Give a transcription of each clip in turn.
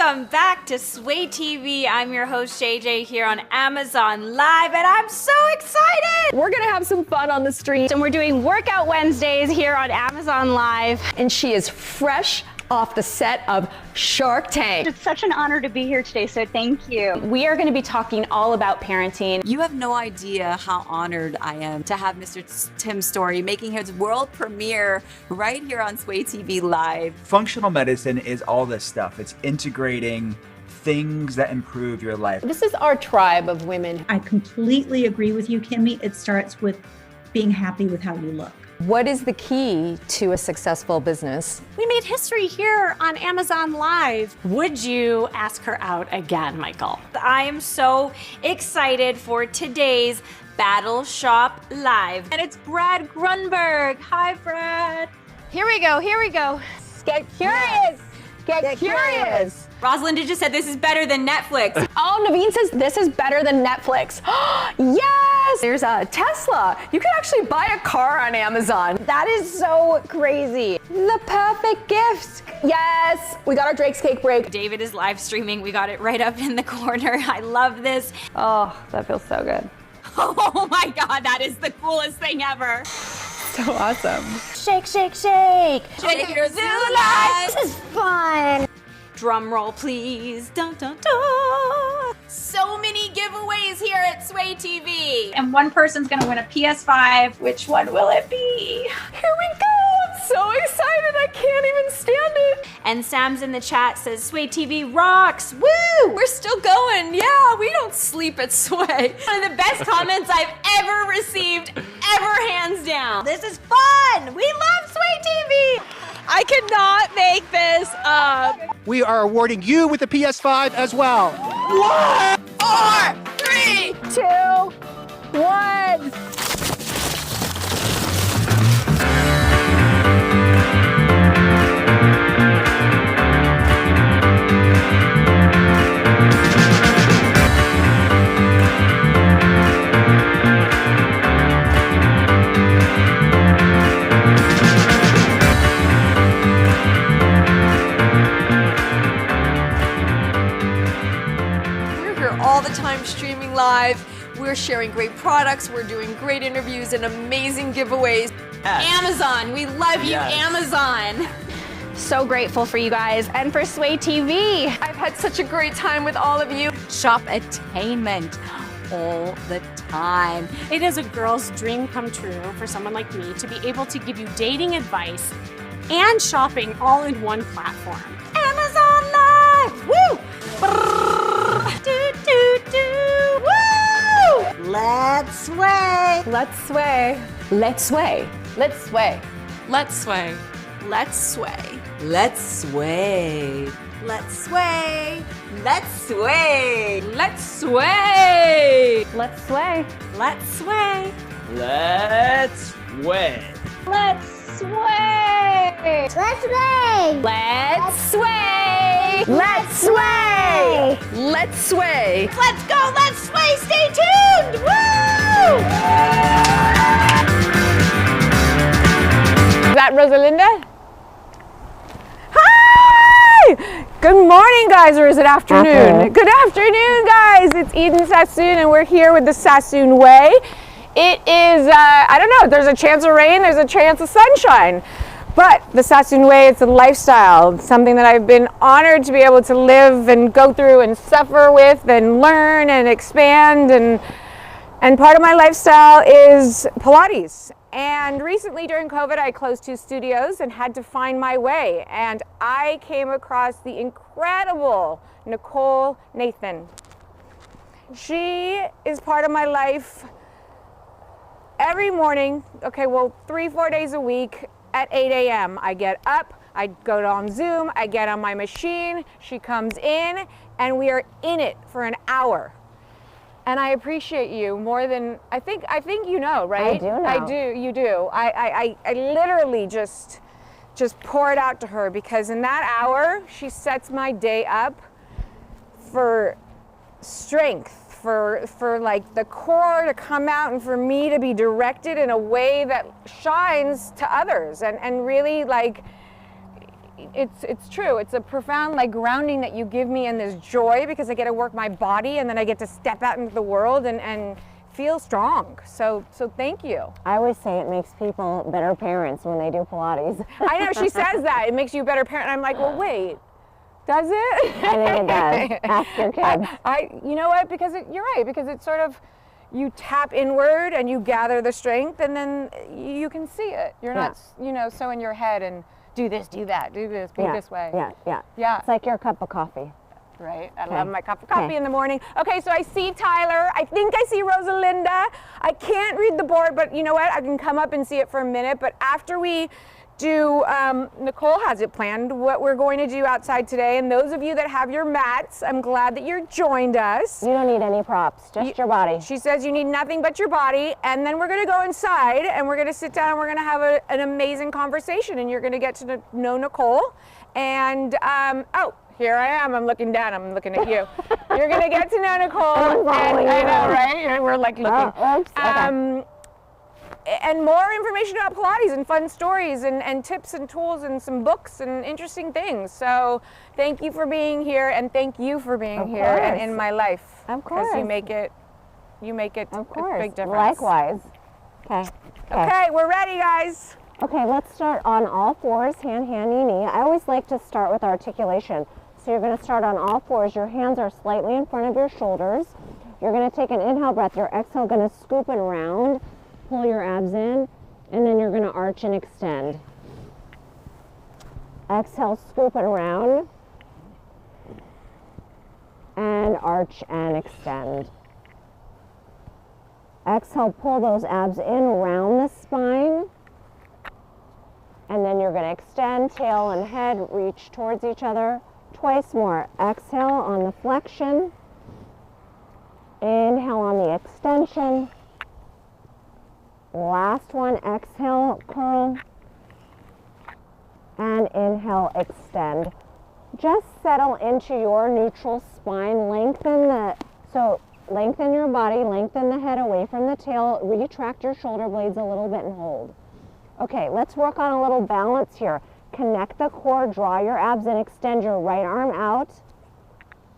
Welcome back to Sway TV. I'm your host JJ here on Amazon Live, and I'm so excited! We're gonna have some fun on the street, And we're doing Workout Wednesdays here on Amazon Live. and she is fresh off the set of Shark Tank. It's such an honor to be here today, so thank you. We are going to be talking all about parenting. You have no idea how honored I am to have Mr. Tim Story making his world premiere right here on Sway TV Live. Functional medicine is all this stuff. It's integrating things that improve your life. This is our tribe of women. I completely agree with you, Kimmy. It starts with being happy with how you look. What is the key to a successful business? We made history here on Amazon Live. Would you ask her out again, Michael? I am so excited for today's Battle Shop Live. And it's Brad Grunberg. Hi, Brad. Here we go. Get curious! Get curious! Rosalind just said this is better than Netflix. Oh, Naveen says this is better than Netflix. Yes! There's a Tesla. You can actually buy a car on Amazon. That is so crazy. The perfect gift. Yes! We got our Drake's Cake break. David is live streaming. We got it right up in the corner. I love this. Oh, that feels so good. Oh my God, that is the coolest thing ever. So awesome. Shake, shake, shake. Shake your zoo life. This is fun. Drum roll, please. Dun, dun, dun. So many giveaways here at Sway TV. And one person's gonna win a PS5. Which one will it be? Here we go! I'm so excited, I can't even stand it. And Sam's in the chat says, Sway TV rocks. Woo! We're still going. Yeah, we don't sleep at Sway. One of the best comments I've ever received, ever, hands down. This is fun. We love Sway TV. I cannot make this up. We are awarding you with a PS5 as well. 4, 3. 2, 1. All the time streaming live. We're sharing great products. We're doing great interviews and amazing giveaways. Amazon, we love you, Amazon. So grateful for you guys and for Sway TV. I've had such a great time with all of you. Shop attainment all the time. It is a girl's dream come true for someone like me to be able to give you dating advice and shopping all in one platform. Amazon Live, woo! Do, do, do, woo! Let's sway. Let's sway. Let's sway. Let's sway. Let's sway. Let's sway. Let's sway. Let's sway. Let's sway. Let's sway. Let's sway. Let's sway. Let's sway. Let's sway! Let's sway. Let's sway. Let's sway. Let's sway. Let's go, let's sway. Stay tuned. Woo! Is that Rosalinda? Hi! Good morning, guys, or is it afternoon? Good afternoon, guys. It's Eden Sassoon, and we're here with the Sassoon Way. It is, I don't know, there's a chance of rain, there's a chance of sunshine. But the Sassoon Way, it's a lifestyle, something that I've been honored to be able to live and go through and suffer with and learn and expand. And part of my lifestyle is Pilates. And recently during COVID, I closed 2 studios and had to find my way. And I came across the incredible Nicole Nathan. She is part of my life every morning, 3-4 days a week at 8 a.m. I get up, I go on Zoom, I get on my machine, she comes in, and we are in it for an hour. And I appreciate you more than, I think you know, right? I do know. I do, you do. I literally just pour it out to her, because in that hour, she sets my day up for strength, for like the core to come out and for me to be directed in a way that shines to others and really like it's true. It's a profound like grounding that you give me, and this joy because I get to work my body, and then I get to step out into the world and feel strong. So thank you. I always say it makes people better parents when they do Pilates. I know, she says that. It makes you a better parent. I'm like, well, wait, does it? I think it does. Ask your kids. You know what? Because you're right. Because it's sort of, you tap inward and you gather the strength, and then you can see it. You're not, so in your head and do this, do that, do this, be this way. Yeah. It's like your cup of coffee. Right. I love my cup of coffee in the morning. Okay, so I see Tyler. I think I see Rosalinda. I can't read the board, but you know what? I can come up and see it for a minute. But after we do, Nicole has it planned, what we're going to do outside today. And those of you that have your mats, I'm glad that you're joined us. You don't need any props, just your body. She says you need nothing but your body. And then we're going to go inside and we're going to sit down and we're going to have an amazing conversation. And you're going to get to know Nicole. And, here I am. I'm looking down. I'm looking at you. You're going to get to know Nicole. And, I know, right? We're like looking. Okay. And more information about Pilates and fun stories and tips and tools and some books and interesting things. So thank you for being here, and thank you for being here and in my life. Of course. Because you make it of a big difference. Likewise. Okay, we're ready, guys. Okay, let's start on all fours, hand, knee, knee. I always like to start with articulation. So you're going to start on all fours. Your hands are slightly in front of your shoulders. You're going to take an inhale breath. Your exhale going to scoop and round. Pull your abs in, and then you're going to arch and extend. Exhale, scoop and round. And arch and extend. Exhale, pull those abs in, round the spine. And then you're going to extend, tail and head reach towards each other. Twice more. Exhale on the flexion. Inhale on the extension. Last one, exhale, curl. And inhale, extend. Just settle into your neutral spine. Lengthen your body, lengthen the head away from the tail. Retract your shoulder blades a little bit and hold. Okay, let's work on a little balance here. Connect the core, draw your abs in, extend your right arm out.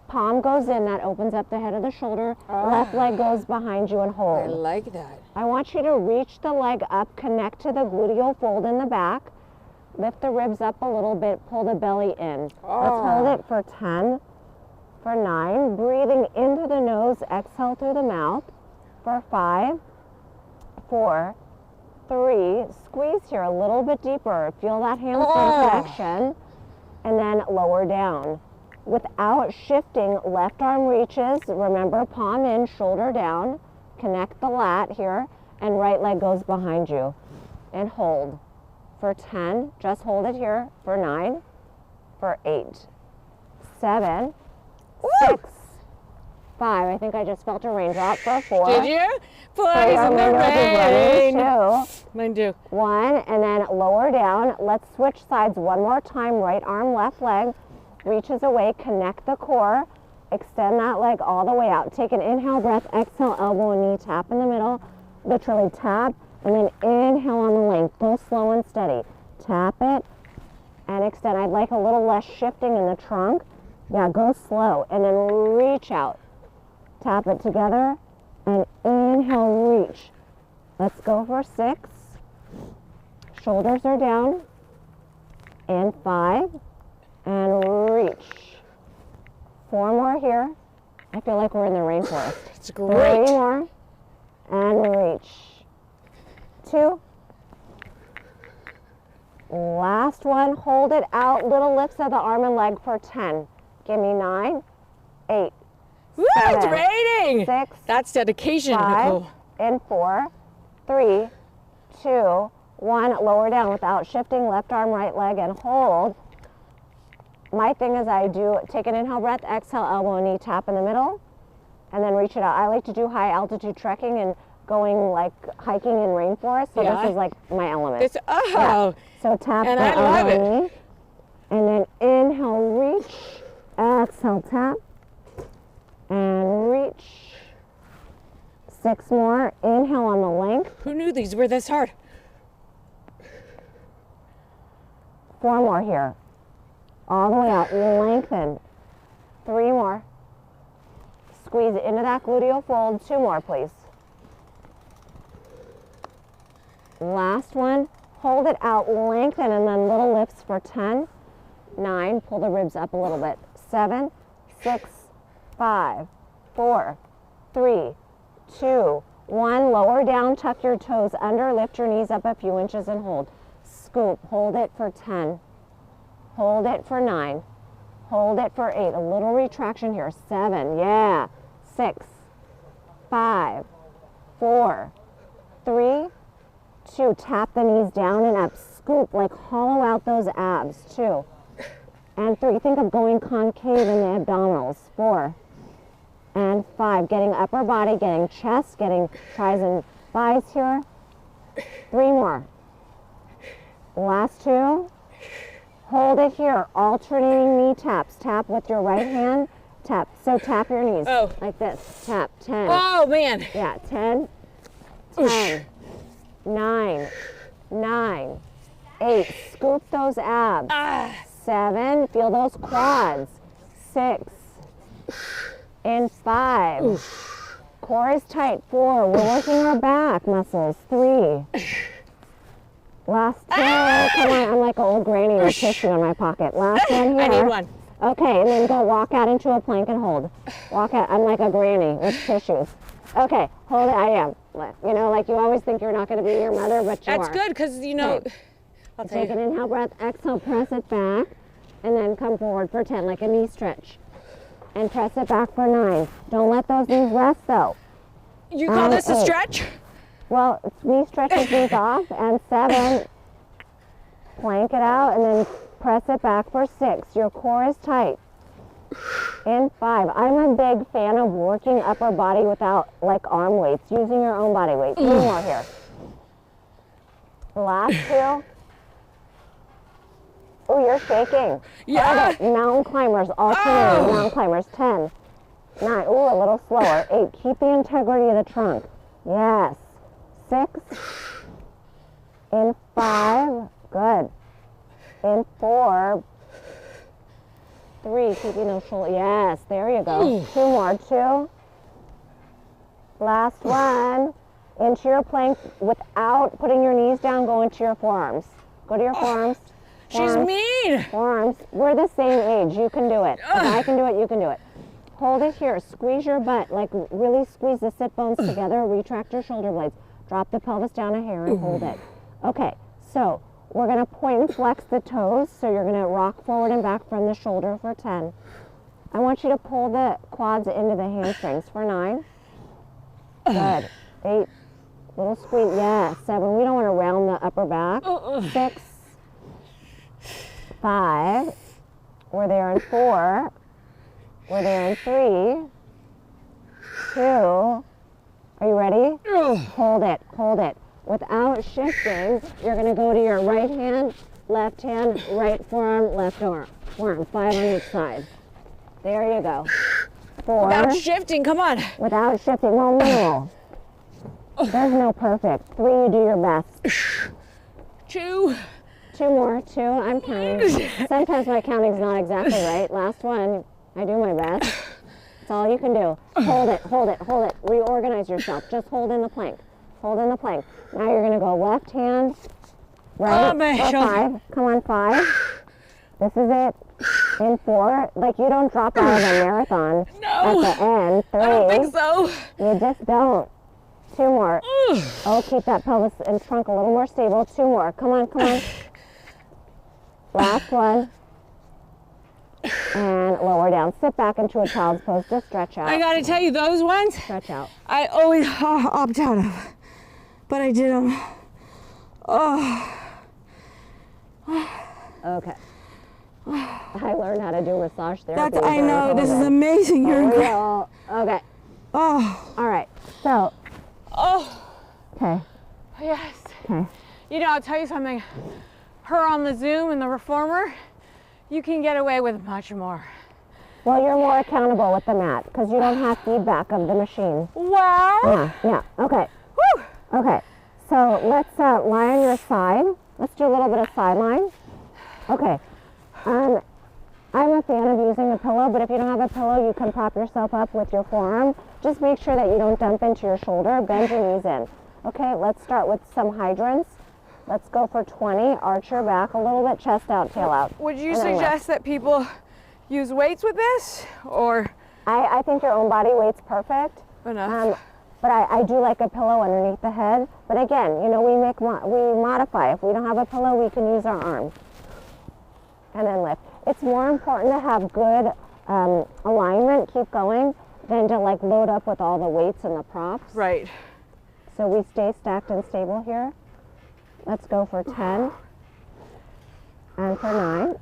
Palm goes in, that opens up the head of the shoulder. Left leg goes behind you and hold. I like that. I want you to reach the leg up, connect to the gluteal fold in the back. Lift the ribs up a little bit, pull the belly in. Let's hold it for 10, for 9. Breathing into the nose, exhale through the mouth. For 5, 4, 3, squeeze here a little bit deeper. Feel that hamstring connection, and then lower down. Without shifting, left arm reaches. Remember, palm in, shoulder down. Connect the lat here, and right leg goes behind you. And hold. For 10, just hold it here. For 9, for 8, 7, 6, 5. I think I just felt a raindrop. For 4. Did you? Pilates in the rain. 2. Mine do. 1, and then lower down. Let's switch sides one more time. Right arm, left leg. Reaches away, connect the core, extend that leg all the way out. Take an inhale breath, exhale, elbow and knee, tap in the middle, literally tap, and then inhale on the length. Go slow and steady. Tap it and extend. I'd like a little less shifting in the trunk. Yeah, go slow, and then reach out. Tap it together, and inhale, reach. Let's go for 6. Shoulders are down, and 5. And reach. 4 more here. I feel like we're in the rainforest. It's great. 3 more. And reach. 2. Last one. Hold it out. Little lifts of the arm and leg for 10. Give me 9, 8, Woo, it's raining. 6. That's dedication, 5, Nicole. and 4, 3, 2, 1. Lower down without shifting. Left arm, right leg, and hold. My thing is I do take an inhale breath, exhale, elbow and knee, tap in the middle, and then reach it out. I like to do high altitude trekking and going like hiking in rainforest, so this is like my element. So tap and the I love elbow and knee, and then inhale, reach, exhale, tap, and reach. 6 more, inhale on the length. Who knew these were this hard? 4 more here. All the way out, lengthen. 3 more. Squeeze it into that gluteal fold. 2 more, please. Last one. Hold it out, lengthen, and then little lifts for 10, 9. Pull the ribs up a little bit. 7, 6, 5, 4, 3, 2, 1. Lower down, tuck your toes under, lift your knees up a few inches and hold. Scoop, hold it for 10. Hold it for 9. Hold it for 8. A little retraction here. 7, yeah. 6, 5, 4, 3, 2. Tap the knees down and up. Scoop, like hollow out those abs. 2 and 3. Think of going concave in the abdominals. 4 and 5. Getting upper body, getting chest, getting thighs and thighs here. 3 more. Last 2. Hold it here. Alternating knee taps. Tap with your right hand. Tap. So tap your knees. Oh. Like this. Tap. 10. Oh, man. Yeah. 10. 10. 9. 9. 8. Scoop those abs. 7. Feel those quads. 6. And 5. Core is tight. 4. We're working our back muscles. 3. Last 2. Come on, I'm like an old granny with tissue in my pocket. Last one here. I need one. Okay, and then go walk out into a plank and hold. Walk out. I'm like a granny with tissues. Okay, hold it. I am. You know, like you always think you're not going to be your mother, but you are. That's good because, you know, Okay. I'll tell Take you. an inhale breath, exhale, press it back, and then come forward for 10, like a knee stretch. And press it back for 9. Don't let those knees rest though. You call this a 8. stretch? Well, knee stretches these off, and 7, plank it out, and then press it back for 6. Your core is tight. And 5. I'm a big fan of working upper body without like arm weights, using your own body weight. 3 more here. Last 2. Oh, you're shaking. Yeah. Hold it. Mountain climbers, alternating mountain climbers. 10, 9. Ooh, a little slower. 8. Keep the integrity of the trunk. Yes. 6. In 5. Good. In 4. 3. Keeping those shoulders. Yes. There you go. 2 more. 2. Last one. Into your plank without putting your knees down. Go into your forearms. Go to your forearms. She's mean. Forearms. We're the same age. You can do it. If I can do it, you can do it. Hold it here. Squeeze your butt. Like really squeeze the sit bones together. Retract your shoulder blades. Drop the pelvis down a hair and hold it. Okay. So we're going to point and flex the toes. So you're going to rock forward and back from the shoulder for 10. I want you to pull the quads into the hamstrings for 9. Good. 8. Little squeeze. Yes. 7. We don't want to round the upper back. 6. 5. We're there in 4. We're there in 3. 2. Are you ready? Hold it. Hold it. Without shifting, you're going to go to your right hand, right forearm, left arm. 5 on each side. There you go. 4. Without shifting, come on. Without shifting. Well, no. There's no perfect. 3, you do your best. 2. 2 more. 2. I'm counting. Sometimes my counting's not exactly right. Last one. I do my best. That's all you can do. Hold it. Hold it. Hold it. Reorganize yourself. Just hold in the plank. Hold in the plank. Now you're going to go left hand, right, my shoulder. 5. Come on, 5. This is it. In 4. Like you don't drop out of a marathon at the end. 3. I don't think so. You just don't. 2 more. Oh, keep that pelvis and trunk a little more stable. 2 more. Come on, come on. Last one. And lower down. Sit back into a child's pose. Just stretch out. I gotta tell you, those ones Stretch out. I always opt out of, but I did them. Okay. I learned how to do massage therapy. I know, this is amazing. You're incredible. Okay. Oh. All right. So. Oh. Okay. Yes. Okay. You know, I'll tell you something. Her on the Zoom and the reformer, you can get away with much more. Well, you're more accountable with the mat because you don't have feedback of the machine. Wow. Yeah. Yeah. Okay. Woo. Okay. So let's lie on your side. Let's do a little bit of sideline. Okay. I'm a fan of using a pillow, but if you don't have a pillow, you can prop yourself up with your forearm. Just make sure that you don't dump into your shoulder. Bend your knees in. Okay, let's start with some hydrants. Let's go for 20. Arch your back a little bit, chest out, tail out. Would you suggest that people use weights with this, or? I think your own body weight's perfect. Enough. But I do like a pillow underneath the head. But again, you know, we modify. If we don't have a pillow, we can use our arms. And then lift. It's more important to have good alignment, keep going, than to like load up with all the weights and the props. Right. So we stay stacked and stable here. Let's go for 10 and for 9.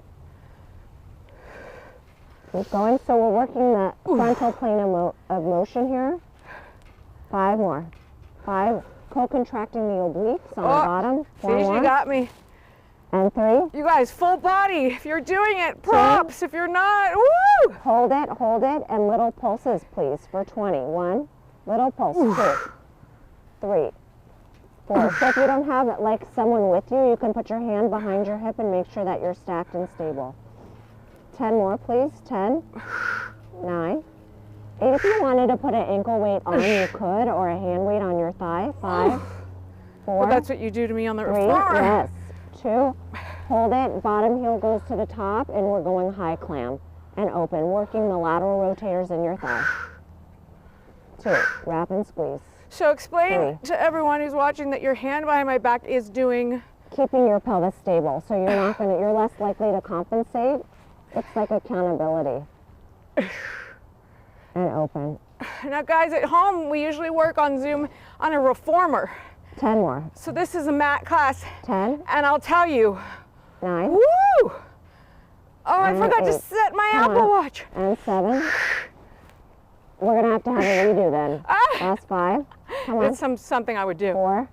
Keep going. So we're working the frontal plane of motion here. 5 more. 5. Co-contracting the obliques on the bottom. 4 more. She got me. And 3. You guys, full body. If you're doing it, props. If you're not, woo! Hold it, and little pulses, please, for 20. 1, little pulse. 2, 3, 4. So if you don't have like someone with you, you can put your hand behind your hip and make sure that you're stacked and stable. 10 more, please. 10, 9, 8. If you wanted to put an ankle weight on, you could, or a hand weight on your thigh. 5, 4. Well, that's what you do to me on the 3, reformer. yes. 2, hold it, bottom heel goes to the top, and we're going high clam and open, working the lateral rotators in your thigh. 2, wrap and squeeze. So explain to everyone who's watching that your hand behind my back is doing... Keeping your pelvis stable, so you're less likely to compensate. It's like accountability. And open. Now guys, at home, we usually work on Zoom on a reformer. 10 more. So this is a mat class. 10. And I'll tell you. 9. Woo! Oh, I forgot to set my Apple Watch. And 7. We're gonna have to have a redo then. Last 5. Come on. It's something I would do. 4.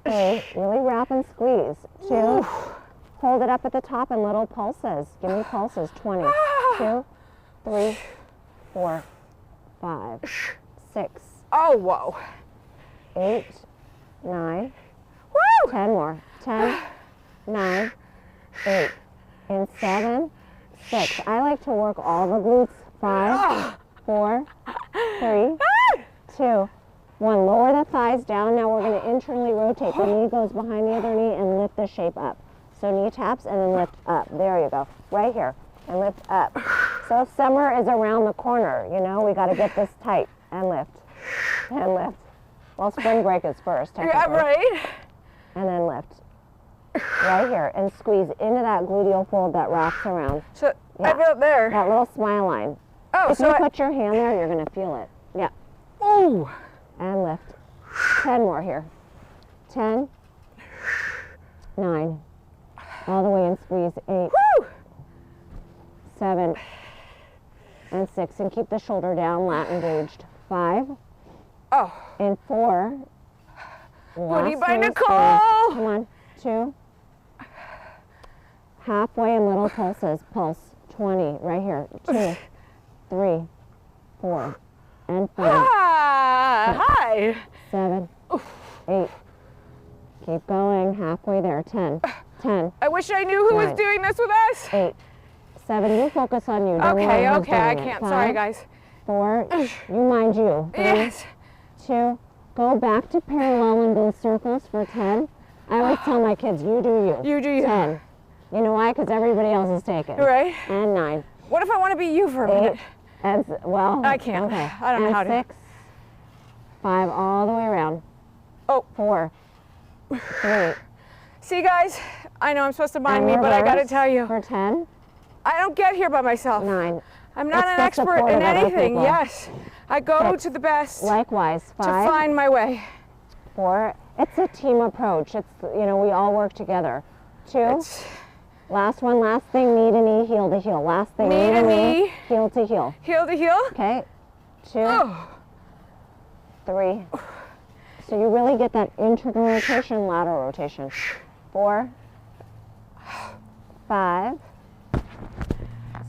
3. Really wrap and squeeze. 2. Hold it up at the top in little pulses. Give me pulses. 20. 2, 3, 4, 5, 6. Oh, whoa. 8, 9, Woo! 10 more. 10, 9, 8, and 7, 6. I like to work all the glutes. 5, 4, 3, 2, 1. Lower the thighs down. Now we're going to internally rotate. The knee goes behind the other knee and lift the shape up. So knee taps and then lift up. There you go. Right here. And lift up. So if summer is around the corner, you know, we got to get this tight. And lift. And lift. Well, spring break is first. Yeah, right. And then lift. Right here. And squeeze into that gluteal fold that wraps around. So I feel it there. That little smile line. Oh, if you put your hand there, you're going to feel it. Yeah. Ooh. And lift. 10 more here. 10, 9. All the way and squeeze. 8, Woo! 7, and 6. And keep the shoulder down, lat engaged. 5. Oh. And 4. Booty by one, Nicole. Come on. 2. Halfway and little pulses. Pulse. 20. Right here. 2, 3, 4, and 5. Hi. 7, 8. Keep going. Halfway there. 10. 10. I wish I knew who was 9, doing this with us. 8, 7. You focus on you. Don't Okay, worry who's okay, I doing it. can't. 5, Sorry, guys. 4. You mind you. 3, Yes. 2. Go back to parallel and go circles for 10. I always tell my kids, you do you. You do you. 10. You know why? Because everybody else is taken. Right. And 9. What if I want to be you for a 8. minute? And well. I can't. Okay. I don't know and how to. 6. 5 all the way around. Oh. 4. 3. See, guys, I know I'm supposed to mind And me, but I got to reverse tell you, for 10. I don't get here by myself. 9. I'm not It's an the expert support in of other anything. people. Yes. I go 6. to the best Likewise. to 5. find my way. 4. It's a team approach. It's, you know, we all work together. 2. Last one, last thing, knee to knee, heel to heel. Last thing, Knee to knee. heel to heel. Heel to heel. Okay. 2, Oh. 3. So you really get that internal rotation, lateral rotation. 4, 5,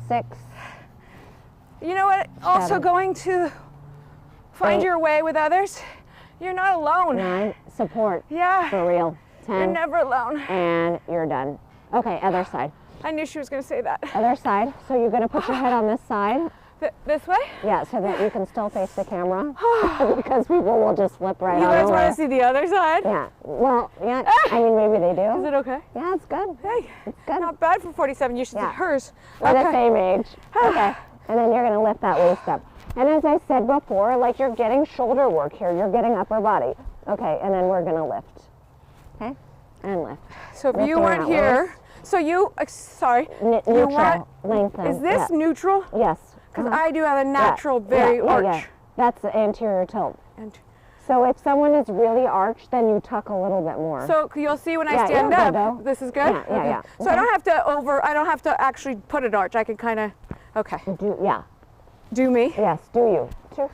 6. You know what? Also 7. going to find 8. your way with others. You're not alone. 9. Support. Yeah. For real. 10. You're never alone. And you're done. Okay, other side. I knew she was going to say that. Other side. So you're going to put your head on this side. This way? Yeah, so that you can still face the camera. Because people will just flip right You on guys over. want to see the other side? Yeah. Well, yeah. I mean, maybe they do. Is it okay? Yeah, it's good. Hey, it's good. Not bad for 47. You should see hers. We're the same age. Okay. And then you're going to lift that waist up. And as I said before, like you're getting shoulder work here. You're getting upper body. Okay, and then we're going to lift. Okay? And lift. So if Lift you weren't around, here, so you, sorry. Neutral, lengthen. Is this neutral? Yes. Because I do have a natural, very arch. Yeah. That's the anterior tilt. So if someone is really arched, then you tuck a little bit more. So you'll see when I stand up, this is good? Yeah. So I don't have to actually put an arch. I can kind of, okay. Do me? Yes, do you. 2,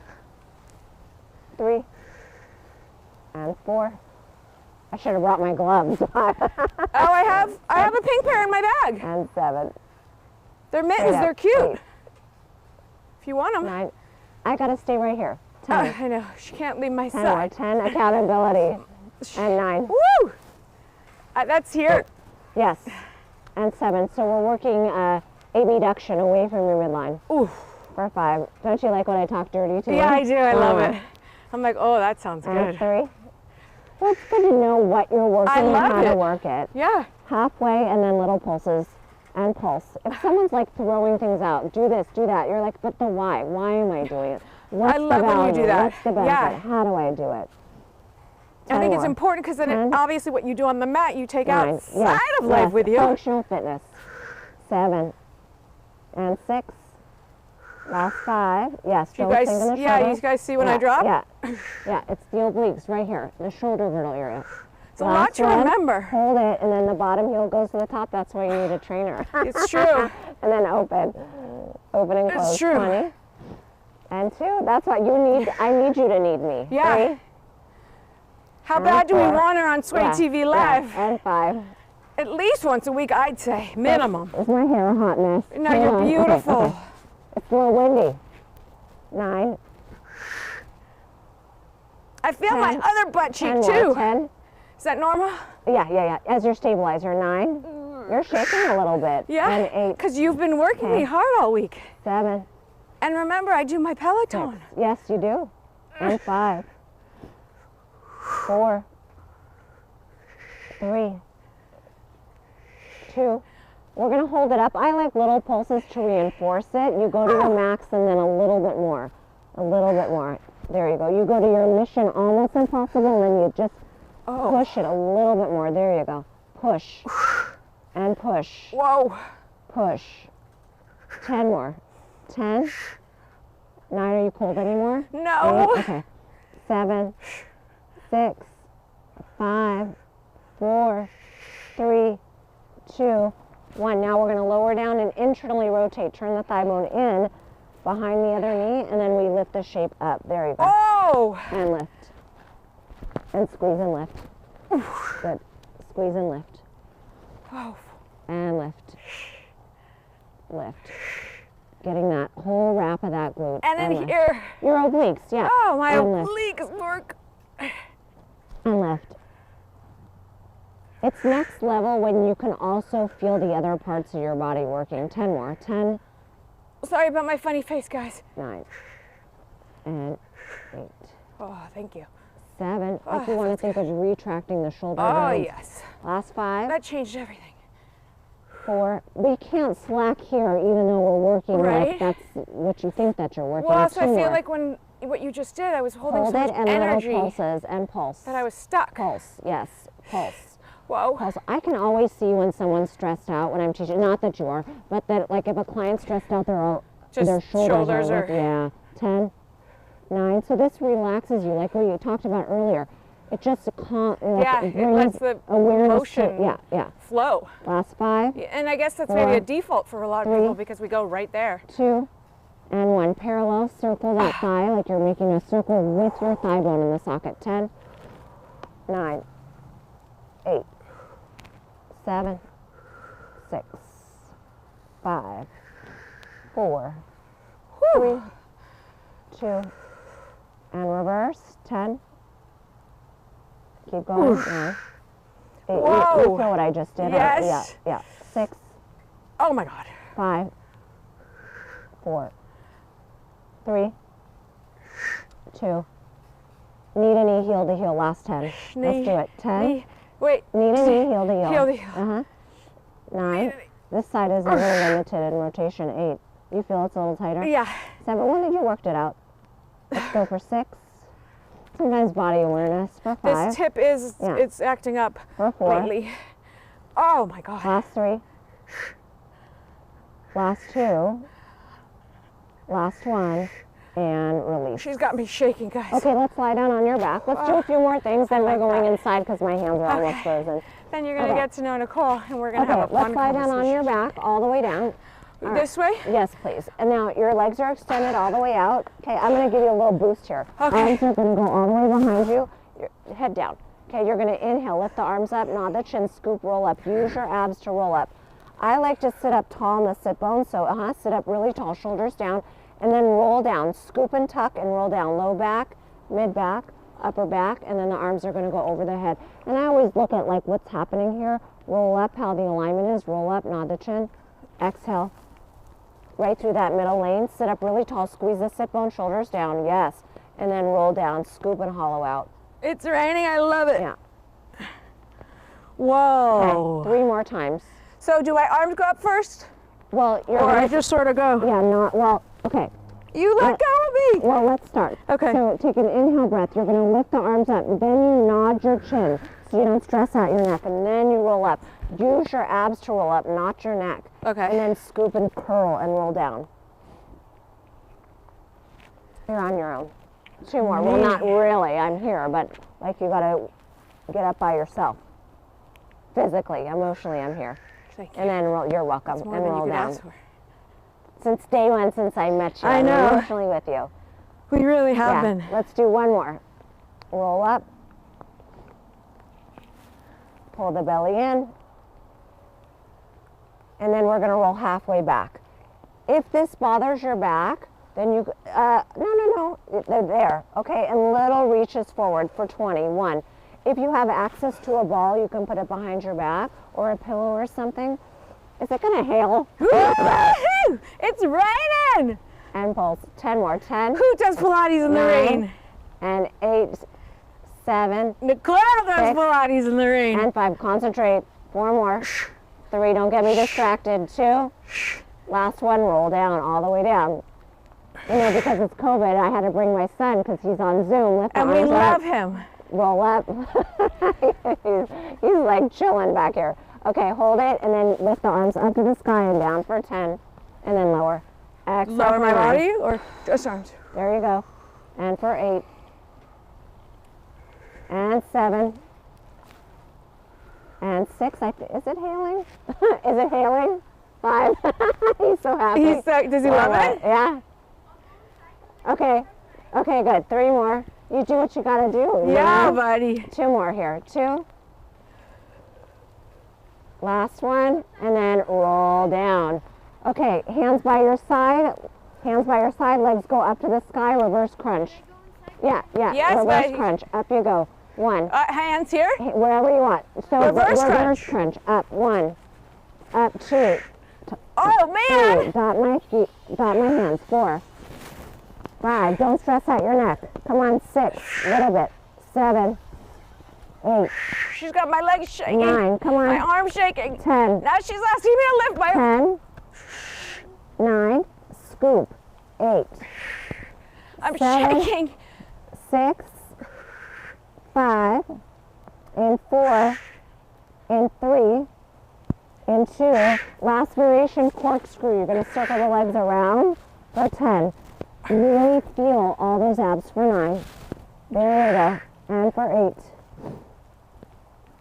3, and 4. I should have brought my gloves. I have a pink pair in my bag. And 7. They're mittens, they're cute. 8. If you want them. 9. I gotta stay right here. 10. I know, she can't leave my 10 side. 10, accountability. And 9. Woo! That's here. Yes. And 7. So we're working abduction away from your midline. Ooh. For 5. Don't you like when I talk dirty to you? Yeah, I do. I love it. I'm like, oh, that sounds and good. 3. Well, it's good to know what you're working and how to work it. Yeah. Halfway and then little pulses and pulse. If someone's like throwing things out, do this, do that, you're like, but the why? Why am I doing it? What's I love the value? when you do that. What's the benefit? Yeah. How do I do it? I think it's important because then obviously what you do on the mat, you take 9. outside of life with you. Functional fitness. 7. And 6. Last 5. Yes. You guys, you guys see when I drop? Yeah, it's the obliques right here, the shoulder girdle area. It's a lot to remember. Hold it, and then the bottom heel goes to the top. That's why you need a trainer. It's true. And then open. Open and close. It's true. 20. And 2. That's what you need. I need you to need me. Yeah. 3. How bad do we want her on Sway TV Live? Yeah. And 5. At least once a week, I'd say. Minimum. Is my hair a hot mess? No, you're beautiful. Okay. It's a little windy. 9. I feel 10, my other butt cheek 10 too. More, 10. Is that normal? Yeah. As your stabilizer. 9. You're shaking a little bit. Yeah. And 8. Because you've been working me hard all week. 7. And remember, I do my Peloton. 6. Yes, you do. And 5. 4. 3. 2. We're going to hold it up. I like little pulses to reinforce it. You go to your max and then a little bit more. A little bit more. There you go. You go to your mission almost impossible and then you just push it a little bit more. There you go. Push. And push. Whoa. Push. 10 more. 10. 9, are you cold anymore? No. 8, okay. 7, 6, 5, 4, 3, 2, 1. Now we're going to lower down and internally rotate. Turn the thigh bone in behind the other knee, and then we lift the shape up. There you go. Oh! And lift. And squeeze and lift. Good. Squeeze and lift. Oh. And lift. Lift. Getting that whole wrap of that glute. And then lift. here. Your obliques, yeah. Oh, my and lift. obliques work. And lift. It's next level when you can also feel the other parts of your body working. 10 more. 10. Sorry about my funny face, guys. 9. And 8. Oh, thank you. 7. If you want to think of retracting the shoulder Oh, blades. yes. Last 5. That changed everything. 4. We can't slack here even though we're working Right. like that's what you think that you're working. Well, also, 2 I feel more. like when what you just did, I was holding Hold so it much and energy little pulses and pulse. that I was stuck. Pulse, yes, pulse. Whoa. Pulse. I can always see when someone's stressed out when I'm teaching. Not that you are, but that like if a client's stressed out, Just their shoulders are. Yeah. 10, 9. So this relaxes you, like what you talked about earlier. It just It lets the awareness motion flow. Last 5. Yeah, and I guess that's 4, maybe a default for a lot of 3, people because we go right there. 2, and 1. Parallel, circle that thigh like you're making a circle with your thigh bone in the socket. 10, 9, 8, 7, 6, 5, 4, 3, 2, and reverse. 10. Keep going. 9, 8. You feel what I just did? Yes. Yeah. 6, Oh my God. 5, 4, 3, 2. Knee to knee, heel to heel, last 10. Let's do it. 10. Knee. Wait. Knee to knee, heel to heel. Heel to heel. Uh-huh. 9. This side is a little limited in rotation. 8. You feel it's a little tighter? Yeah. 7. When did you work it out? Let's go for 6. Sometimes body awareness for 5. This tip is, Yeah. it's acting up For 4. lately. Oh my God. Last 3. Last 2. Last 1. And release. She's got me shaking, guys. Okay, let's lie down on your back. Let's do a few more things, then we're going inside because my hands are almost frozen. Then you're gonna Okay. get to know Nicole, and we're gonna have a Okay, fun let's lie down on conversation. your back all the way down. All This way? Yes, please. And now your legs are extended all the way out. Okay, I'm going to give you a little boost here. Okay. Arms are going to go all the way behind you. Your head down. Okay, you're going to inhale, lift the arms up, nod the chin, scoop, roll up. Use your abs to roll up. I like to sit up tall in the sit bone, so sit up really tall, shoulders down, and then roll down. Scoop and tuck and roll down. Low back, mid back, upper back, and then the arms are going to go over the head. And I always look at like what's happening here. Roll up, how the alignment is. Roll up, nod the chin. Exhale. Right through that middle lane. Sit up really tall. Squeeze the sit bone, shoulders down. Yes. And then roll down. Scoop and hollow out. It's raining. I love it. Yeah. Whoa. Okay, 3 more times. So do my arms go up first? Well, you're Or I gonna- just sort of go? Yeah, not, well, okay. You let go of me. Well, let's start. Okay. So take an inhale breath. You're going to lift the arms up. Then you nod your chin so you don't stress out your neck. And then you roll up. Use your abs to roll up, not your neck. Okay. And then scoop and curl and roll down. You're on your own. 2 more. Well, not really. I'm here, but like you got to get up by yourself. Physically, emotionally, I'm here. Thank you. And then roll. You're welcome. That's more And than you roll could down. ask for. Since day one, since I met you, I I'm know. emotionally with you. We really have Yeah. been. Let's do one more. Roll up. Pull the belly in. And then we're going to roll halfway back. If this bothers your back, then you, no, they're there, okay? And little reaches forward for 20. 1. If you have access to a ball, you can put it behind your back or a pillow or something. Is it going to hail? Woo-hoo! It's raining. And pulse. 10 more. 10. Who does Pilates in the 9, rain? And 8, 7, Nicole does 6, Pilates in the rain. and 5. Concentrate. 4 more. 3. Don't get me distracted. 2. Last one. Roll down all the way down. You know, because it's COVID, I had to bring my son because he's on Zoom with the And we arms love up. him. Roll up. he's like chilling back here. Okay, hold it and then lift the arms up to the sky and down for 10, and then lower. Exhale Lower for my 9. body or just arms? There you go. And for 8. And 7. And 6. Is it hailing? Is it hailing? 5. He's so happy. He's so, does he love it? Yeah. Okay. Okay, good. 3 more. You do what you gotta do. Yeah, know? buddy. 2 more here. 2. Last one, and then roll down. Okay, hands by your side. Hands by your side, legs go up to the sky, reverse crunch. Yeah, Yes, reverse buddy. crunch. Up you go. 1. Hands here? Wherever you want. So Reverse reverse crunch. crunch. Up. 1. Up. 2. Oh, man. 3. Dot my feet. Dot my hands. 4. 5. Don't stress out your neck. Come on. 6. Little bit. 7. 8. She's got my legs shaking. 9. Come on. My arm's shaking. 10. Now she's asking me to lift my 10. 9. Scoop. 8. I'm 7. shaking. 6. 5. And 4. And 3. And 2. Last variation, corkscrew. You're going to circle the legs around for 10. Really feel all those abs for 9. There we go. And for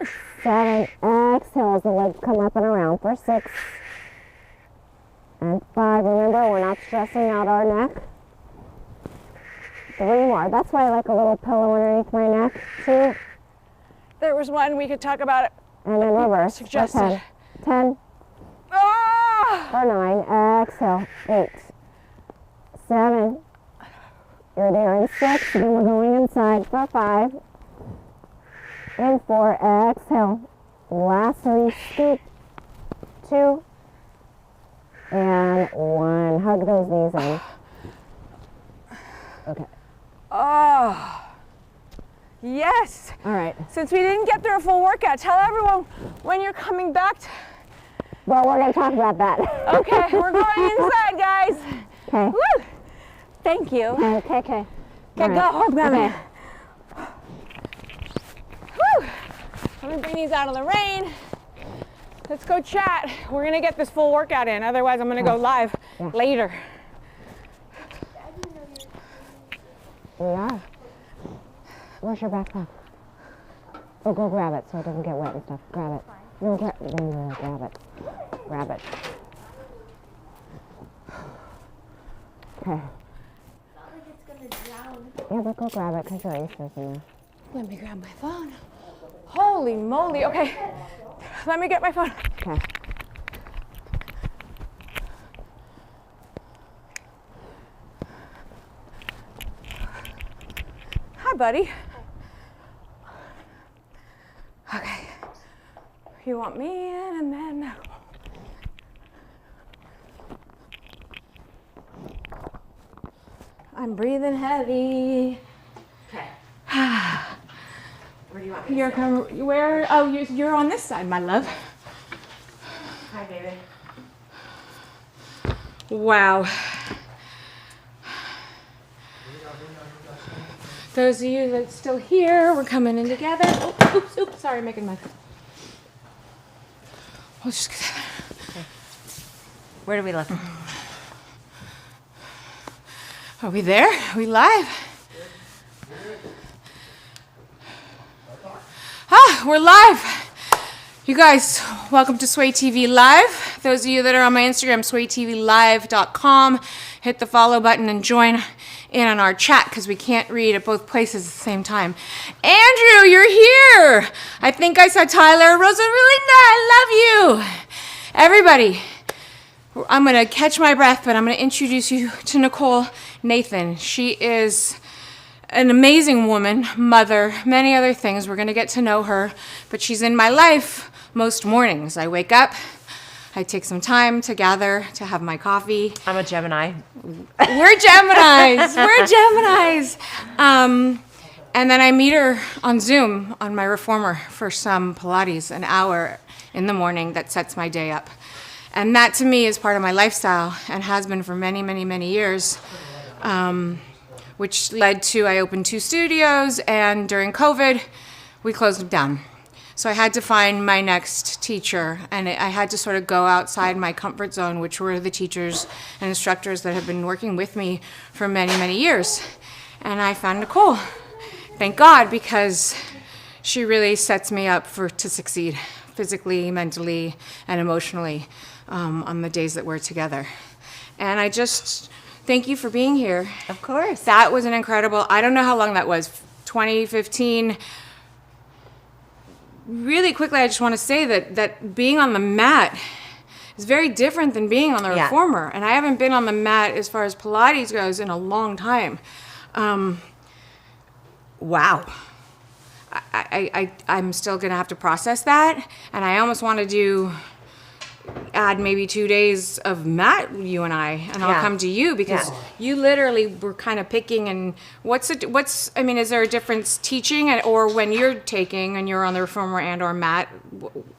8. 7. Exhale as the legs come up and around for 6. And 5. Remember, we're not stressing out our neck. 3 more. That's why I like a little pillow underneath my neck. 2. There was one, we could talk about it. And then reverse. For Suggested. 10. 10. Ah! For 9. Exhale. 8. 7. You're there in 6. Then we're going inside for 5. And 4. Exhale. Last 3. Scoop. 2. And 1. Hug those knees in. Okay. Oh. Yes. All right. Since we didn't get through a full workout, tell everyone when you're coming back. Well, we're going to talk about that. Okay, we're going inside, guys. Okay. Woo. Thank you. Okay. Okay, go. I'm coming. Woo. I'm gonna bring these out of the rain. Let's go chat. We're gonna get this full workout in. Otherwise, I'm gonna go live later. We are. Where's your backpack? Oh, go grab it so it doesn't get wet and stuff. Grab it. No, grab it. Grab it. Okay. Yeah, but go grab it because your Easter's in there. Let me grab my phone. Holy moly. Okay, let me get my phone. Okay. Hi, buddy. Okay. You want me in and then... I'm breathing heavy. Okay. Where do you want me You're where? Oh, you're on this side, my love. Hi, baby. Wow. Those of you that's still here, we're coming in together. Oh, oops, sorry, making my... We'll just... Okay. Where do we look? Are we there? Are we live? We're live. You guys, welcome to Sway TV Live. Those of you that are on my Instagram, swaytvlive.com, hit the follow button and join in on our chat because we can't read at both places at the same time. Andrew, you're here. I think I saw Tyler. Rosa, really nice. I love you. Everybody, I'm going to catch my breath, but I'm going to introduce you to Nicole Nathan. She is an amazing woman, mother, many other things. We're going to get to know her, but she's in my life most mornings. I wake up, I take some time to gather, to have my coffee. I'm a Gemini. We're Geminis. We're Geminis. And then I meet her on Zoom on my reformer for some Pilates, an hour in the morning that sets my day up. And that to me is part of my lifestyle and has been for many, many, many years. Which led to, I opened 2 studios, and during COVID, we closed them down. So I had to find my next teacher, and I had to sort of go outside my comfort zone, which were the teachers and instructors that have been working with me for many, many years. And I found Nicole. Thank God, because she really sets me up to succeed physically, mentally, and emotionally on the days that we're together. And I just... thank you for being here. Of course. That was an incredible, I don't know how long that was, 2015. Really quickly, I just want to say that being on the mat is very different than being on the reformer. And I haven't been on the mat as far as Pilates goes in a long time. Wow. I'm still going to have to process that. And I almost want to add maybe 2 days of mat, you and and I'll come to you because you literally were kind of picking. And I mean, is there a difference teaching or when you're taking and you're on the reformer and or mat?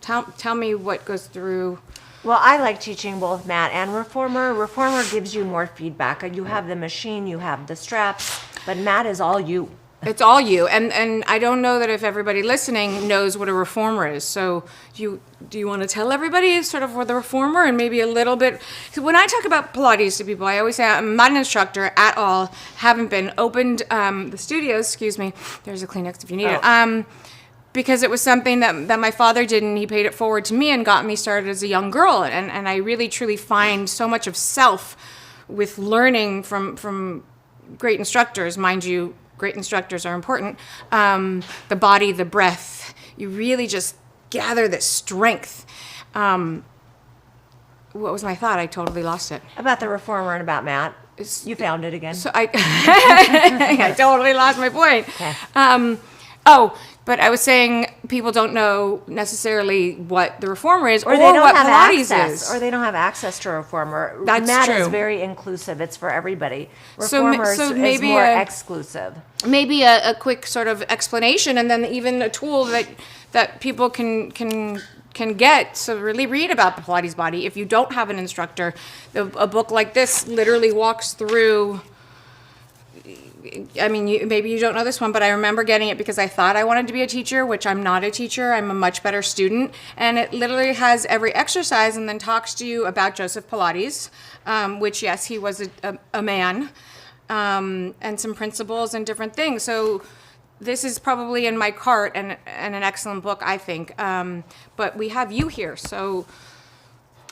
Tell me what goes through. Well, I like teaching both mat and reformer. Reformer gives you more feedback. You have the machine, you have the straps, but mat is all you. It's all you, and I don't know that if everybody listening knows what a reformer is. So do you want to tell everybody sort of what the reformer and maybe a little bit? When I talk about Pilates to people, I always say I'm not an instructor at all. Haven't been opened the studios. Excuse me. There's a Kleenex if you need it. Because it was something that my father did, and he paid it forward to me and got me started as a young girl. And I really truly find so much of self with learning from great instructors, mind you. Great instructors are important. The body, the breath, you really just gather this strength. What was my thought? I totally lost it. About the reformer and about mat. You found it again. So I totally lost my point. Okay. Oh, but I was saying people don't know necessarily what the reformer is or they don't what have Pilates access, is. or they don't have access to reformer. That's Mat true. is very inclusive. It's for everybody. So Reformer is maybe more exclusive. Maybe a quick sort of explanation, and then even a tool that people can get. So really read about the Pilates body. If you don't have an instructor, a book like this literally walks through. I mean, maybe you don't know this one, but I remember getting it because I thought I wanted to be a teacher, which I'm not a teacher. I'm a much better student. And it literally has every exercise and then talks to you about Joseph Pilates, which, yes, he was a man, and some principles and different things. So this is probably in my cart and an excellent book, I think. But we have you here, so...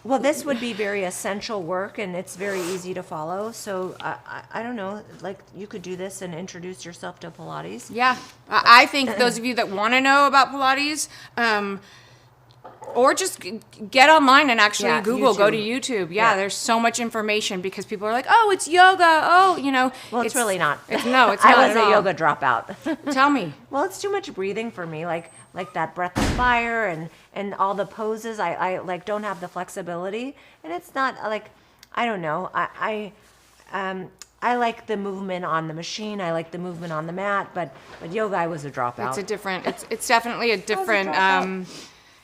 Well, this would be very essential work, and it's very easy to follow. So I don't know, like you could do this and introduce yourself to Pilates. Yeah, I think those of you that want to know about Pilates, or just get online and actually Google, go to YouTube. Yeah, there's so much information because people are like, oh, it's yoga. Oh, you know. Well, it's really not. It's not. I was a yoga dropout. Tell me. Well, it's too much breathing for me. Like that breath of fire and all the poses. I like don't have the flexibility, and it's not like I don't know. I like the movement on the machine. I like the movement on the mat, but yoga I was a dropout. It's a different. It's definitely a different.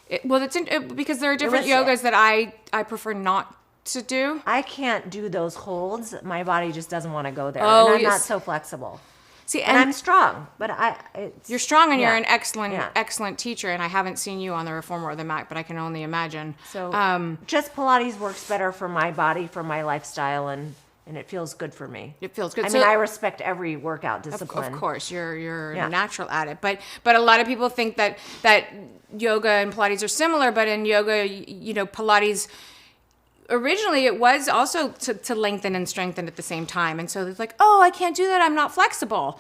Because there are different yogas that I prefer not to do. I can't do those holds. My body just doesn't want to go there, Oh, and I'm not so flexible. See, and I'm strong, but you're strong and you're an excellent teacher. And I haven't seen you on the reformer or the mat, but I can only imagine. So just Pilates works better for my body, for my lifestyle, and it feels good for me. It feels good. I mean, I respect every workout discipline. Of course, you're natural at it. But a lot of people think that yoga and Pilates are similar, but in yoga, you know, Pilates. Originally, it was also to lengthen and strengthen at the same time. And so it's like, oh, I can't do that. I'm not flexible.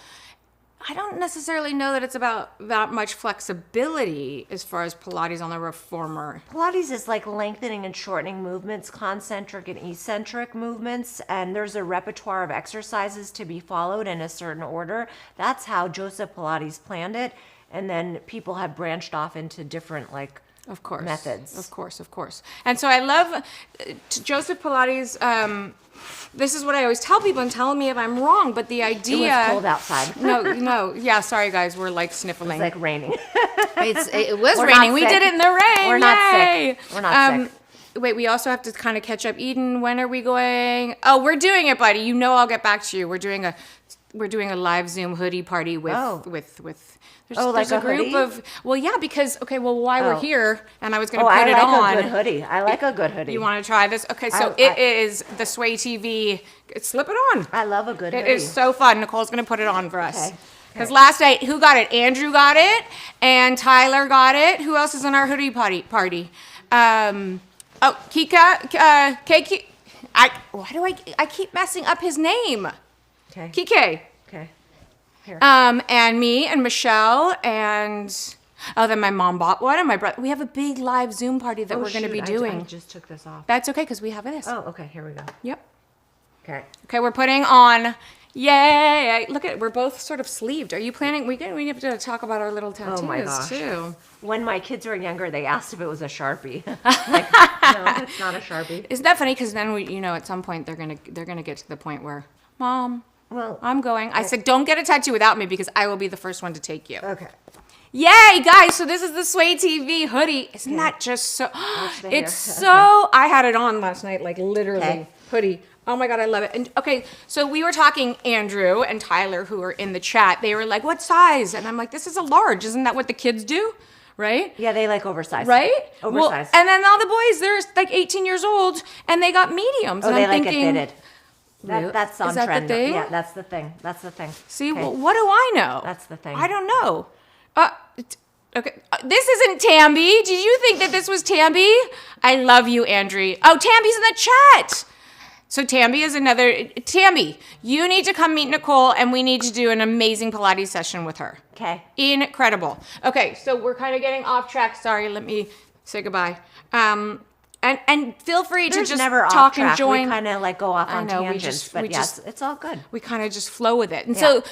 I don't necessarily know that it's about that much flexibility as far as Pilates on the reformer. Pilates is like lengthening and shortening movements, concentric and eccentric movements. And there's a repertoire of exercises to be followed in a certain order. That's how Joseph Pilates planned it. And then people have branched off into different methods. Of course. And so I love Joseph Pilates. This is what I always tell people, and tell me if I'm wrong, but the idea... It was cold outside. No. Yeah, sorry, guys. We're like sniffling. It's like raining. It was raining. We did it in the rain. We're not sick. We're not sick. Wait, we also have to kind of catch up. Eden, when are we going? Oh, we're doing it, buddy. You know I'll get back to you. We're doing a live Zoom hoodie party with there's a group hoodie? While we're here, and I was going to put it on. I like a good hoodie. I like a good hoodie. You want to try this? Okay, so it is the Sway TV. Slip it on. I love a good hoodie. It is so fun. Nicole's going to put it on for us. Because last night, who got it? Andrew got it, and Tyler got it. Who else is in our hoodie party? Kika, Kiki. I keep messing up his name? Okay. Kike. Okay. Here. And me and Michelle and then my mom bought one and my brother. We have a big live Zoom party that we're going to be doing. I just took this off. That's okay because we have this. Oh, okay. Here we go. Yep. Okay, we're putting on. Yay! Look at it. We're both sort of sleeved. Are you planning? We have to talk about our little tattoos too. When my kids were younger, they asked if it was a Sharpie. Like, no, it's not a Sharpie. Isn't that funny? Because then at some point they're gonna get to the point where, Mom, I'm going. I said, don't get a tattoo without me because I will be the first one to take you. Okay. Yay, guys! So this is the Sway TV hoodie. Isn't that just so? It's so. I had it on last night, like literally hoodie. Oh my God, I love it. And okay, so we were talking, Andrew and Tyler, who are in the chat. They were like, "What size?" And I'm like, "This is a large. Isn't that what the kids do?" Right? Yeah, they like oversized. Right? Oversized. Well, and then all the boys, they're like 18 years old, and they got mediums. Oh, and they I'm like thinking, it fitted. That's on is that trend. The thing? Yeah, that's the thing. That's the thing. See, well, what do I know? That's the thing. I don't know. Okay, this isn't Tamby. Did you think that this was Tamby? I love you, Andrea. Oh, Tamby's in the chat. So Tamby is Tamby, you need to come meet Nicole and we need to do an amazing Pilates session with her. Okay. Incredible. Okay, so we're kind of getting off track. Sorry, let me say goodbye. And feel free to just talk and join. We kind of like go off on tangents, but yes, it's all good. We kind of just flow with it. And so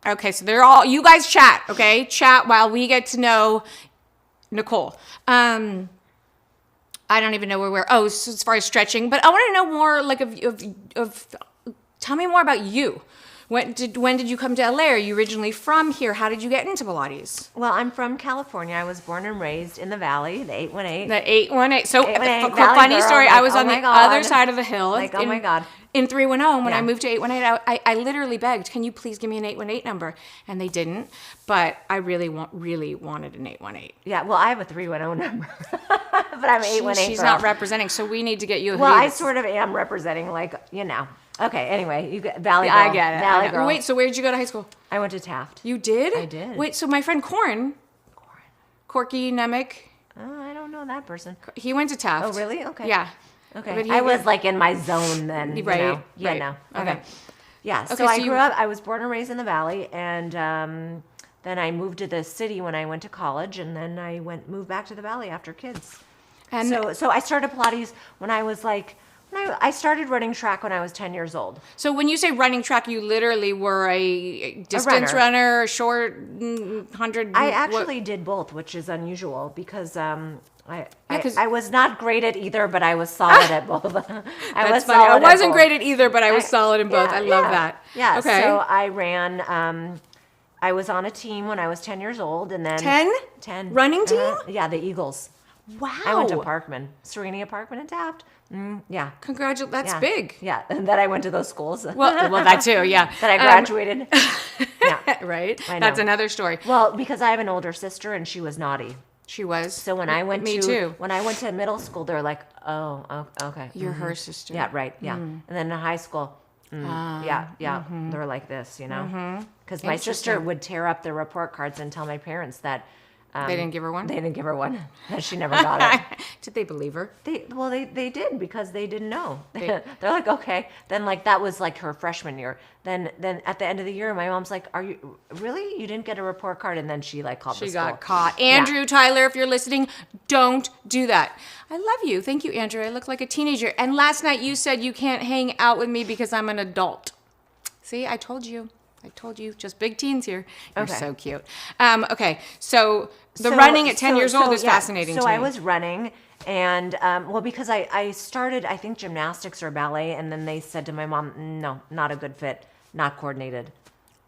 Okay, so they're all, you guys chat, okay? Chat while we get to know Nicole. I don't even know where we're, so as far as stretching, but I want to know more like of tell me more about you. When did you come to LA? Are you originally from here? How did you get into Pilates? Well, I'm from California. I was born and raised in the Valley, the 818. The 818. So, 818 funny Valley story. girl, I was like, on oh the my God. other side of the hill. Like, oh my God. In 310, when Yeah. I moved to 818, I literally begged, can you please give me an 818 number? And they didn't. But I really wanted an 818. Yeah, well, I have a 310 number, but I'm 818. She's girl. not representing, so we need to get you a Well, I Hayes. sort of am representing, like, you know. Okay, anyway, you get Valley Girl. I get it. Valley I know. Girl. Wait, so where did you go to high school? I went to Taft. You did? I did. Wait, so my friend Corky Nemec, Oh, I don't know that person. he went to Taft. Oh, really? Okay. Yeah. Okay. But he- I was like in my zone then. you Right, know. Yeah, right. no. Okay. Okay. Yeah. Okay, So I so grew you- up, I was born and raised in the Valley, and then I moved to the city when I went to college, and then I moved back to the Valley after kids. And So I started Pilates when I was like, I started running track when I was 10 years old. So when you say running track, you literally were a distance runner, short 100. I actually did both, which is unusual because I was not great at either, but I was solid at both. That's funny. I wasn't great at either, but I was solid in both. I love that. Yeah. Okay. So I ran. I was on a team when I was 10 years old, and then 10 running team. Yeah, the Eagles. Wow. I went to Parkman, Serenia Parkman in Taft. Yeah. Congratulations. That's Yeah. big. Yeah, and then I went to those schools. Well, that too. Yeah. That I graduated. Yeah. Right. I know. That's another story. Well, because I have an older sister and she was naughty. She was. So when I went too. When I went to middle school, they're like, oh, okay. You're her sister. Yeah, right. Yeah. And then in high school, yeah. They're like this, you know? Because my sister Interesting. would tear up the report cards and tell my parents that They didn't give her one? They didn't give her one. That she never got it. Did they believe her? They did because they didn't know. They're like, okay. Then like that was like her freshman year. Then at the end of the year, my mom's like, are you really? You didn't get a report card? And then she like called the She school. got caught. Andrew, Tyler, if you're listening, don't do that. I love you. Thank you, Andrew. I look like a teenager. And last night you said you can't hang out with me because I'm an adult. See, I told you. Just big teens here. You're Okay. so cute. Okay, so running at 10 years old is fascinating to So me. I was running, and because I started, I think, gymnastics or ballet, and then they said to my mom, no, not a good fit, not coordinated,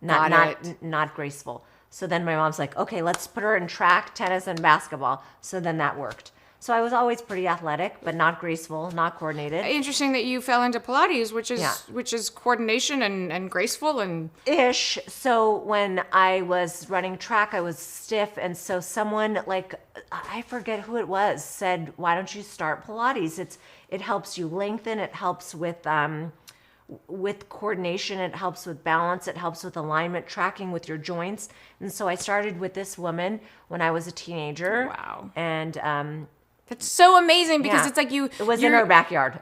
not graceful. So then my mom's like, okay, let's put her in track, tennis, and basketball. So then that worked. So I was always pretty athletic, but not graceful, not coordinated. Interesting that you fell into Pilates, which is Yeah. which is coordination and graceful and Ish. So when I was running track, I was stiff, and so someone like I forget who it was said, "Why don't you start Pilates? It helps you lengthen. It helps with coordination. It helps with balance. It helps with alignment, tracking with your joints." And so I started with this woman when I was a teenager. Wow. And it's so amazing because yeah. it's like It was in her backyard.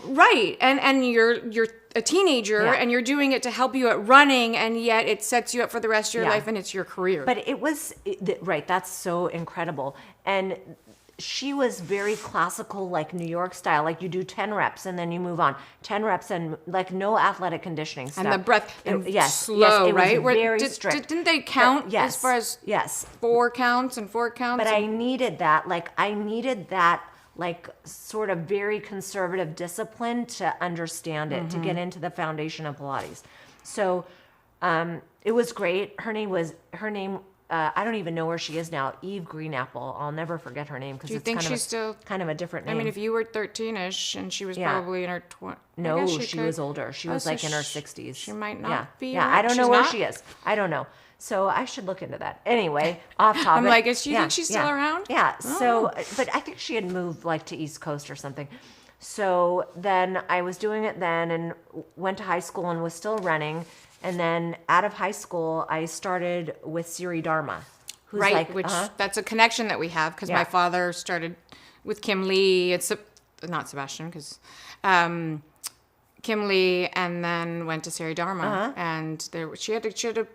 right, and you're a teenager Yeah. and you're doing it to help you at running, and yet it sets you up for the rest of your Yeah. life and it's your career. But it was right. That's so incredible. And she was very classical, like New York style. Like you do 10 reps and then you move on. 10 reps and like no athletic conditioning stuff. and the breath and yes, slow, it was right? very strict. Didn't they count yes, as far as yes 4 counts and 4 counts? But I needed that. Like sort of very conservative discipline to understand it, to get into the foundation of Pilates. So it was great. Her name, I don't even know where she is now, Eve Greenapple. I'll never forget her name because Do you it's think kind she's still kind of a different name. I mean, if you were 13ish and she was Yeah. probably in her 20s. No, she was older. She was so like in her 60s. She might not yeah. be. Yeah, in her- I don't know she's where not? she is. I don't know. So I should look into that. Anyway, off topic. I'm like, do you think she's still around? Yeah. Oh. So, but I think she had moved like to East Coast or something. So then I was doing it then and went to high school and was still running. And then out of high school, I started with Siri Dharma. Who's Right, like, which that's a connection that we have because Yeah. my father started with Kim Lee. It's not Sebastian because Kim Lee, and then went to Sari Dharma, and she had a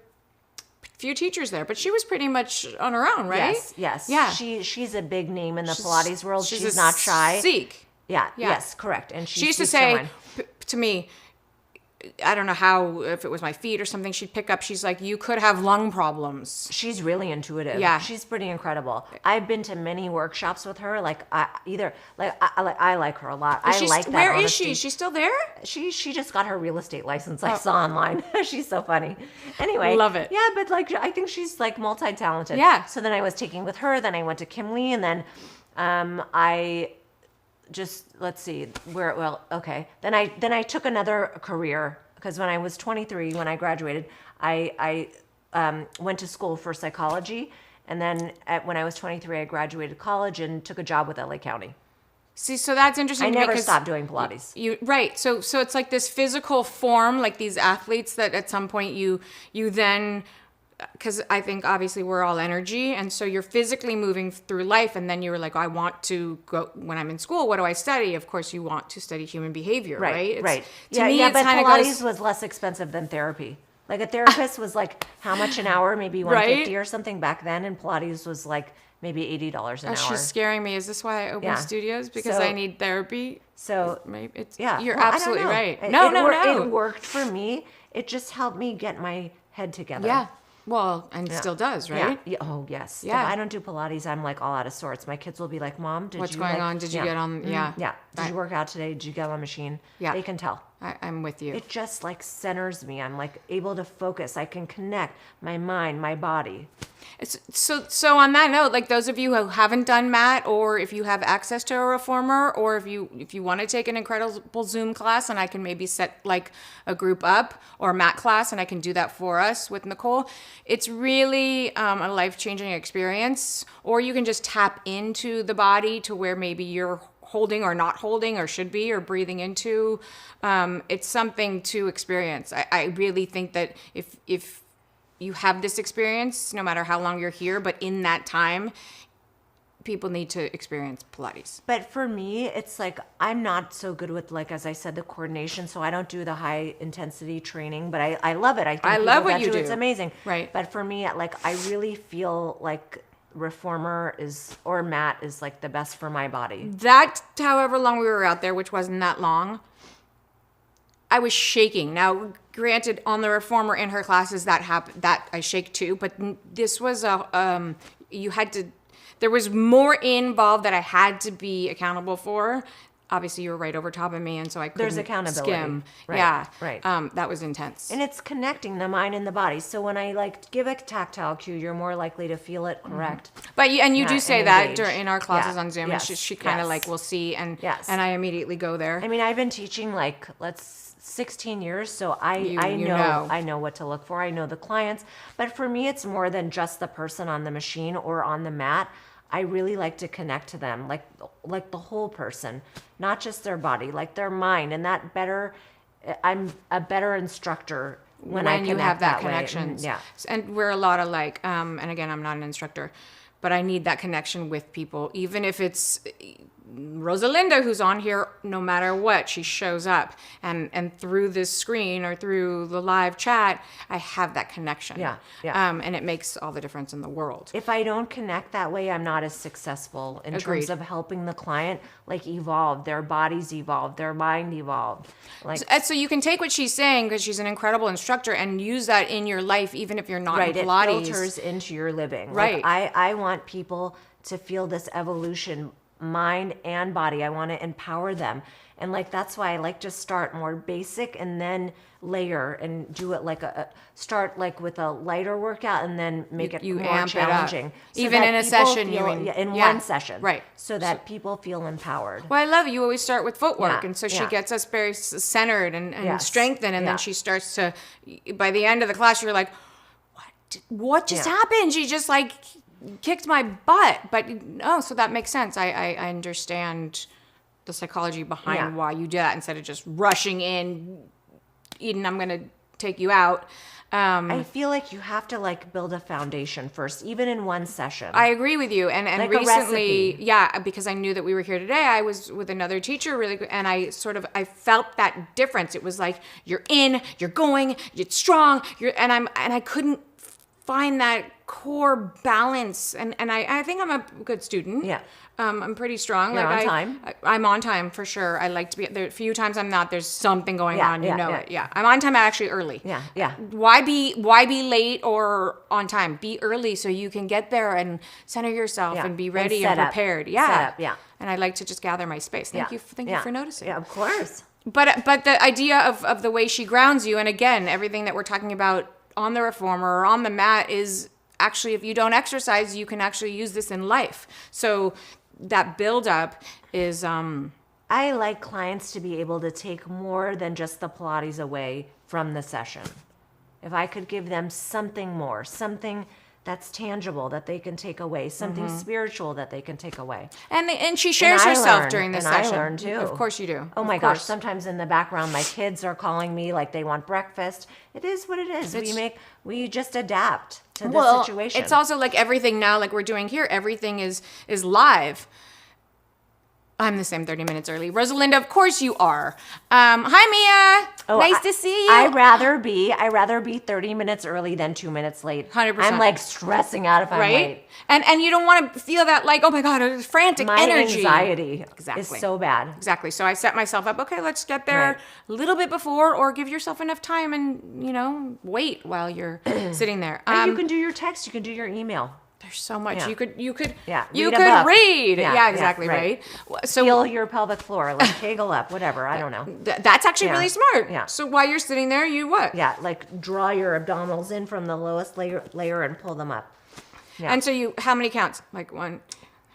few teachers there, but she was pretty much on her own, right? Yes. Yeah. She's a big name in the Pilates world. She's a not shy. Sikh. Yeah. Yeah. Yes. Correct. And She used to say to me, I don't know how, if it was my feet or something, she'd pick up, she's like, you could have lung problems. She's really intuitive. Yeah. She's pretty incredible. I've been to many workshops with her. Like I like her a lot. I like that Where honesty. is she? Is she still there? She just got her real estate license. I saw online. She's so funny. Anyway. Love it. Yeah, but like I think she's like multi-talented. Yeah. So then I was taking with her, then I went to Kim Lee, and then I just, let's see, Then I took another career, because when I was 23, when I graduated, I went to school for psychology. And then when I was 23, I graduated college and took a job with LA County. See, so that's interesting. I never stopped doing Pilates. Right. So it's like this physical form, like these athletes that at some point you then, because I think obviously we're all energy, and so you're physically moving through life, and then you were like, I want to go, when I'm in school, what do I study? Of course you want to study human behavior, right? Right. To me, but kind of Pilates was less expensive than therapy. Like a therapist was like how much an hour, maybe $150 or something back then, and Pilates was like maybe $80 an hour. She's scaring me. Is this why I open studios? Because I need therapy? So maybe it's, yeah, you're well, absolutely right. No. No. It worked for me. It just helped me get my head together. Yeah. Well, and it still does, right? Yeah. Oh, yes. Yeah. If I don't do Pilates, I'm like all out of sorts. My kids will be like, Mom, What's going on? Did you get on? Yeah. Yeah. Did you work out today? Did you get on the machine? Yeah. They can tell. I'm with you. It just like centers me. I'm like able to focus. I can connect my mind, my body. So on that note, like those of you who haven't done mat, or if you have access to a reformer, or if you want to take an incredible Zoom class, and I can maybe set like a group up, or a mat class, and I can do that for us with Nicole. It's really a life-changing experience. Or you can just tap into the body to where maybe you're holding or not holding, or should be, or breathing into. It's something to experience. I really think that if you have this experience, no matter how long you're here, but in that time, people need to experience Pilates. But for me, it's like I'm not so good with, like, as I said, the coordination, so I don't do the high intensity training, but I love it. I think I love what you do. It's amazing. Right. But for me, like, I really feel like reformer or mat is like the best for my body. That, however long we were out there, which wasn't that long, I was shaking. Now, granted, on the reformer in her classes, that I shake too, but this was there was more involved that I had to be accountable for. Obviously, you were right over top of me, and so I couldn't There's accountability. skim. Right, yeah, right. That was intense. And it's connecting the mind and the body. So when I like give a tactile cue, you're more likely to feel it correct. But you do say that engage. in our classes Yeah, on Zoom, yes, and she kind of yes. like will see, and Yes. and I immediately go there. I mean, I've been teaching like 16 years, so I know what to look for. I know the clients, but for me, it's more than just the person on the machine or on the mat. I really like to connect to them, like the whole person, not just their body, like their mind, and that better. I'm a better instructor when I you have that way. connection. Yeah, and we're a lot alike. And again, I'm not an instructor, but I need that connection with people, even if it's Rosalinda who's on here. No matter what, she shows up, and through this screen or through the live chat, I have that connection. Yeah. And it makes all the difference in the world. If I don't connect that way, I'm not as successful in Agreed. terms of helping the client like evolve, their bodies evolve, their mind evolve. Like So you can take what she's saying, because she's an incredible instructor, and use that in your life, even if you're not right, in Pilates. it filters into your living. Right. Like I want people to feel this evolution, mind and body. I want to empower them. And like that's why I like to start more basic and then layer and do it like start like with a lighter workout and then make it more amp challenging. it up. So Even that in a people session, feel, in one session. Right. So that people feel empowered. Well, I love it. You always start with footwork. Yeah, And so she yeah. gets us very centered and Yes. strengthened. And Yeah. then she starts to, by the end of the class, you're like, what just Yeah. happened? She just like kicked my butt. But no, so that makes sense. I understand the psychology behind why you do that, instead of just rushing in, Eden, I'm going to take you out. I feel like you have to like build a foundation first, even in one session. I agree with you. And Like a recently, recipe. because I knew that we were here today, I was with another teacher really good, and I felt that difference. It was like, you're in, you're going, it's strong, and I couldn't find that core balance. And I think I'm a good student. Yeah. I'm pretty strong. You're like on time. I'm on time for sure. I like to be there. A few times I'm not. There's something going on. You know yeah. it. Yeah. I'm on time. I'm actually early. Yeah, yeah. Why be late or on time? Be early so you can get there and center yourself and be ready and prepared. Yeah. Set up, yeah. And I like to just gather my space. Thank you for noticing. Yeah, of course. But the idea of the way she grounds you, and again, everything that we're talking about on the reformer or on the mat is actually, if you don't exercise, you can actually use this in life. So that buildup is. I like clients to be able to take more than just the Pilates away from the session. If I could give them something more, something that's tangible that they can take away, something spiritual that they can take away. And she shares herself during this session. I learn too. Of course you do. Oh my gosh, sometimes in the background my kids are calling me like they want breakfast. It is what it is. We just adapt to the situation. It's also like everything now, like we're doing here, everything is live. I'm the same 30 minutes early. Rosalinda, of course you are. Hi, Mia. Nice to see you. I'd rather be 30 minutes early than 2 minutes late. 100%. I'm like stressing out if I'm late. And you don't want to feel that like, oh my God, it's frantic energy. My anxiety is so bad. Exactly. So I set myself up, okay, let's get there a little bit before, or give yourself enough time and, wait while you're sitting there. You can do your text, you can do your email. There's so much. You could read. Yeah, exactly, right? So feel your pelvic floor, like kegel up, whatever. I don't know. That's actually really smart. Yeah. So while you're sitting there, you what? Yeah, like draw your abdominals in from the lowest layer and pull them up. Yeah. And so how many counts? Like one?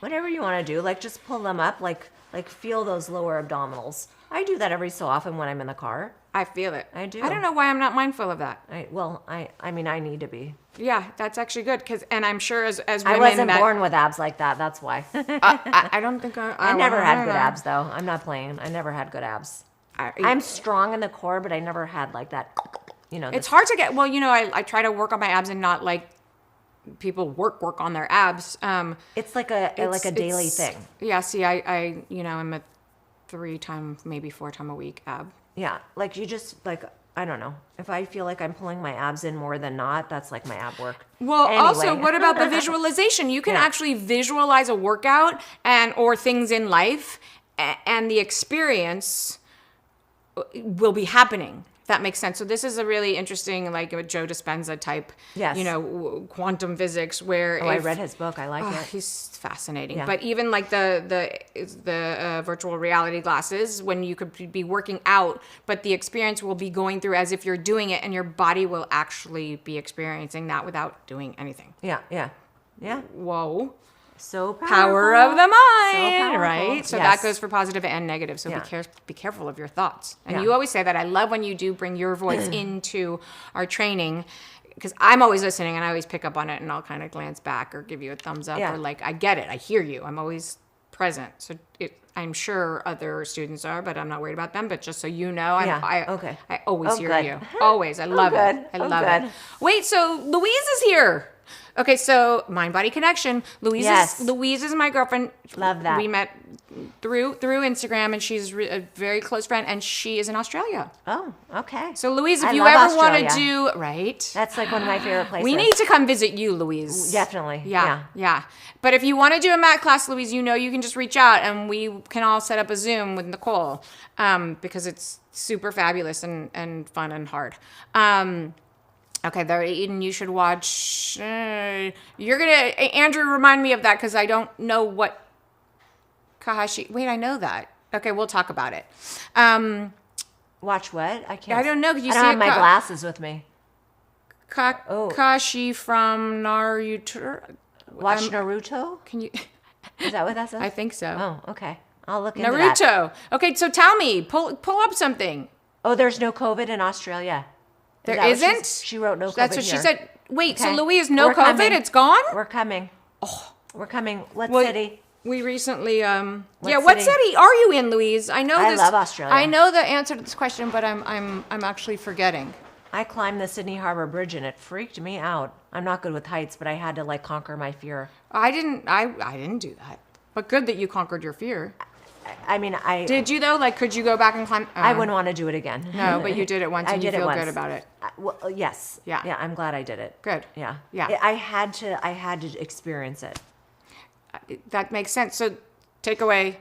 Whatever you want to do. Like just pull them up, like feel those lower abdominals. I do that every so often when I'm in the car. I feel it. I do. I don't know why I'm not mindful of that. I mean, I need to be. Yeah, that's actually good and I'm sure as women I wasn't born with abs like that. That's why. I don't think I never had good abs though. I'm not playing. I never had good abs. I'm strong in the core, but I never had like that. It's hard to get. Well, I try to work on my abs and not like people work on their abs. It's like a daily thing. Yeah. See, I I'm a 3 time, maybe 4 time a week ab. Yeah, like you just like. I don't know. If I feel like I'm pulling my abs in more than not, that's like my ab work. Well, also, what about the visualization? You can actually visualize a workout or things in life, and the experience will be happening. If that makes sense. So this is a really interesting, like a Joe Dispenza type, quantum physics where. I read his book. I like it. He's fascinating. Yeah. But even like the virtual reality glasses, when you could be working out, but the experience will be going through as if you're doing it, and your body will actually be experiencing that without doing anything. Yeah. Whoa. So powerful. Power of the mind, so right? So that goes for positive and negative. So be careful of your thoughts. And you always say that. I love when you do bring your voice into our training, because I'm always listening and I always pick up on it, and I'll kind of glance back or give you a thumbs up or like, I get it. I hear you. I'm always present. So I'm sure other students are, but I'm not worried about them. But just so you know, I always hear you. Always. I love it. I love it. Wait, so Louise is here. Okay, so Mind Body Connection. Louise is my girlfriend. Love that. We met through Instagram, and she's a very close friend, and she is in Australia. Oh, okay. So Louise, if you ever want to do that's like one of my favorite places. We need to come visit you, Louise. Definitely. Yeah. But if you want to do a mat class, Louise, you can just reach out, and we can all set up a Zoom with Nicole, because it's super fabulous and fun and hard. Okay, there, Eden, you should watch. Andrew, remind me of that, because I don't know what Kahashi. Wait, I know that. Okay, we'll talk about it. Watch what? I can't. I don't know. Can you I don't have my glasses with me. Kakashi from Naruto. Watch Naruto? Can you? Is that what that says? I think so. Oh, okay. I'll look into that. Naruto. Okay, so tell me, pull up something. Oh, there's no COVID in Australia. There isn't? She wrote no COVID. That's what here. she said. Wait, so Louise, no COVID? Coming. It's gone? We're coming. Oh, we're coming. What city? We recently, what city are you in, Louise? I love Australia. I know the answer to this question, but I'm actually forgetting. I climbed the Sydney Harbor Bridge and it freaked me out. I'm not good with heights, but I had to conquer my fear. I didn't do that. But good that you conquered your fear. I mean, Did you though? Like, could you go back and climb? I wouldn't want to do it again. No, but you did it once, and you feel good about it. Well, yes. Yeah. Yeah. I'm glad I did it. Good. Yeah. Yeah. I had to experience it. That makes sense. So, takeaway: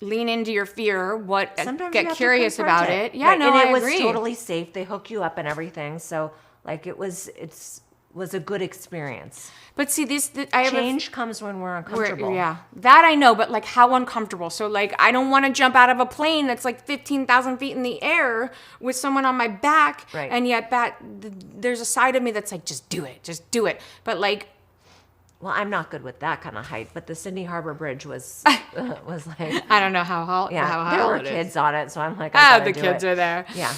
lean into your fear. Sometimes get you have curious to confront about it. Yeah, right. no, and I it was agree. totally safe. They hook you up and everything. So, like, it was a good experience. But see, I have change comes when we're uncomfortable. Yeah, that I know, but like how uncomfortable. So like, I don't want to jump out of a plane that's like 15,000 feet in the air with someone on my back. Right. And yet there's a side of me that's like, just do it. But like, well, I'm not good with that kind of height, but the Sydney Harbor Bridge was like, I don't know how high there were it is. kids on it, so I'm like, the kids are there. Yeah.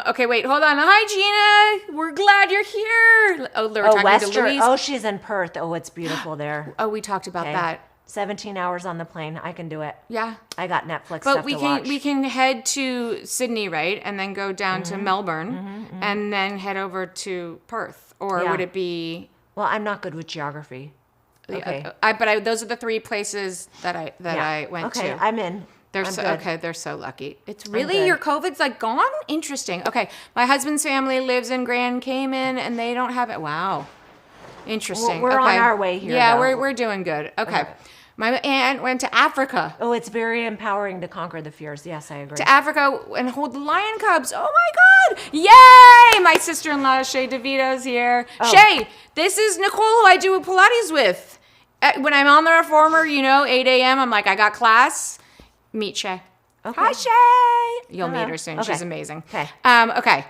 Okay, wait, hold on. Hi, Gina. We're glad you're here. Oh, we're talking Western. to Louise. Oh, she's in Perth. Oh, it's beautiful there. Oh, we talked about that. 17 hours on the plane. I can do it. Yeah. I got Netflix But stuff to watch. we can head to Sydney, right? And then go down to Melbourne and then head over to Perth. Or would it be... Well, I'm not good with geography. Okay. Those are the 3 places that I went to. Okay, I'm in. They're good. they're so lucky. It's really your COVID's like gone? Interesting. Okay. My husband's family lives in Grand Cayman and they don't have it. Wow. Interesting. We're on our way here. Yeah, though. we're doing good. Okay. My aunt went to Africa. Oh, it's very empowering to conquer the fears. Yes, I agree. To Africa and hold the lion cubs. Oh my God. Yay! My sister-in-law, Shay DeVito's here. Oh. Shay, this is Nicole who I do Pilates with. When I'm on the reformer, 8 a.m., I'm like, I got class. Meet Shay. Okay. Hi, Shay. You'll Hello. meet her soon. Okay. She's amazing. Okay. Okay.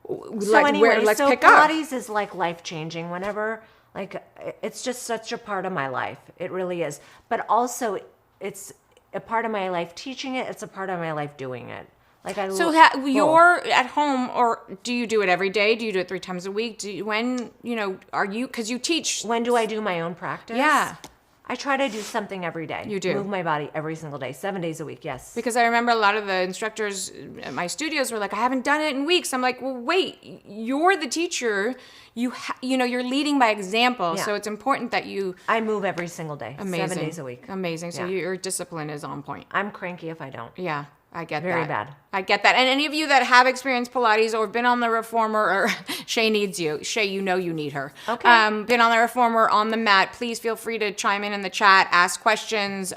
So anyway, let's so pick up. Pilates is like life-changing whenever, like, it's just such a part of my life. It really is. But also, it's a part of my life teaching it. It's a part of my life doing it. Like you're at home, or do you do it every day? Do you do it 3 times a week? Because you teach. When do I do my own practice? Yeah. I try to do something every day. You do? Move my body every single day, 7 days a week, yes. Because I remember a lot of the instructors at my studios were like, I haven't done it in weeks. I'm like, well, wait, you're the teacher. You're leading by example. Yeah. So it's important that you... I move every single day, Amazing. 7 days a week. Amazing. So your discipline is on point. I'm cranky if I don't. Yeah. I get Very that. bad. I get that. And any of you that have experienced Pilates or been on the reformer, or Shay needs you. Shay, you need her. Okay. Been on the reformer, on the mat, please feel free to chime in the chat, ask questions,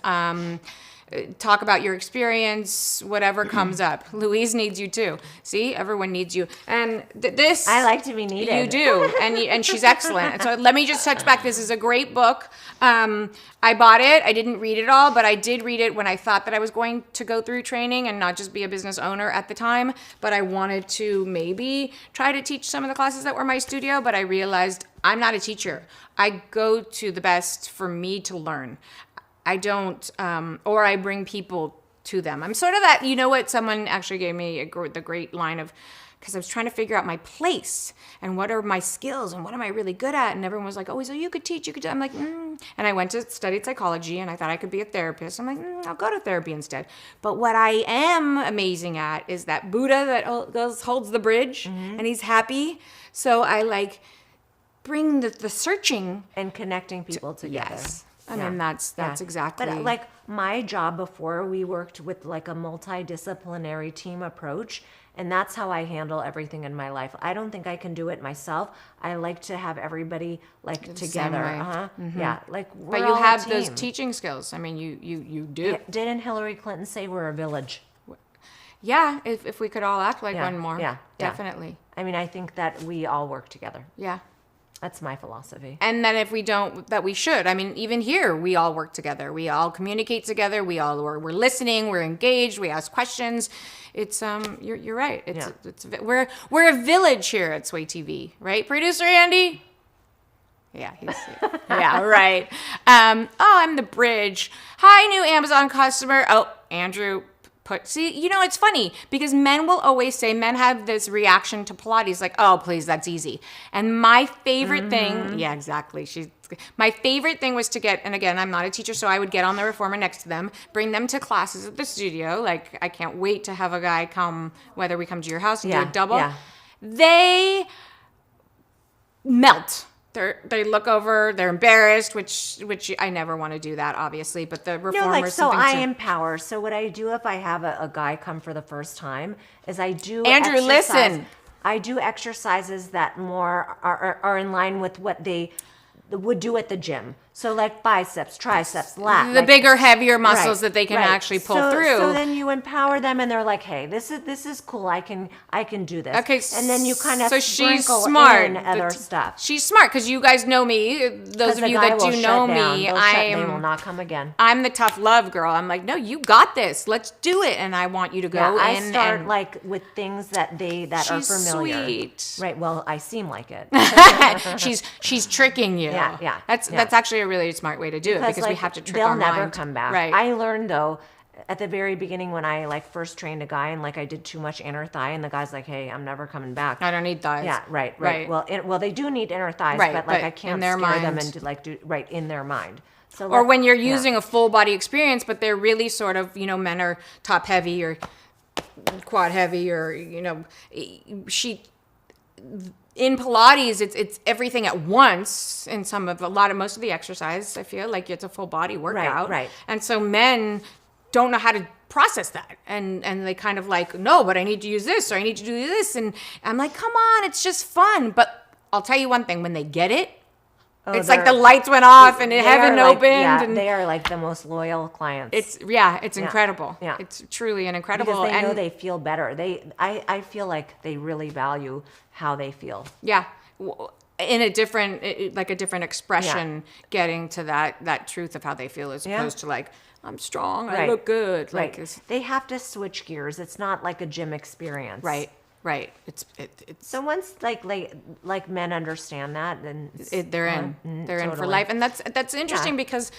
talk about your experience, whatever comes up. Louise needs you too. See, everyone needs you. And this... I like to be needed. You do, and she's excellent. And so let me just touch back. This is a great book. I bought it. I didn't read it all, but I did read it when I thought that I was going to go through training and not just be a business owner at the time. But I wanted to maybe try to teach some of the classes that were my studio, but I realized I'm not a teacher. I go to the best for me to learn. I don't, or I bring people to them. I'm sort of that, what someone actually gave me the great line of, because I was trying to figure out my place and what are my skills and what am I really good at. And everyone was like, oh, so you could teach, I'm like, And I went to study psychology and I thought I could be a therapist. I'm like, I'll go to therapy instead. But what I am amazing at is that Buddha that holds the bridge and he's happy. So I bring the searching. And connecting people together. Yes. I mean, that's exactly. But like my job before, we worked with like a multidisciplinary team approach, and that's how I handle everything in my life. I don't think I can do it myself. I like to have everybody together. Yeah, we're but you all have a those team. teaching skills. I mean, you do. Didn't Hillary Clinton say we're a village? Yeah, if we could all act like one more. Yeah, definitely. I mean, I think that we all work together. Yeah. That's my philosophy. And then if we don't, that we should. I mean, even here, we all work together. We all communicate together. We're listening. We're engaged. We ask questions. It's you're right. We're a village here at Sway TV, right? Producer Andy. Yeah, yeah, right. I'm the bridge. Hi, new Amazon customer. Oh, Andrew. It's funny because men will always say, men have this reaction to Pilates like, oh, please, that's easy. And my favorite thing, yeah, exactly. My favorite thing was to get, and again, I'm not a teacher, so I would get on the reformer next to them, bring them to classes at the studio. Like, I can't wait to have a guy come, whether we come to your house and do a double. Yeah. They melt. they look over, they're embarrassed, which I never want to do that, obviously. But the reformers, No, like, so I empower. So what I do if I have a guy come for the first time is I do Andrew, exercise. listen. I do exercises that more are in line with what they would do at the gym. So like biceps, triceps, lat. The like, bigger, heavier muscles right, that they can right. actually pull So- through. So then you empower them, and they're like, "Hey, this is cool. I can do this." Okay, and then you kind of so she's sprinkle smart. in other stuff. She's smart because you guys know me. Those of you that do know me, they will not come again. I'm the tough love girl. I'm like, no, you got this. Let's do it. And I want you to go Yeah, I in. start and like with things that are she's familiar. sweet. Right. Well, I seem like it. she's tricking you. Yeah. That's actually a really smart way to do it because we like, have to trick they'll our never mind. come back. Right. I learned though at the very beginning when I like first trained a guy and like I did too much inner thigh and the guy's like, "Hey, I'm never coming back. I don't need thighs." Yeah, right. Well, they do need inner thighs, Right, but like but I can't in their scare them mind. into like do right in their mind. So Or when you're using a full body experience, but they're really sort of, men are top heavy or quad heavy or, in Pilates, it's everything at once in most of the exercise. I feel like it's a full body workout. Right. And so men don't know how to process that. And they kind of like, no, but I need to use this or I need to do this. And I'm like, come on, it's just fun. But I'll tell you one thing, when they get it, it's like the lights went off and heaven opened. And they are like the most loyal clients. It's incredible. Yeah. It's truly an incredible. Because they know they feel better. I feel like they really value how they feel. Yeah. In a different expression, getting to that truth of how they feel as opposed to like, I'm strong, I look good. Right. Like they have to switch gears. It's not like a gym experience. Right. It's so once like men understand that, then they're in totally. for life, and that's interesting because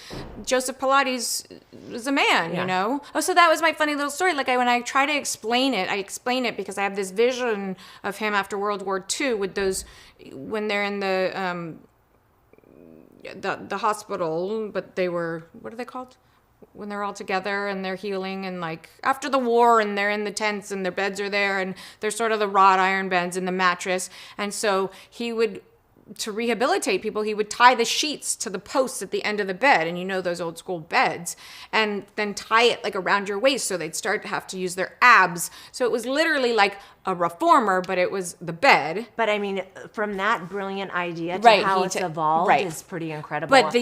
Joseph Pilates was a man, Oh, so that was my funny little story. Like when I try to explain it because I have this vision of him after World War II with those when they're in the hospital, but they were, what are they called? When they're all together and they're healing and like after the war and they're in the tents and their beds are there and they're sort of the wrought iron beds and the mattress. And so to rehabilitate people, he would tie the sheets to the posts at the end of the bed. And those old school beds, and then tie it like around your waist. So they'd start to have to use their abs. So it was literally like a reformer, but it was the bed. But I mean, from that brilliant idea to how it's evolved is pretty incredible. But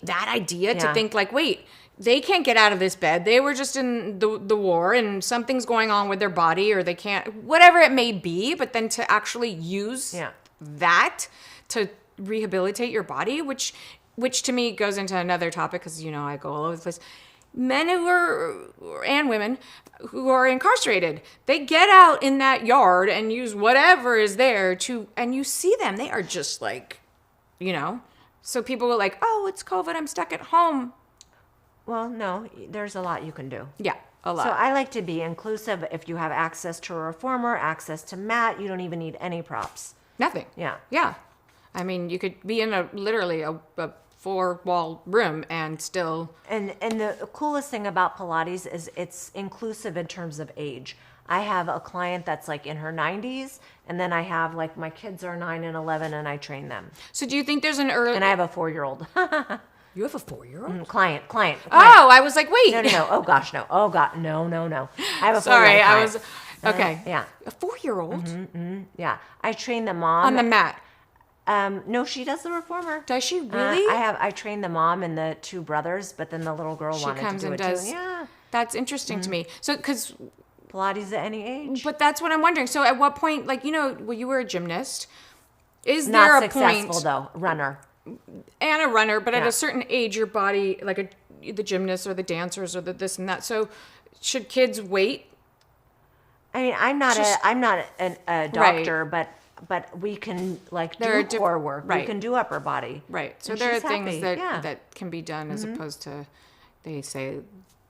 that idea to think like, wait, they can't get out of this bed. They were just in the war and something's going on with their body or they can't, whatever it may be. But then to actually use that to rehabilitate your body, which to me goes into another topic because, I go all over the place. Men and women who are incarcerated, they get out in that yard and use whatever is there and you see them, they are just like, so people are like, oh, it's COVID, I'm stuck at home. Well, no, there's a lot you can do. Yeah, a lot. So I like to be inclusive. If you have access to a reformer, access to mat, you don't even need any props. Nothing. Yeah. Yeah. I mean, you could be in literally a 4-wall room and still. And the coolest thing about Pilates is it's inclusive in terms of age. I have a client that's like in her 90s, and then I have like my kids are 9 and 11, and I train them. So do you think there's an early? And I have a 4-year-old. You have a 4-year-old? Client. Oh, I was like, wait. No. Oh gosh, no. Oh god, no. I have a 4-year-old. Sorry, client. I was. Okay. Yeah. A 4-year-old? Mm-hmm. Yeah. I train the mom. On the mat? No, she does the reformer. Does she really? I train the mom and the 2 brothers, but then the little girl wanted to do it too. Yeah. That's interesting to me. So, because Pilates at any age. But that's what I'm wondering. So at what point, like, you were a gymnast. Is Not there a successful, point? though. Runner. And a runner, but at a certain age, your body, like the gymnasts or the dancers or the this and that. So should kids wait? I mean, I'm not a doctor, but we can like do core work. Right. We can do upper body. Right. So there are things that can be done as opposed to, they say,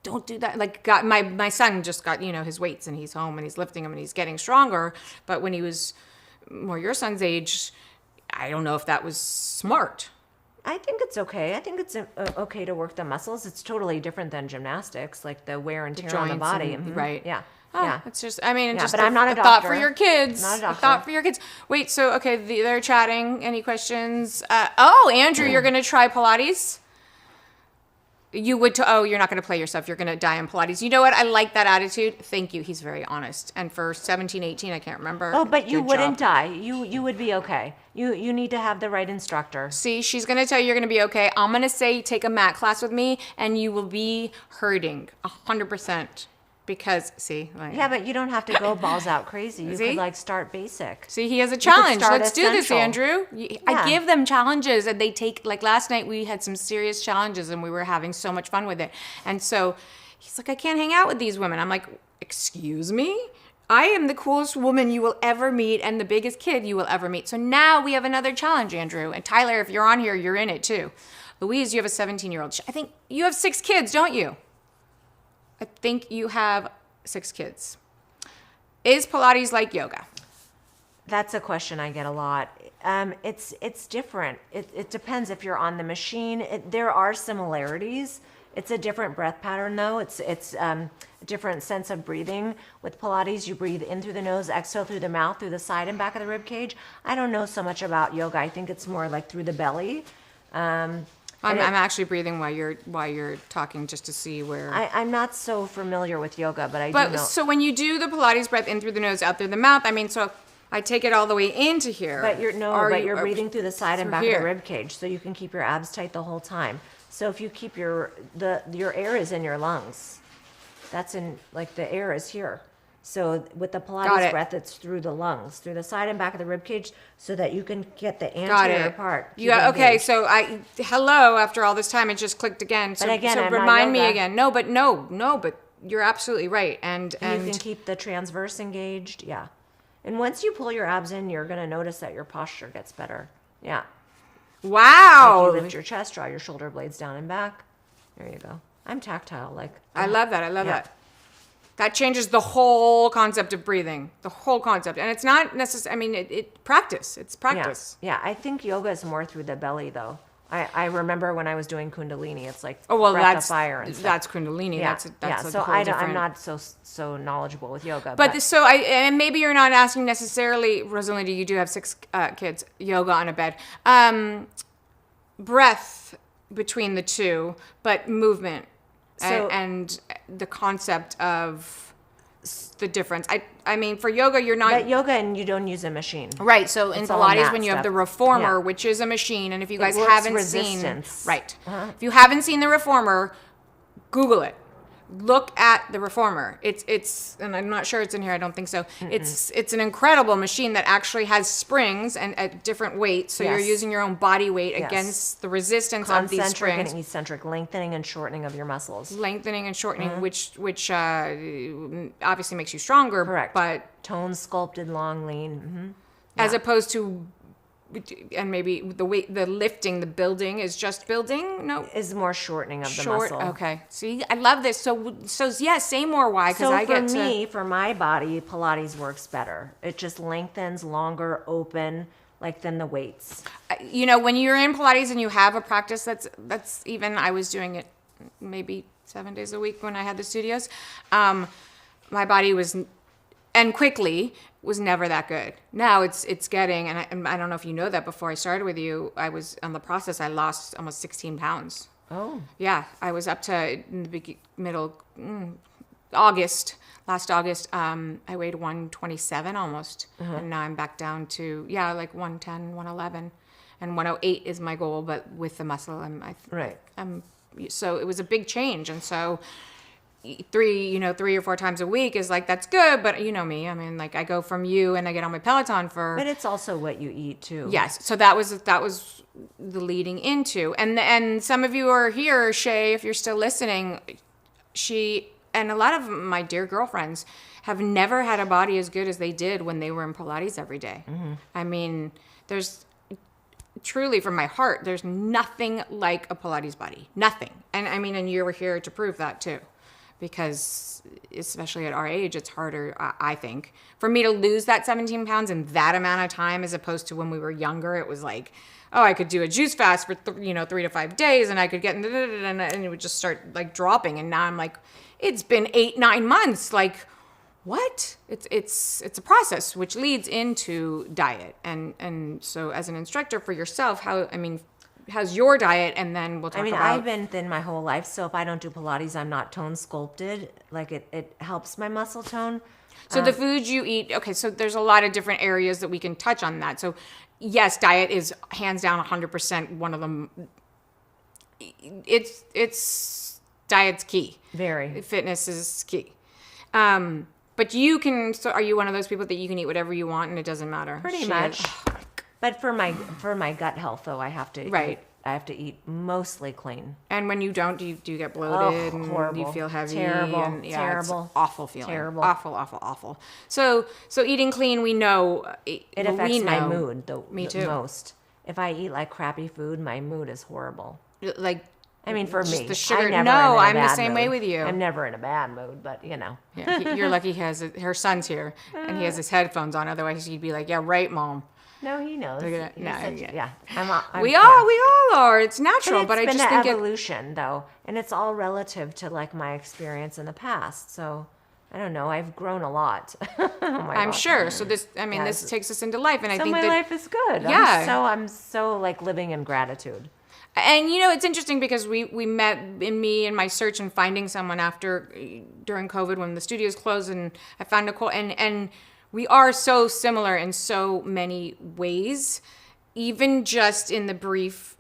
don't do that. Like my son just got, his weights and he's home and he's lifting them and he's getting stronger. But when he was more your son's age, I don't know if that was smart. I think it's okay. I think it's okay to work the muscles. It's totally different than gymnastics, like the wear and tear on the body. Right. Yeah. Oh, Yeah. it's just, I mean, Yeah, just but I'm not a thought for doctor. your kids. Not a doctor. A thought for your kids. Wait, so, okay, they're chatting. Any questions? Oh, Andrew, you're going to try Pilates? You would, you're not going to play yourself. You're going to die in Pilates. You know what? I like that attitude. Thank you. He's very honest. And for 17, 18, I can't remember. Oh, but you Good wouldn't job. die. You would be okay. You need to have the right instructor. See, she's going to tell you you're going to be okay. I'm going to say take a mat class with me, and you will be hurting 100%. Because, see. Like, Yeah, but you don't have to go balls out crazy. You See? could like start basic. See, he has a could challenge. start Let's do this, essential. Andrew. I Yeah. give them challenges, and they take, like last night we had some serious challenges, and we were having so much fun with it. And so he's like, I can't hang out with these women. I'm like, excuse me? I am the coolest woman you will ever meet and the biggest kid you will ever meet. So now we have another challenge, Andrew. And Tyler, if you're on here, you're in it too. Louise, you have a 17-year-old. I think you have 6 kids, don't you? I think you have 6 kids. Is Pilates like yoga? That's a question I get a lot. It's different. It depends if you're on the machine. There are similarities. It's a different breath pattern though. It's a different sense of breathing. With Pilates, you breathe in through the nose, exhale through the mouth, through the side and back of the rib cage. I don't know so much about yoga. I think it's more like through the belly. I'm actually breathing while you're talking just to see where. I'm not so familiar with yoga, but I do know. So when you do the Pilates breath in through the nose, out through the mouth, I mean, so I take it all the way into here. But you're breathing through the side and back of the rib cage, so you can keep your abs tight the whole time. So if you keep your air is in your lungs, that's in like the air is here. So with the Pilates breath, it's through the lungs, through the side and back of the rib cage, so that you can get the anterior part. Yeah. Okay. So hello. After all this time, it just clicked again. So, But again, so I'm not remind me yoga. again. No, but you're absolutely right. And You can keep the transverse engaged. Yeah. And once you pull your abs in, you're going to notice that your posture gets better. Yeah. Wow. Like you lift your chest, draw your shoulder blades down and back. There you go. I'm tactile. I love that. I love that. That changes the whole concept of breathing, the whole concept. And it's not necessary. I mean, it's practice. Yeah, I think yoga is more through the belly, though. I remember when I was doing Kundalini, it's like breath of fire and stuff. That's Kundalini. Yeah, That's so whole different. I'm not so knowledgeable with yoga. But and maybe you're not asking necessarily, Rosalinda, you do have 6 kids, yoga on a bed. Breath between the two, but movement. And the concept of the difference. I mean, for yoga, you're not. But yoga, and you don't use a machine. Right. So in It's all Pilates, mat when you have stuff. the reformer, Yeah. which is a machine, and if you guys works haven't resistance. seen, right, if you haven't seen the reformer, Google it. Look at the reformer. It's, and I'm not sure it's in here. I don't think so. It's an incredible machine that actually has springs and at different weights. So you're Yes. using your own body weight Yes. against the resistance of these Concentric springs. and eccentric, lengthening and shortening of your muscles. Lengthening and shortening, which obviously makes you stronger. Correct. But Tone, sculpted, long, lean. as opposed to, and maybe the weight, the lifting, the building is just building. No, Is more shortening of the short. muscle. Okay. See, I love this. So yeah, say more why, because So I for get to. me, for my body, Pilates works better. It just lengthens, longer, open, like than the weights. You know, when you're in Pilates and you have a practice that's even, I was doing it maybe 7 days a week when I had the studios. My body was, and quickly, was never that good. Now it's getting, and I don't know if you know that, before I started with you, I was on the process, I lost almost 16 pounds. Oh. Yeah, I was up to in the last August, I weighed 127 almost. And now I'm back down to, like 110, 111. And 108 is my goal, but with the muscle, so it was a big change. And so 3 or 4 times a week is like, that's good. But you know me, I mean, like I go from you and I get on my Peloton for. But it's also what you eat too. Yes. So that was the leading into. And some of you are here, Shay, if you're still listening, and a lot of my dear girlfriends have never had a body as good as they did when they were in Pilates every day. I mean, there's truly, from my heart, there's nothing like a Pilates body. Nothing. And I mean, and you were here to prove that too. Because especially at our age, it's harder, I think, for me to lose that 17 pounds in that amount of time, as opposed to when we were younger. It was like, oh, I could do a juice fast for 3 to 5 days, and I could get and it would just start like dropping. And now I'm like, it's been 8-9 months. Like, what? It's a process which leads into diet. And so as an instructor for yourself, how's your diet? And then we'll talk about. I've been thin my whole life, so if I don't do Pilates, I'm not tone sculpted. Like it helps my muscle tone. So the foods you eat, okay, so there's a lot of different areas that we can touch on that. So yes, diet is hands down 100% one of them. It's diet's key. Very. Fitness is key. But you can, so are you one of those people that you can eat whatever you want and it doesn't matter? Pretty much. But for my gut health though, I have to eat mostly clean. And when you don't, do you get bloated and horrible. you feel heavy? Terrible. And, Terrible. It's awful feeling. Terrible. Awful. So eating clean, we know it affects my mood Me too. the most. If I eat like crappy food, my mood is horrible. Like, for just me, the sugar. I'm the same way with you. I'm never in a bad mood, but Yeah, you're lucky her son's here and he has his headphones on. Otherwise, he'd be like, "Yeah, right, Mom." No, he knows. We all are. It's natural, but I just think evolution though, and it's all relative to like my experience in the past. So I don't know. I've grown a lot. I'm sure. So this takes us into life, and I think my life is good. Yeah. I'm so like living in gratitude. And it's interesting because we met in me and my search and finding someone during COVID when the studios closed, and I found Nicole, and we are so similar in so many ways, even just in the brief.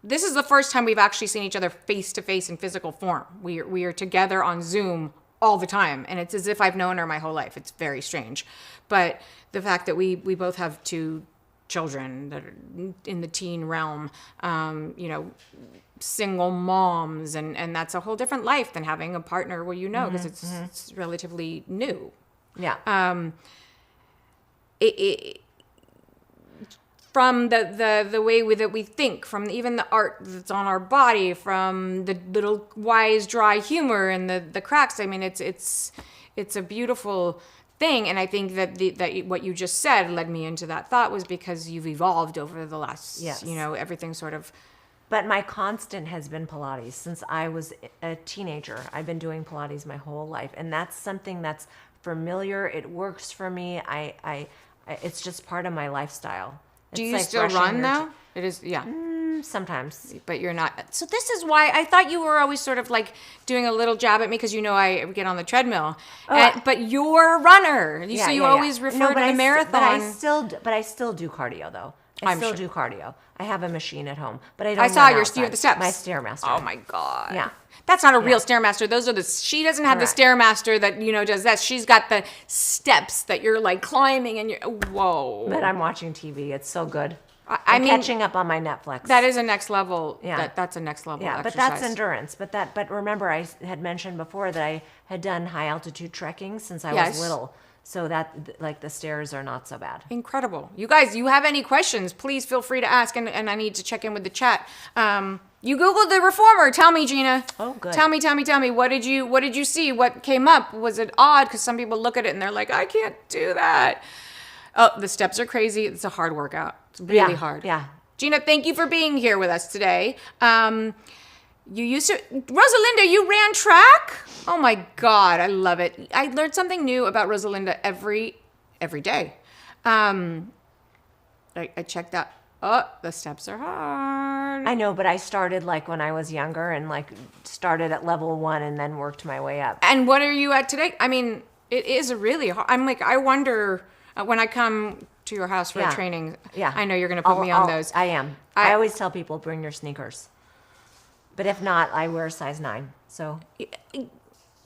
This is the first time we've actually seen each other face to face in physical form. We are together on Zoom all the time, and it's as if I've known her my whole life. It's very strange, but the fact that we both have 2 children that are in the teen realm, single moms, and that's a whole different life than having a partner where because it's relatively new. Yeah. From the way that we think, from even the art that's on our body, from the little wise, dry humor and the cracks. It's a beautiful thing, and I think that what you just said led me into that thought was because you've evolved over the last, everything sort of. But my constant has been Pilates since I was a teenager. I've been doing Pilates my whole life, and that's something that's familiar. It works for me. It's just part of my lifestyle. Do you still run though? It is, yeah. Sometimes. But you're not. So this is why I thought you were always sort of like doing a little jab at me because I get on the treadmill. But you're a runner. So you always refer to the marathon. But I still do cardio though. I still do cardio. I have a machine at home, but I don't. I saw your the steps. My Stairmaster. Oh my God. Yeah. That's not a real Stairmaster. Those are she doesn't have the Stairmaster that, does that. She's got the steps that you're like climbing and you're, whoa. But I'm watching TV. It's so good. I'm catching up on my Netflix. That is a next level. Yeah. That's a next level exercise. But that's endurance. But remember, I had mentioned before that I had done high altitude trekking since I was little. So that, like, the stairs are not so bad. Incredible. You guys, you have any questions, please feel free to ask, and I need to check in with the chat. You Googled the reformer. Tell me, Gina. Oh, good. Tell me. What did you see? What came up? Was it odd? Because some people look at it and they're like, I can't do that. Oh, the steps are crazy. It's a hard workout. It's really hard. Yeah. Gina, thank you for being here with us today. You used to, Rosalinda, you ran track? Oh my God, I love it. I learned something new about Rosalinda every day. I checked out. Oh, the steps are hard. I know, but I started like when I was younger and like started at level 1 and then worked my way up. And what are you at today? It is really hard. I wonder when I come to your house for a training. Yeah. I know you're going to put me on those. I am. I always tell people, bring your sneakers. But if not, I wear a size 9. So.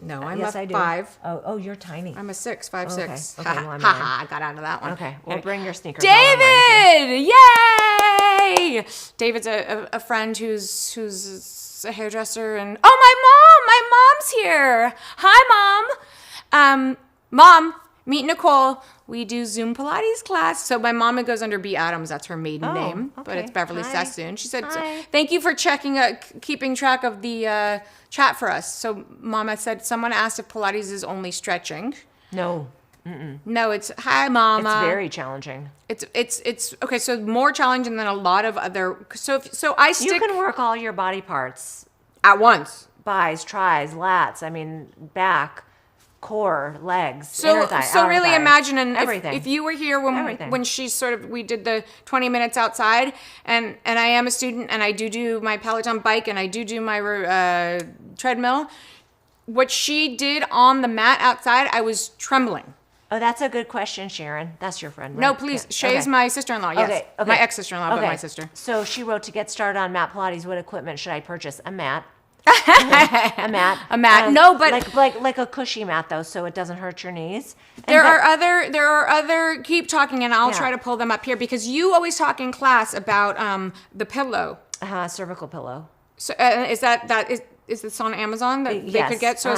No, I'm yes, a 5. Oh, you're tiny. I'm a 6, 5'6". Okay, well, I got out of that one. Okay, well, bring your sneakers. David, yay! David's a friend who's a hairdresser, and my mom's here. Hi, Mom. Mom, meet Nicole. We do Zoom Pilates class. So my mom goes under B. Adams. That's her maiden name, but it's Beverly Sassoon. She said, thank you for keeping track of the chat for us. So Mama said, someone asked if Pilates is only stretching. No. No, it's hi, mama. It's very challenging. It's okay. So more challenging than a lot of other. So I stick. You can work all your body parts at once. Bis, tris, lats. I mean, back, core, legs, So inner thigh, outer really thigh, imagine everything. If you were here when she we did the 20 minutes outside, and I am a student and I do my Peloton bike and I do my treadmill. What she did on the mat outside, I was trembling. Oh, that's a good question, Sharon. That's your friend, right? No, please. Yeah. Shay's my sister-in-law. Yes. Okay. My ex-sister-in-law, but my sister. So she wrote, to get started on mat Pilates, what equipment should I purchase? A mat. A mat. A mat. No, but like a cushy mat though, so it doesn't hurt your knees. There are other. Keep talking, and I'll try to pull them up here because you always talk in class about the pillow. Cervical pillow. So is this on Amazon that they could get? So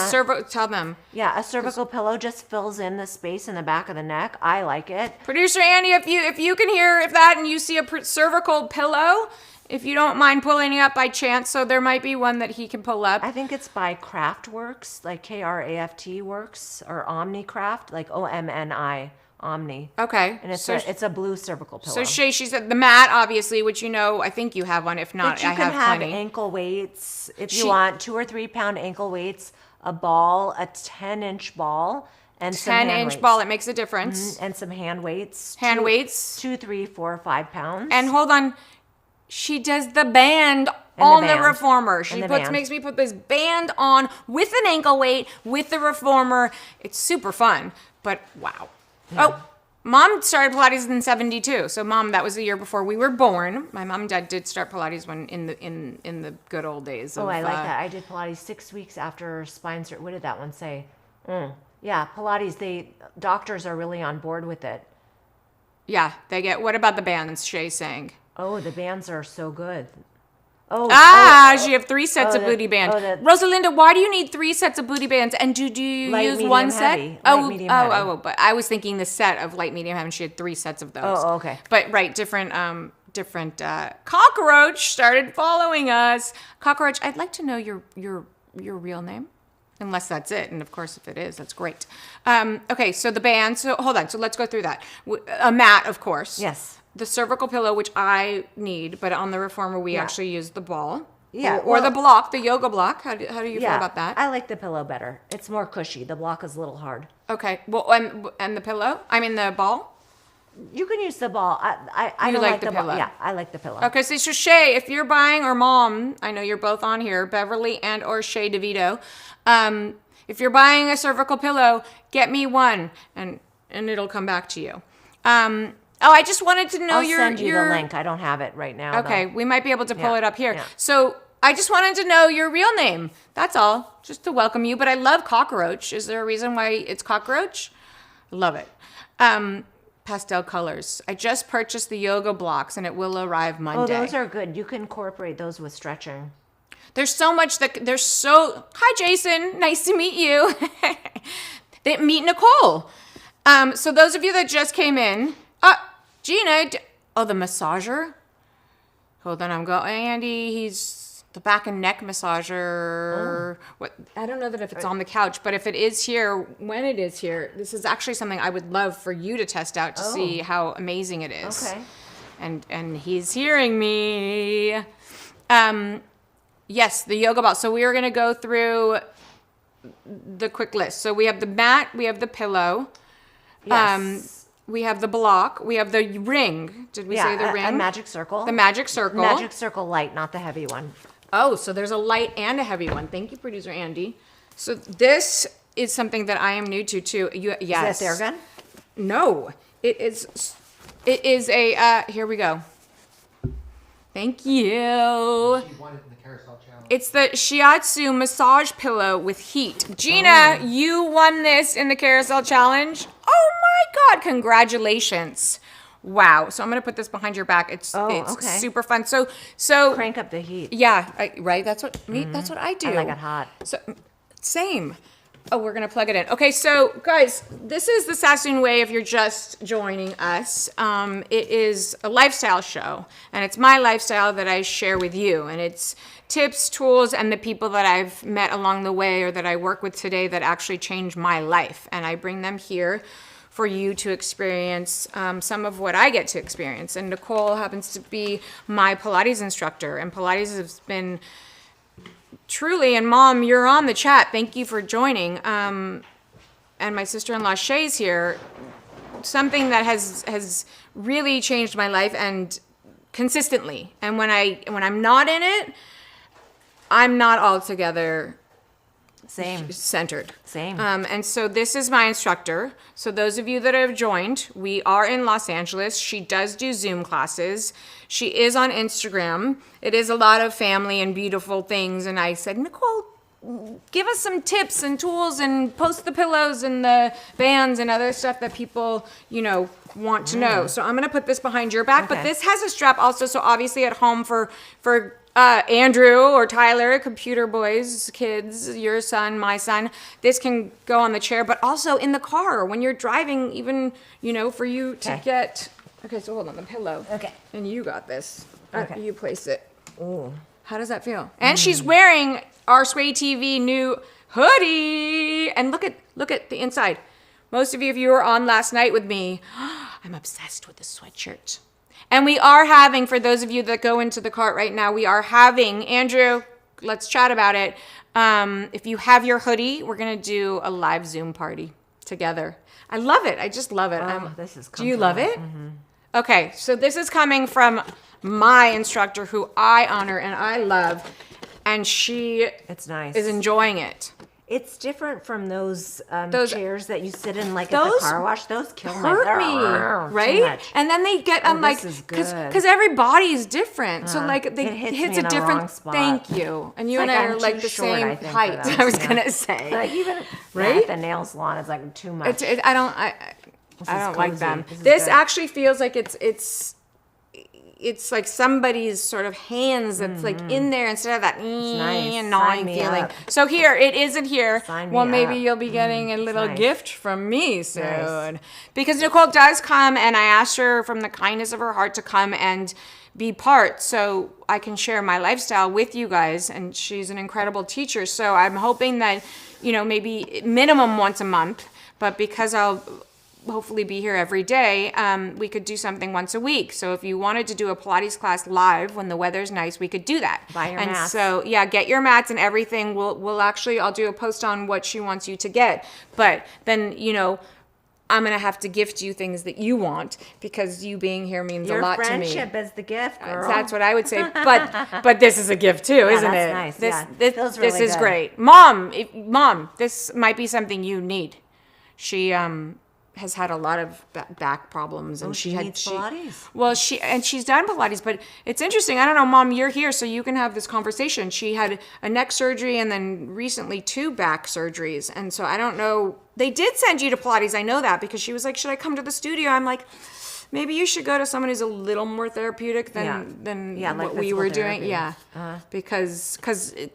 tell them. Yeah, a cervical pillow just fills in the space in the back of the neck. I like it. Producer Andy, if you can hear and you see a cervical pillow, if you don't mind pulling it up by chance, so there might be one that he can pull up. I think it's by Craftworks, like Kraft Works, or OmniCraft, like OMNI, Omni. Okay. And it's a blue cervical pillow. So Shay, she said the mat, obviously, which I think you have one. If not, I have plenty. You can have ankle weights if you want, 2 or 3 pound ankle weights, a ball, a 10-inch ball, and some hand weights. 10-inch ball, it makes a difference. And some hand weights. Hand weights. 2, 3, 4, 5 pounds. And hold on. She does the band on the reformer. She makes me put this band on with an ankle weight with the reformer. It's super fun, but wow. Yeah. Oh, Mom started Pilates in '72. So Mom, that was the year before we were born. My mom and dad did start Pilates when in the good old days. I like that. I did Pilates 6 weeks after spine surgery. What did that one say? Yeah, Pilates. Doctors are really on board with it. Yeah, they get. What about the bands? Shay's saying. Oh, the bands are so good. You have 3 sets of booty bands. Rosalinda, why do you need 3 sets of booty bands? And do you use one set? Heavy. But I was thinking the set of light, medium, heavy. She had 3 sets of those. Oh, okay. But different. Cockroach started following us. Cockroach, I'd like to know your real name. Unless that's it. And of course, if it is, that's great. Okay, so the band. So hold on. So let's go through that. A mat, of course. Yes. The cervical pillow, which I need, but on the reformer, we actually use the ball. Yeah. Or the block, the yoga block. How do you feel about that? I like the pillow better. It's more cushy. The block is a little hard. Okay. Well, and the pillow? I mean, the ball? You can use the ball. I don't like the pillow. Yeah, I like the pillow. Okay, so Shay, if you're buying, or Mom, I know you're both on here, Beverly and or Shay DeVito, if you're buying a cervical pillow, get me one, and it'll come back to you. I just wanted to know I'll send you the link. I don't have it right now. Okay, we might be able to pull it up here. Yeah. So I just wanted to know your real name. That's all, just to welcome you. But I love Cockroach. Is there a reason why it's Cockroach? Love it. Pastel colors. I just purchased the yoga blocks, and it will arrive Monday. Oh, those are good. You can incorporate those with stretching. There's so much Hi, Jason. Nice to meet you. Meet Nicole. So those of you that just came in, Gina, the massager. Hold on, I'm going. Andy, he's the back and neck massager. What? I don't know that if it's on the couch, but if it is here, when it is here, this is actually something I would love for you to test out to see how amazing it is. Okay. And he's hearing me. Yes, the yoga ball. So we are going to go through the quick list. So we have the mat, we have the pillow. Yes. We have the block. We have the ring. Did we say the ring? A magic circle. The magic circle. Magic circle light, not the heavy one. Oh, so there's a light and a heavy one. Thank you, producer Andy. So this is something that I am new to too. Yes. Is that Theragun? No, it is. It is a. Here we go. Thank you. She won it in the carousel challenge. It's the Shiatsu massage pillow with heat. Gina, you won this in the carousel challenge. Oh my God, congratulations. Wow. So I'm going to put this behind your back. It's super fun. So crank up the heat. Yeah, right. That's what I do. I like it hot. So same. Oh, we're going to plug it in. Okay, so guys, this is the Sassoon Way if you're just joining us. It is a lifestyle show, and it's my lifestyle that I share with you, and it's tips, tools, and the people that I've met along the way or that I work with today that actually change my life, and I bring them here for you to experience some of what I get to experience. And Nicole happens to be my Pilates instructor, and Pilates has been truly, and Mom, you're on the chat. Thank you for joining. And my sister-in-law Shay's here. Something that has really changed my life, and consistently. And when I'm not in it, I'm not altogether centered. Same. And so this is my instructor. So those of you that have joined, we are in Los Angeles. She does do Zoom classes. She is on Instagram. It is a lot of family and beautiful things. And I said, Nicole, give us some tips and tools, and post the pillows and the bands and other stuff that people, want to know. So I'm going to put this behind your back, but this has a strap also. So obviously at home for Andrew or Tyler, computer boys, kids, your son, my son, this can go on the chair, but also in the car when you're driving, even, for you to get, okay, so hold on, the pillow. Okay. And you got this. Okay. You place it. Ooh. How does that feel? And she's wearing our Sway TV new hoodie. And look at the inside. Most of you, if you were on last night with me, I'm obsessed with this sweatshirt. And we are having, for those of you that go into the cart right now, we are having, Andrew, let's chat about it. If you have your hoodie, we're going to do a live Zoom party together. I love it. I just love it. This is Do you love it? Mm-hmm. Okay, so this is coming from my instructor, who I honor and I love, and she It's nice. is enjoying it. It's different from those chairs that you sit in like at Those the car wash. Those kill hurt me, right? And then they get because every body is different, so like it hits hits me a in the different. wrong spot. Thank you. And you It's and I like are I'm like too the short, same I think, for height. those, I was yeah. gonna say, Like even right? at the nail salon, it's like too much. I don't like cozy. them. This is This good. actually feels like it's like somebody's sort of hands that's like in there instead of that nice. gnawing Sign me feeling. up. So here, it isn't here. Sign me Well, maybe up. you'll be getting a little nice. gift from me soon. Nice. Because Nicole does come, and I asked her from the kindness of her heart to come and be part so I can share my lifestyle with you guys. And she's an incredible teacher. So I'm hoping that, maybe minimum once a month, but because I'll hopefully be here every day, we could do something once a week. So if you wanted to do a Pilates class live when the weather's nice, we could do that. Buy your and mats. so get your mats and everything. I'll do a post on what she wants you to get. But then, I'm gonna have to gift you things that you want, because you being here means Your a lot to me. friendship is the gift, girl. That's what I would say. But this is a gift too, isn't that's it? nice, This yeah. this, Feels this really is good. great. Mom, this might be something you need. She has had a lot of back problems, and she needs Pilates. Well, she's done Pilates, but it's interesting. I don't know, Mom, you're here, so you can have this conversation. She had a neck surgery and then recently 2 back surgeries, and so I don't know. They did send you to Pilates. I know that, because she was like, "Should I come to the studio?" I'm like, maybe you should go to someone who's a little more therapeutic than like what we physical were doing. therapy. Yeah, because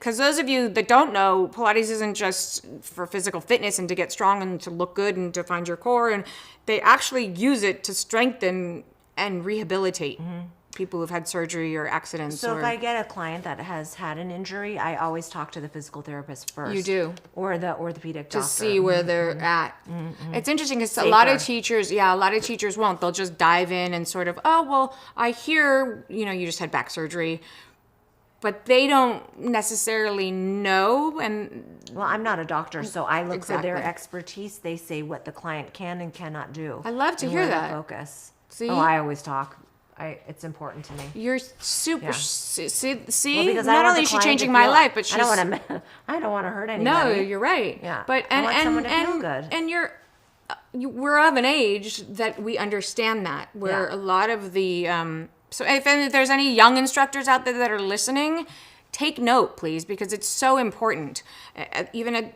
those of you that don't know, Pilates isn't just for physical fitness and to get strong and to look good and to find your core, and they actually use it to strengthen and rehabilitate people who've had surgery or accidents. So if I get a client that has had an injury, I always talk to the physical therapist first. You do. Or the orthopedic doctor. To see where they're at. It's interesting because a lot of teachers won't. They'll just dive in and sort of, oh, well, I hear, you just had back surgery. But they don't necessarily know. And well, I'm not a doctor, so I look for their Exactly. expertise. They say what the client can and cannot do. I love to and hear where to that. Focus. See? Oh, I always talk. It's important to me. You're super. Yeah. See, Well, because I not want only the is she client changing to my feel- life, but she's. I don't want to hurt anybody. No, you're right. Yeah. But I want someone to feel good. And we're of an age that we understand that. Where a lot of the so if there's any young instructors out there that are listening, take note, please, because it's so important. Even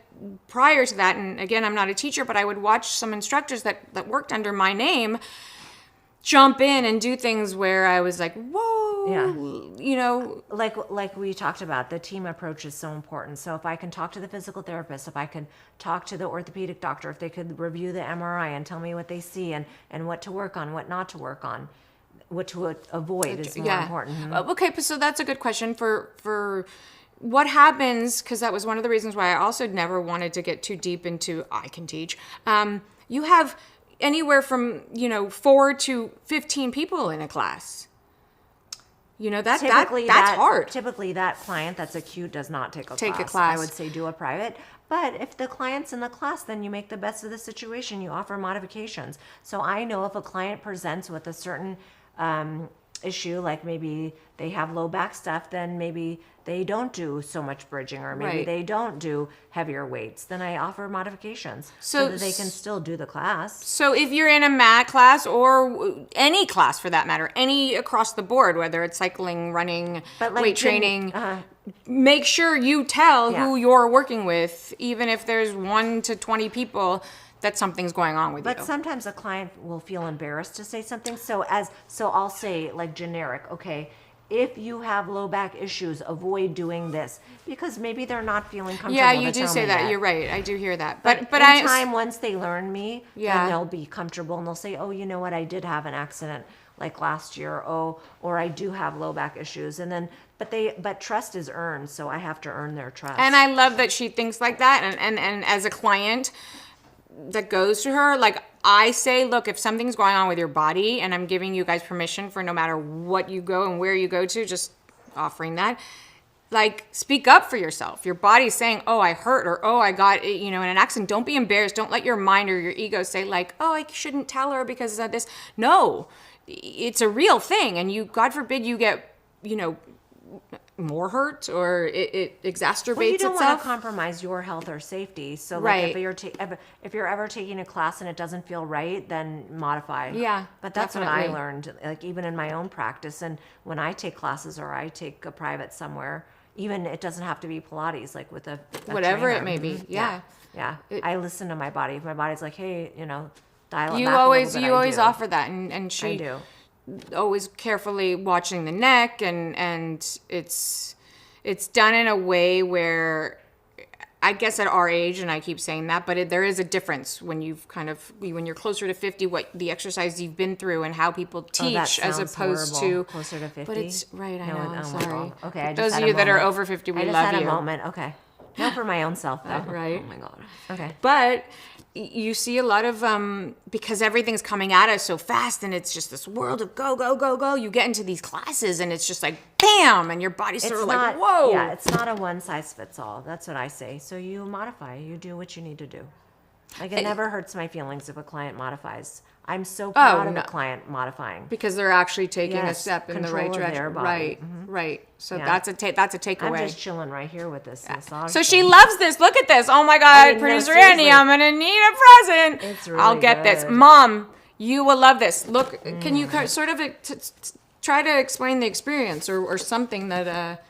prior to that, and again, I'm not a teacher, but I would watch some instructors that worked under my name jump in and do things where I was like, whoa, like we talked about, the team approach is so important. So if I can talk to the physical therapist, if I can talk to the orthopedic doctor, if they could review the MRI and tell me what they see and what to work on, what not to work on, what to avoid is more important. Okay, so that's a good question for what happens, because that was one of the reasons why I also never wanted to get too deep into I can teach. You have anywhere from, 4 to 15 people in a class. That's hard. Typically, that client that's acute does not take a class. class. I would say do a private. But if the client's in the class, then you make the best of the situation. You offer modifications. So I know if a client presents with a certain issue, like maybe they have low back stuff, then maybe they don't do so much bridging, or maybe Right. they don't do heavier weights. Then I offer modifications So so that they can still do the class. So if you're in a mat class, or any class for that matter, any across the board, whether it's cycling, running, weight training, make sure you tell who you're working with, even if there's 1 to 20 people, that something's going on with you. But sometimes a client will feel embarrassed to say something. So I'll say, like, generic, okay, if you have low back issues, avoid doing this, because maybe they're not feeling comfortable. Yeah, you to do tell say me that. You're right. I do hear that. But in in time, once they learn me, Yeah. then they'll be comfortable, and they'll say, oh, you know what, I did have an accident like last year, or I do have low back issues. And then, but trust is earned, so I have to earn their trust. And I love that she thinks like that. And as a client that goes to her, like, I say, look, if something's going on with your body, and I'm giving you guys permission for no matter what you go and where you go to, just offering that, like, speak up for yourself. Your body's saying, oh, I hurt, or oh, I got, in an accident. Don't be embarrassed. Don't let your mind or your ego say, like, oh, I shouldn't tell her because of this. No, it's a real thing. And God forbid you get, more hurt, or it exacerbates Well, you don't itself. want to compromise your health or safety. So, like, if you're ever taking a class and it doesn't feel right, then modify. Yeah, but that's definitely. what I learned. Like, even in my own practice, and when I take classes or I take a private somewhere, even it doesn't have to be Pilates, like with a Whatever trainer. it may be. Yeah. I listen to my body. If my body's like, hey, dial it You back always a little bit, you I always do. offer that, and she I do. always carefully watching the neck, and it's done in a way where, I guess at our age, and I keep saying that, but there is a difference when when you're closer to 50, what the exercise you've been through and how people teach, as opposed to closer to 50. But it's right. I know. I'm my sorry. God. Okay, I just Those had of a you that are moment. over 50, we I just love had you. a moment. Okay, no, for my own self though. Right. Oh my God. Okay. But you see a lot of, because everything's coming at us so fast, and it's just this world of go, go, go, go. You get into these classes and it's just like, bam, and your body's sort of like, whoa. Yeah, it's not a one size fits all. That's what I say. So you modify. You do what you need to do. Like, it never hurts my feelings if a client modifies. I'm so proud of a client modifying. Because they're actually taking a Yes, step in the control right of direction. their body. Right, Mhm. right. So Yeah. that's a takeaway. I'm just chilling right here with this massage. So thing. she loves this. Look at this. Oh my God, producer Andy, I'm gonna need a present. It's really I'll get this. good. Mom, you will love this. Look, can you sort of try to explain the experience, or something that,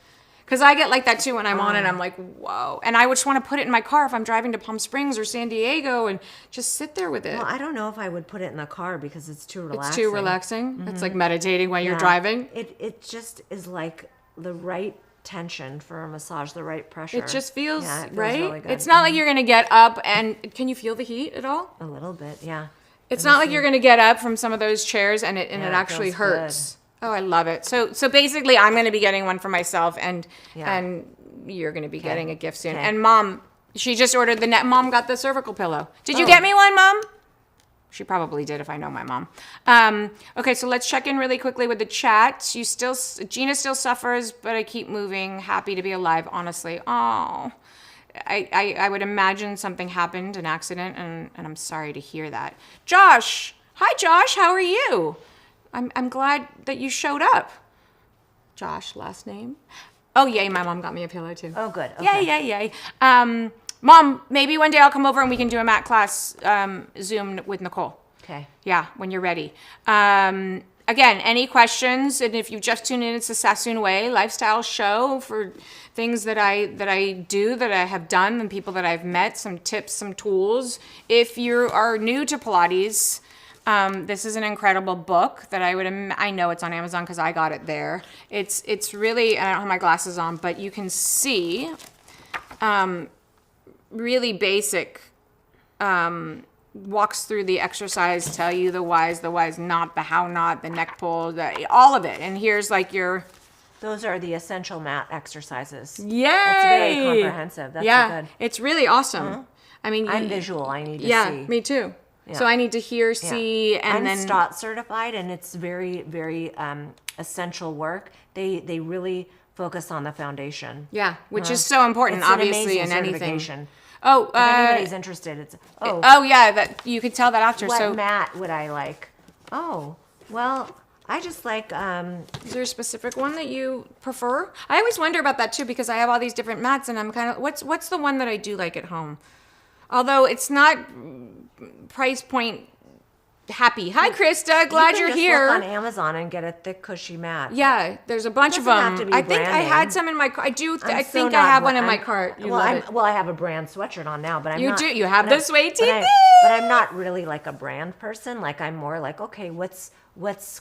because I get like that too when I'm on it. I'm like, whoa. And I would just want to put it in my car if I'm driving to Palm Springs or San Diego and just sit there with it. Well, I don't know if I would put it in the car because it's too relaxing. It's too relaxing. It's like Mhm. meditating while you're driving. It just is like the right tension for a massage, the right pressure. It just feels, it feels right. really good. It's not like you're gonna get up and can you feel the heat at all? A little bit, yeah. It's not like you're gonna get up from some of those chairs and it Yeah, it actually feels good. hurts. Oh, I love it. So basically, I'm gonna be getting one for myself, and you're gonna be getting a gift soon. Okay. And Mom, she just ordered the net. Mom got the cervical pillow. Did you get me one, Mom? She probably did if I know my mom. Okay, so let's check in really quickly with the chat. Gina still suffers, but I keep moving. Happy to be alive, honestly. Oh, I would imagine something happened, an accident, and I'm sorry to hear that. Josh, hi Josh, how are you? I'm glad that you showed up. Josh, last name? Oh yay, my mom got me a pillow too. Oh good. Okay. Yay. Mom, maybe one day I'll come over and we can do a mat class Zoom with Nicole. Okay. Yeah, when you're ready. Again, any questions? And if you've just tuned in, it's the Sassoon Way lifestyle show for things that I do, that I have done, and people that I've met, some tips, some tools. If you are new to Pilates, this is an incredible book that I know it's on Amazon because I got it there. It's really, I don't have my glasses on, but you can see really basic, walks through the exercise, tell you the whys not, the how not, the neck pull, all of it. And here's like Those are the essential mat exercises. Yay! That's very comprehensive. That's good. It's really awesome. Uh-huh. I mean, I'm visual. I need to see. Yeah, me too. So I need to hear, see, and I'm then STOT certified, and it's very, very essential work. They really focus on the foundation. Yeah, which is so important, It's an obviously, amazing in anything. certification. Oh, If anybody's interested, it's yeah, that you could tell that after. what So mat would I like? Oh, well, I just like is there a specific one that you prefer? I always wonder about that too because I have all these different mats and I'm kind of what's the one that I do like at home? Although it's not price point happy. Hi, Krista. Glad you're just here. Look on Amazon and get a thick, cushy mat. Yeah, there's a bunch of doesn't have them. to be I think I brand had name. some in my car. I do. I so think I not have what one in my I'm- cart. You well, love it. Well, I have a brand sweatshirt on now, but I'm You not. do. You have but the Sway but TV. but I'm not really like a brand person. Like I'm more like, okay, what's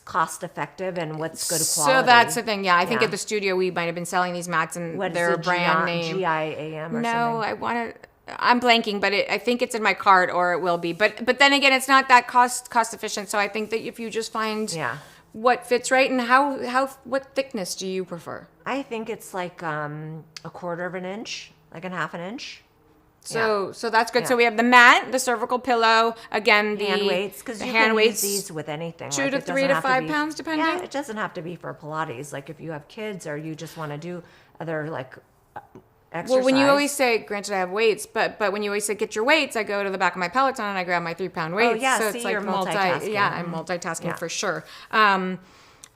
cost effective and what's good quality. So that's the thing. Yeah, I think Yeah. at the studio we might have been selling these mats and What is they're a it, brand name. GIAM or No, something? I want to. I'm blanking, but I think it's in my cart or it will be. But then again, it's not that cost efficient. So I think that if you just find what fits right and what thickness do you prefer? I think it's like a quarter of an inch, like a half an inch. So that's good. Yeah. So we have the mat, the cervical pillow, again the Hand weights, because you hand can weights, use these with anything. 2 Like, to it 3 doesn't to have 5 be- pounds, depending. Yeah, it doesn't have to be for Pilates. Like if you have kids or you just want to do other like exercise. Well, when you always say, granted I have weights, but when you always say get your weights, I go to the back of my Peloton and I grab my 3-pound weights. yeah, so see, it's like you're multitasking. Yeah, I'm multitasking Yeah. for sure.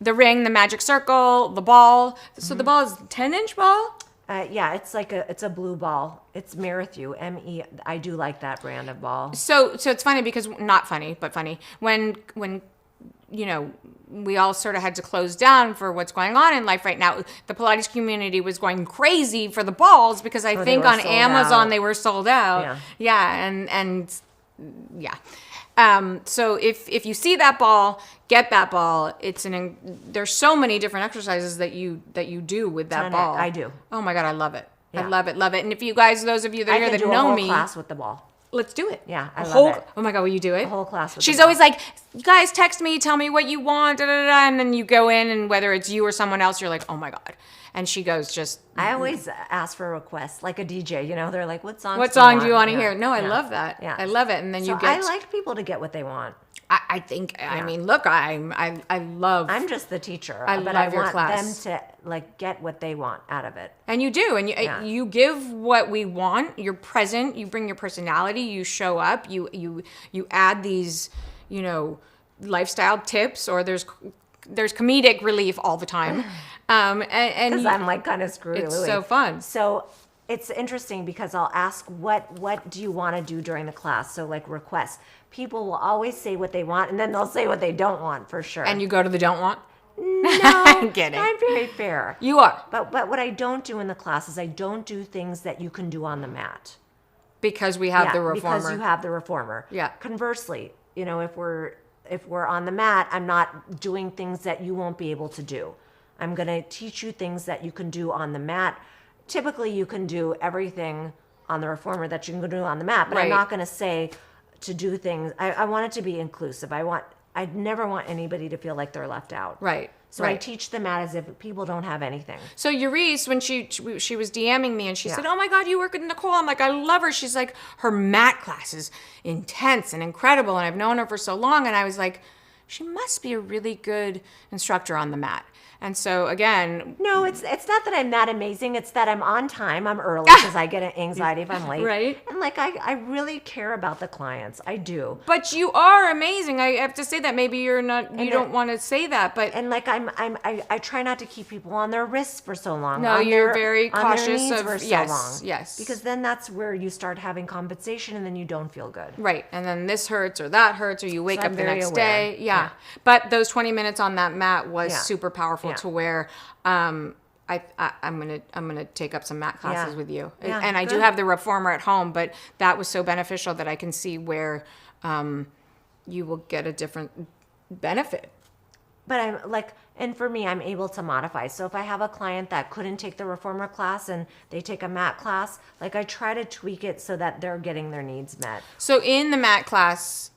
The ring, the magic circle, the ball. So the ball is 10-inch ball. yeah, it's a blue ball. It's Merrithew, M-E. I do like that brand of ball. So it's funny because not funny, but funny when you know we all sort of had to close down for what's going on in life right now. The Pilates community was going crazy for the balls because I think were on sold Amazon out. they were sold out. Yeah, and yeah. So if you see that ball, get that ball. There's so many different exercises that you do with that ball. I do. Oh my God, I love it. I Yeah. love it. And if you guys, those of you that are I here can that do a know whole me, class with the ball. let's do it. Yeah, I A love whole, it. Oh my God, will you do it? A whole class with She's the ball. always like, guys, text me, tell me what you want, da, da, da, and then you go in, and whether it's you or someone else, you're like, oh my God. And she goes, just. I always ask for requests, like a DJ. You know, they're like, "What song? What song do you want to Yeah, hear? No, I yeah, love that. Yeah, I love it. And then so you get. I like people to get what they want. I think. I mean, look, I love. I'm just the teacher, I but love I your want class. them to like get what they want out of it. And you do, and you give what we want. You're present. You bring your personality. You show up. You add these, lifestyle tips, or there's comedic relief all the time. And Because I'm like kind of screwy. It's so fun. So it's interesting because I'll ask what do you want to do during the class? So like requests. People will always say what they want, and then they'll say what they don't want for sure. And you go to the don't want. No, I'm kidding. I'm very fair. You are. But what I don't do in the class is I don't do things that you can do on the mat. Because we have the reformer. Because you have the reformer. Yeah. Conversely, if we're on the mat, I'm not doing things that you won't be able to do. I'm going to teach you things that you can do on the mat. Typically, you can do everything on the reformer that you can do on the mat, but I'm not going to say to do things. I want it to be inclusive. I'd never want anybody to feel like they're left out. Right. So I teach the mat as if people don't have anything. So Yurice, when she was DMing me and she said, "Oh my God, you work with Nicole." I'm like, I love her. She's like, her mat class is intense and incredible, and I've known her for so long. And I was like, she must be a really good instructor on the mat. And so again, no, it's not that I'm that amazing. It's that I'm on time. I'm early because I get anxiety if I'm late. Right. And like I really care about the clients. I do. But you are amazing. I have to say that. Maybe you're not. You don't want to say that, but like I try not to keep people on their wrists for so long. No, you're very cautious of for so yes, long. yes. Because then that's where you start having compensation, and then you don't feel good. Right, and then this hurts or that hurts, or you wake up the very next aware. day. Yeah. But those 20 minutes on that mat was super powerful to where I'm gonna take up some mat classes with you, and I do have the reformer at home, but that was so beneficial that I can see where you will get a different benefit. But I'm like, and for me, I'm able to modify. So if I have a client that couldn't take the reformer class and they take a mat class, like I try to tweak it so that they're getting their needs met. So in the mat class,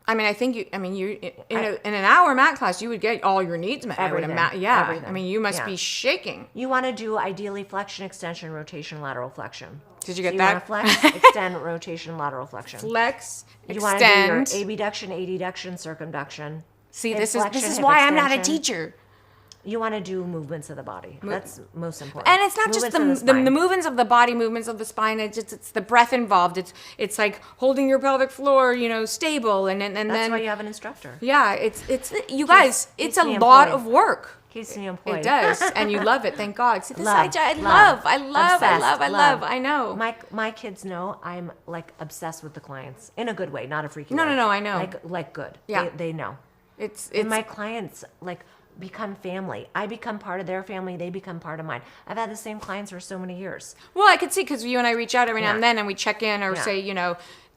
I mean, I think you in an hour mat class, you would get all your needs met. Everything. I would yeah. Everything. I mean, you must Yeah. be shaking. You want to do ideally flexion, extension, rotation, lateral flexion. Did you get So that? You want to flex, extend, rotation, lateral flexion. Flex, You want to do your extend. abduction, adduction, circumduction. See, hip this flexion, is hip why I'm not a extension. teacher. You want to do movements of the body. That's most important. And it's not just Movements of the spine. movements of the body, movements of the spine. It's the breath involved. It's like holding your pelvic floor, stable, and That's then why you have an instructor. yeah, it's you guys. It's keeps a me lot employed. of work. Keeps me employed. It does, and you love it. Thank God. See, this Love, I obsessed, love. I know. My kids know I'm like obsessed with the clients in a good way, not a freaky No, way. no, I know. Like good. Yeah. They know. It's And my clients like become family. I become part of their family. They become part of mine. I've had the same clients for so many years. well, I could see because you and I reach out every now and Yeah. then, and we check in or Yeah. say,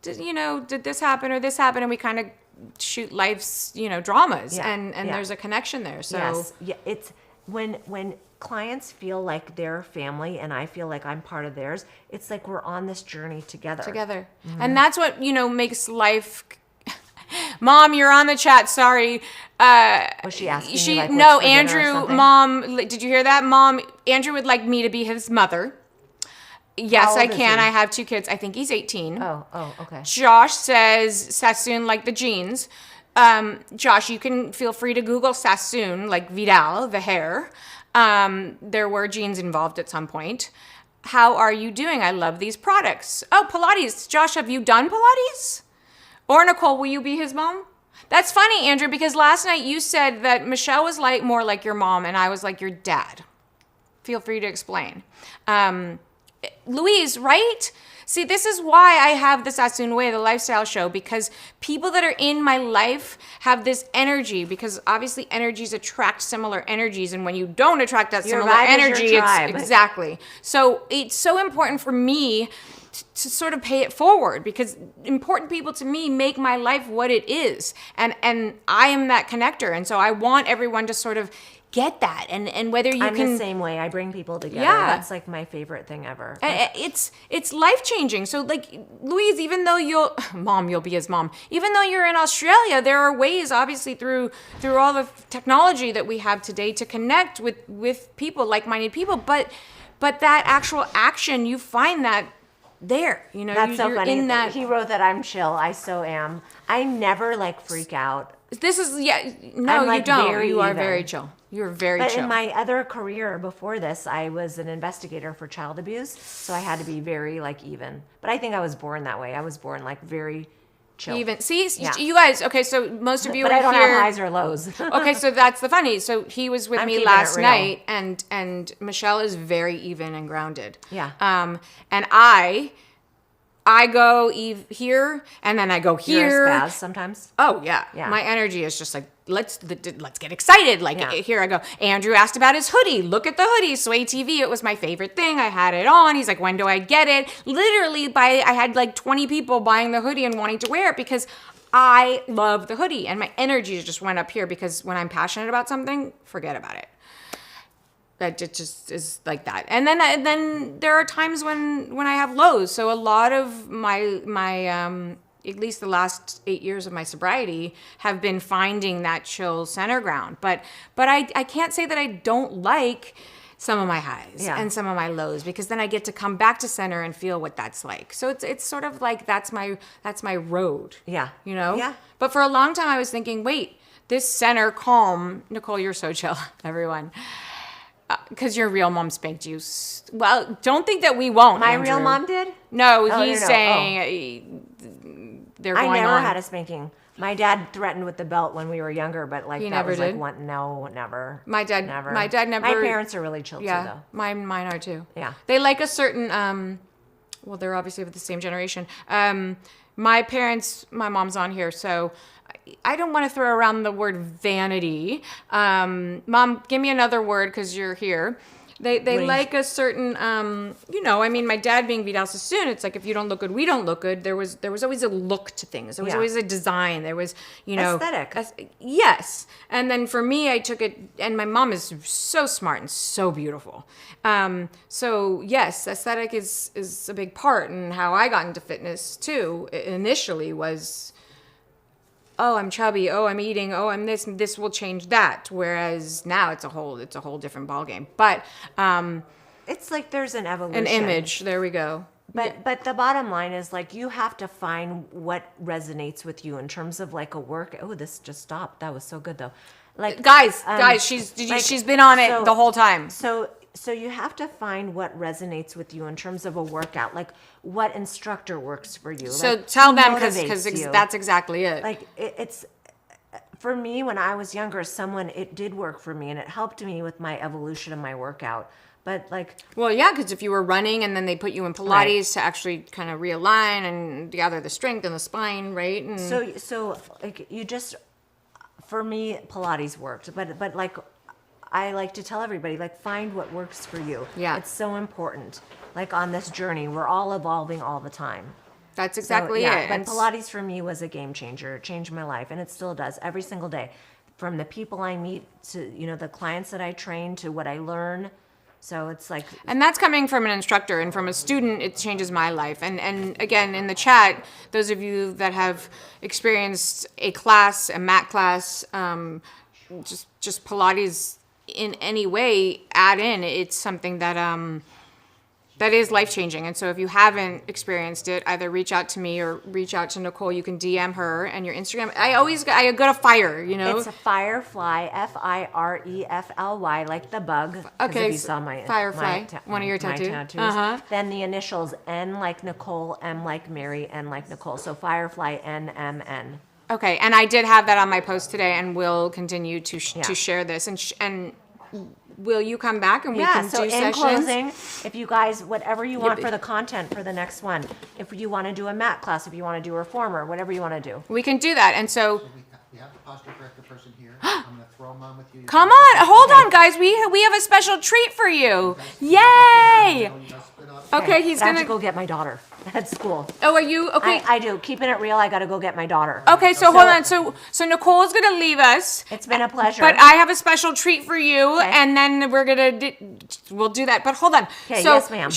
did this happen or this happen, and we kind of shoot life's dramas, Yeah. and Yeah. there's a connection there. So Yes. Yeah. It's when clients feel like they're family and I feel like I'm part of theirs, it's like we're on this journey together. Mm-hmm. And that's what makes life. Mom, you're on the chat. Sorry. Was she asking you, like, what's no, for dinner or Andrew. something? Mom, did you hear that? Mom, Andrew would like me to be his mother. Yes, How I old is can. he? I have 2 kids. I think he's 18. Oh, okay. Josh says Sassoon like the jeans. Josh, you can feel free to Google Sassoon like Vidal, the hair. There were jeans involved at some point. How are you doing? I love these products. Oh, Pilates. Josh, have you done Pilates? Or Nicole, will you be his mom? That's funny, Andrew, because last night you said that Michelle was like more like your mom and I was like your dad. Feel free to explain. Louise, right? See, this is why I have the Sassoon Way, the lifestyle show, because people that are in my life have this energy, because obviously energies attract similar energies, and when you don't attract that Your similar vibe is your energy, it's tribe. exactly. So it's so important for me to sort of pay it forward, because important people to me make my life what it is, and I am that connector, and so I want everyone to sort of get that, and whether you I'm can the same way. I bring people together. Yeah. That's like my favorite thing ever. it's life changing. So like Louise, even though you'll be his mom, even though you're in Australia, there are ways obviously through all the technology that we have today to connect with people, like-minded people, but that actual action, you find that there, That's so you're funny. in that. He wrote that I'm chill. I so am. I never like freak out. This is no, I'm, like, you don't. very You are even. very chill. You're very But chill. in my other career before this, I was an investigator for child abuse, so I had to be very like even. But I think I was born that way. I was born like very chill. Even see, Yeah. you guys. Okay, so most of you But are I don't here. have highs or lows. Okay, so that's the funny. So he was with I'm me keeping last it real. night, and Michelle is very even and grounded. Yeah. And I go here, and then I go You're a here. spaz sometimes. Oh yeah. Yeah. My energy is just like let's get excited. Like Yeah. here I go. Andrew asked about his hoodie. Look at the hoodie. Sway TV. It was my favorite thing. I had it on. He's like, when do I get it? Literally, I had like 20 people buying the hoodie and wanting to wear it because I love the hoodie, and my energy just went up here because when I'm passionate about something, forget about it. That just is like that. And then there are times when I have lows. So a lot of my at least the last 8 years of my sobriety have been finding that chill center ground. But I can't say that I don't like some of my highs Yeah. and some of my lows, because then I get to come back to center and feel what that's like. So it's sort of like that's my road. Yeah. Yeah. But for a long time I was thinking, wait, this center calm, Nicole, you're so chill, everyone. Because your real mom spanked you. Well, don't think that we won't. My Andrew. real mom did? No, Oh, he's no. saying they're going on. I never had a spanking. My dad threatened with the belt when we were younger, but like He that never was did? like one. No, never. My dad never. never. My parents are really chill too, though. Mine are too. Yeah. They like a certain. Well, they're obviously of the same generation. My parents. My mom's on here, so. I don't want to throw around the word vanity. Mom, give me another word because you're here. They like a certain, my dad being Vidal Sassoon, it's like if you don't look good, we don't look good. There was always a look to things. There was always a design. There was, aesthetic. Yes. And then for me, I took it, and my mom is so smart and so beautiful. So yes, aesthetic is a big part. And how I got into fitness too, initially was oh, I'm chubby, oh, I'm eating, oh, I'm this, and this will change that. Whereas now it's a whole different ballgame. But it's like there's an evolution. An image. There we go. But the bottom line is like you have to find what resonates with you in terms of like a work. Oh, this just stopped. That was so good though. Like guys, she's been on it the whole time. So you have to find what resonates with you in terms of a workout. Like what instructor works for you. So like, tell them because motivates you. that's exactly it. Like it's for me when I was younger, it did work for me and it helped me with my evolution of my workout. But like, well, yeah, because if you were running and then they put you in Pilates to actually kind of realign and gather the strength and the spine, right? And so like you just, for me, Pilates worked. But like, I like to tell everybody, like, find what works for you. Yeah, it's so important. Like on this journey, we're all evolving all the time. That's exactly it. But Pilates for me was a game changer. It changed my life, and it still does every single day. From the people I meet to the clients that I train to what I learn. So it's like, and that's coming from an instructor, and from a student, it changes my life. And again, in the chat, those of you that have experienced a class, a mat class, just Pilates in any way, add in. It's something that that is life-changing. And so if you haven't experienced it, either reach out to me or reach out to Nicole. You can DM her and your Instagram. I go to Fire, It's a Firefly, Firefly, like the bug. Okay, if you saw my Firefly, one of your tattoos. Then the initials N like Nicole, M like Mary, N like Nicole. So Firefly, NMN. Okay, and I did have that on my post today, and we'll continue to share this. And will you come back and we can do sessions? In closing, if you guys, whatever you want for the content for the next one, if you want to do a mat class, if you want to do a reformer, whatever you want to do. We can do that. And so we have the posture corrector person here. I'm going to throw them on with you. Come on, hold on, guys. We have a special treat for you. Yay! Okay, he's going gonna go get my daughter at school. Oh, are you okay? I do. Keeping it real, I got to go get my daughter. Okay, so hold on. So Nicole's gonna leave us. It's been a pleasure. But I have a special treat for you, and then we'll do that. But hold on. Okay, so yes, ma'am.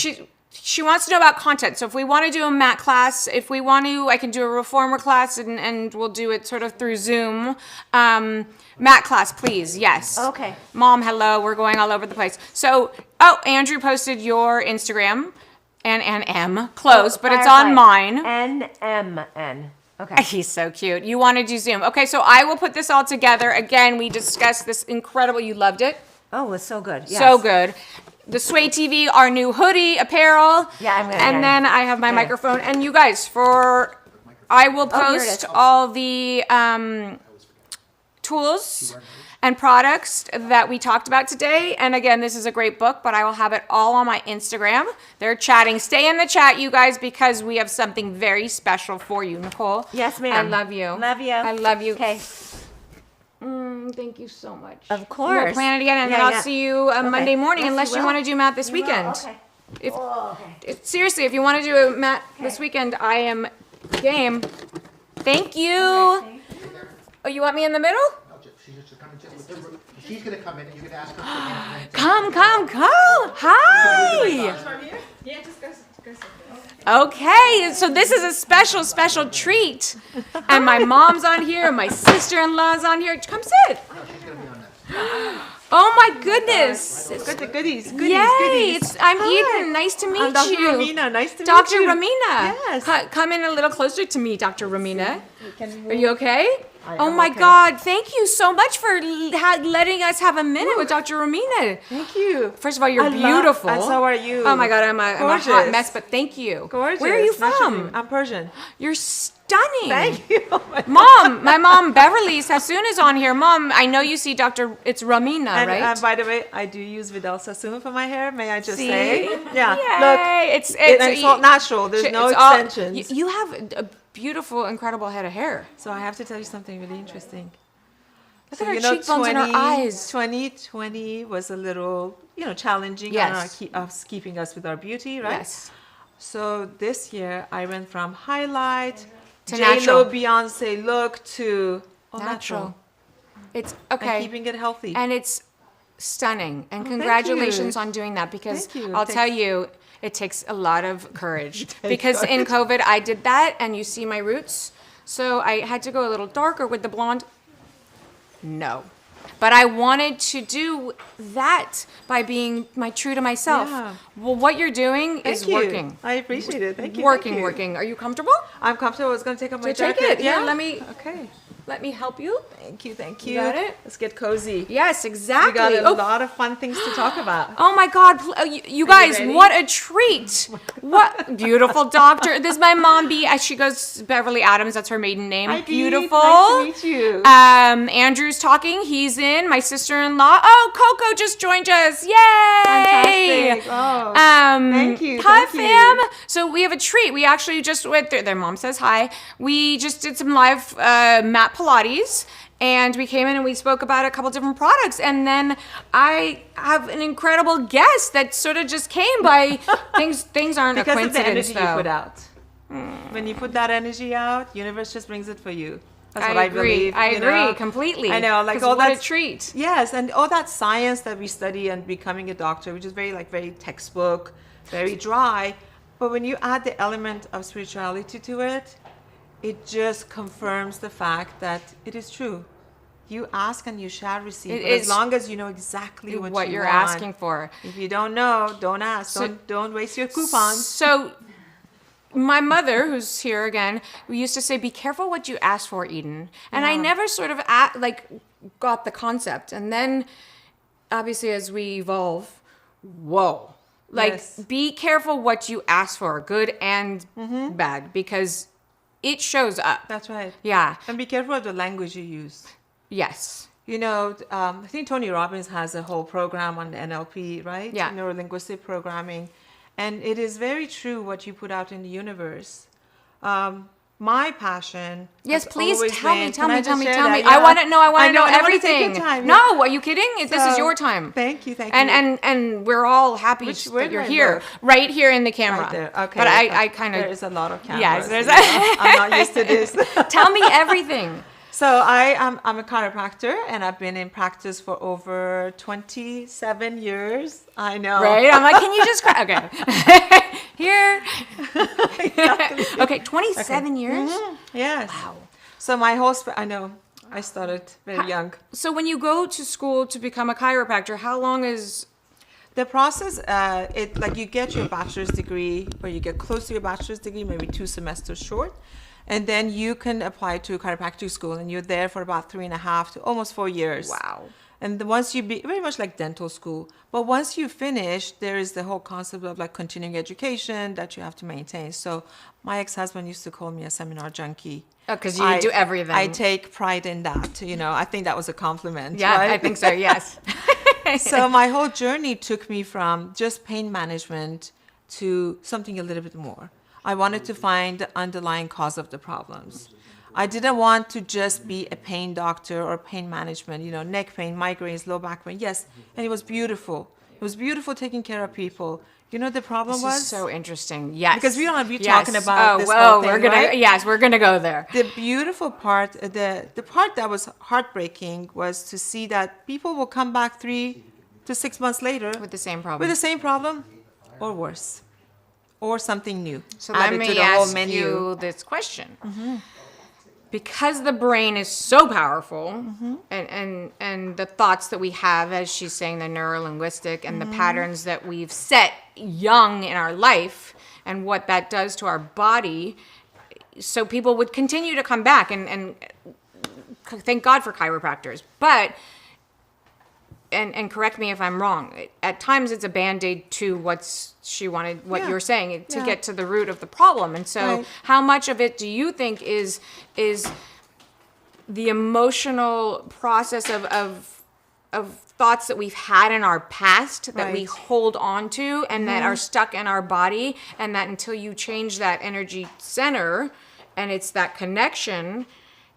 She wants to know about content. So if we want to do a mat class, if we want to, I can do a reformer class, and we'll do it sort of through Zoom. Mat class, please. Yes. Okay. Mom, hello. We're going all over the place. So, Andrew posted your Instagram. M close, but it's on mine. NMN. Okay. He's so cute. You want to do Zoom. Okay, so I will put this all together. Again, we discussed this incredible. You loved it? Oh, it's so good. Yes. So good. The Sway TV, our new hoodie, apparel. Yeah, I'm going to. And then I have my microphone. And you guys, I will post all the tools and products that we talked about today. And again, this is a great book, but I will have it all on my Instagram. They're chatting. Stay in the chat, you guys, because we have something very special for you, Nicole. Yes, ma'am. I love you. Love you. I love you. Okay. Thank you so much. Of course. We'll plan it again, and then I'll see you Monday morning, unless you want to do mat this weekend. Okay. Seriously, if you want to do a mat this weekend, I am game. Thank you. Oh, you want me in the middle? She's going to come in and you're going to ask her. Come. Hi. Yeah, just go. Okay, so this is a special treat. And my mom's on here, and my sister-in-law's on here. Come sit. No, she's going to be on this. Oh my goodness. It's got the goodies. Yay, I'm Eden. Nice to meet Dr. you. Romina, nice to meet Dr. you. Romina. Yes. Come in a little closer to me, Dr. Romina. Are you okay? I Oh am my okay. God, thank you so much for letting us have a minute with Dr. Romina. Thank you. First of all, you're beautiful. And so are you. Oh my God, I'm a hot mess, but thank you. Gorgeous. Where are you Nice to meet from? you. I'm Persian. You're stunning. Thank you. My mom, Beverly Sassoon is on here. Mom, I know you see it's Romina, And right? by the way, I do use Vidal Sassoon for my hair. May I just See? say? Yeah. Yay. Look, it's all natural. There's no extensions. You have a beautiful, incredible head of hair. So I have to tell you something really interesting. Look at her cheekbones and her eyes. 2020 was a little, challenging on keeping us with our beauty, right? Yes. So this year I went from highlight to J-Lo, natural. Beyonce look to natural. It's okay. And keeping it healthy. And it's stunning. And thank congratulations you. on doing that, because Thank you. I'll tell you, it takes a lot of courage. Because in COVID, I did that, and you see my roots. So I had to go a little darker with the blonde. No. But I wanted to do that by being true to myself. Yeah. Well, what you're doing is you. working. I appreciate it. Thank you. Working. Are you comfortable? I'm comfortable. I was going to take off my Take jacket. it. Yeah, let me help you. Thank you. You got it? Let's get cozy. Yes, exactly. We got a lot of fun things to talk about. Oh my God, you guys, ready? what a treat. What beautiful doctor. This is my mom, she goes Beverly Adams, that's her maiden name. Hi, Bea. Beautiful. Nice to meet you. Andrew's talking, he's in, my sister-in-law. Oh, Coco just joined us. Yay. Fantastic. Oh, thank you. Hi, Thank you. fam. So we have a treat. We actually just went there. Their mom says hi. We just did some live mat Pilates. And we came in and we spoke about a couple different products. And then I have an incredible guest that sort of just came by. Things aren't because a coincidence, of the energy though. you put out. When you put that energy out, universe just brings it for you. That's what I I agree. believe. I you agree know? completely. I know, like 'Cause all what that a treat. Yes, and all that science that we study and becoming a doctor, which is very textbook, very dry. But when you add the element of spirituality to it, it just confirms the fact that it is true. You ask and you shall receive. It as is long as you know exactly what you you're want. asking for. If you don't know, don't ask. Don't waste your coupons. So my mother, who's here again, we used to say, be careful what you ask for, Eden. And I never sort of got the concept. And then obviously as we evolve, whoa. Be careful what you ask for, good and bad, because it shows up. That's right. Yeah. And be careful of the language you use. Yes. You know, I think Tony Robbins has a whole program on NLP, right? Yeah. Neuro-linguistic programming. And it is very true what you put out in the universe. My passion. Yes, has please always tell been- me. Can I just share I that? want Yeah. to know. I want to know I wanna take your everything. time, No, yeah. are you kidding? This is So, your time. Thank you. And we're all happy where that do you're I here, look? right here in the camera. Right there. Okay. But I kind of. There is a lot of cameras. Yes, there's. I'm not used to this. Tell me everything. So I'm a chiropractor, and I've been in practice for over 27 years. I know. Right? I'm like, can you just... Okay. Here. Exactly. Okay, 27 years? Mm-hmm. Yes. Wow. So my whole... I know. I started very young. So when you go to school to become a chiropractor, how long is... The process, you get your bachelor's degree, or you get close to your bachelor's degree, maybe 2 semesters short. And then you can apply to chiropractic school, and you're there for about 3.5 to almost 4 years. Wow. And once you very much like dental school, but once you finish, there is the whole concept of like continuing education that you have to maintain. So my ex-husband used to call me a seminar junkie. Oh, because you do everything. I take pride in that. You know, I think that was a compliment. Yeah, right? I think so. Yes. So my whole journey took me from just pain management to something a little bit more. I wanted to find the underlying cause of the problems. I didn't want to just be a pain doctor or pain management, you know, neck pain, migraines, low back pain. Yes, and it was beautiful. It was beautiful taking care of people. You know, the problem This was is so interesting. Yes. because we don't want to be talking about this whoa, whole thing, we're gonna right? Yes, we're gonna go there. The beautiful part, the part that was heartbreaking was to see that people will come back 3 to 6 months later With the same problem. with the same problem, or worse, or something new. So let added me to the whole ask menu. you this question. Because the brain is so powerful, and the thoughts that we have, as she's saying, the neuro-linguistic, and the patterns that we've set young in our life, and what that does to our body, so people would continue to come back, and thank God for chiropractors. But, and correct me if I'm wrong, at times it's a Band-Aid to what you're saying, to get to the root of the problem. And so Right. how much of it do you think is the emotional process of thoughts that we've had in our past that we Right. hold on to and that are stuck in our body, and that until you change that energy center and it's that connection,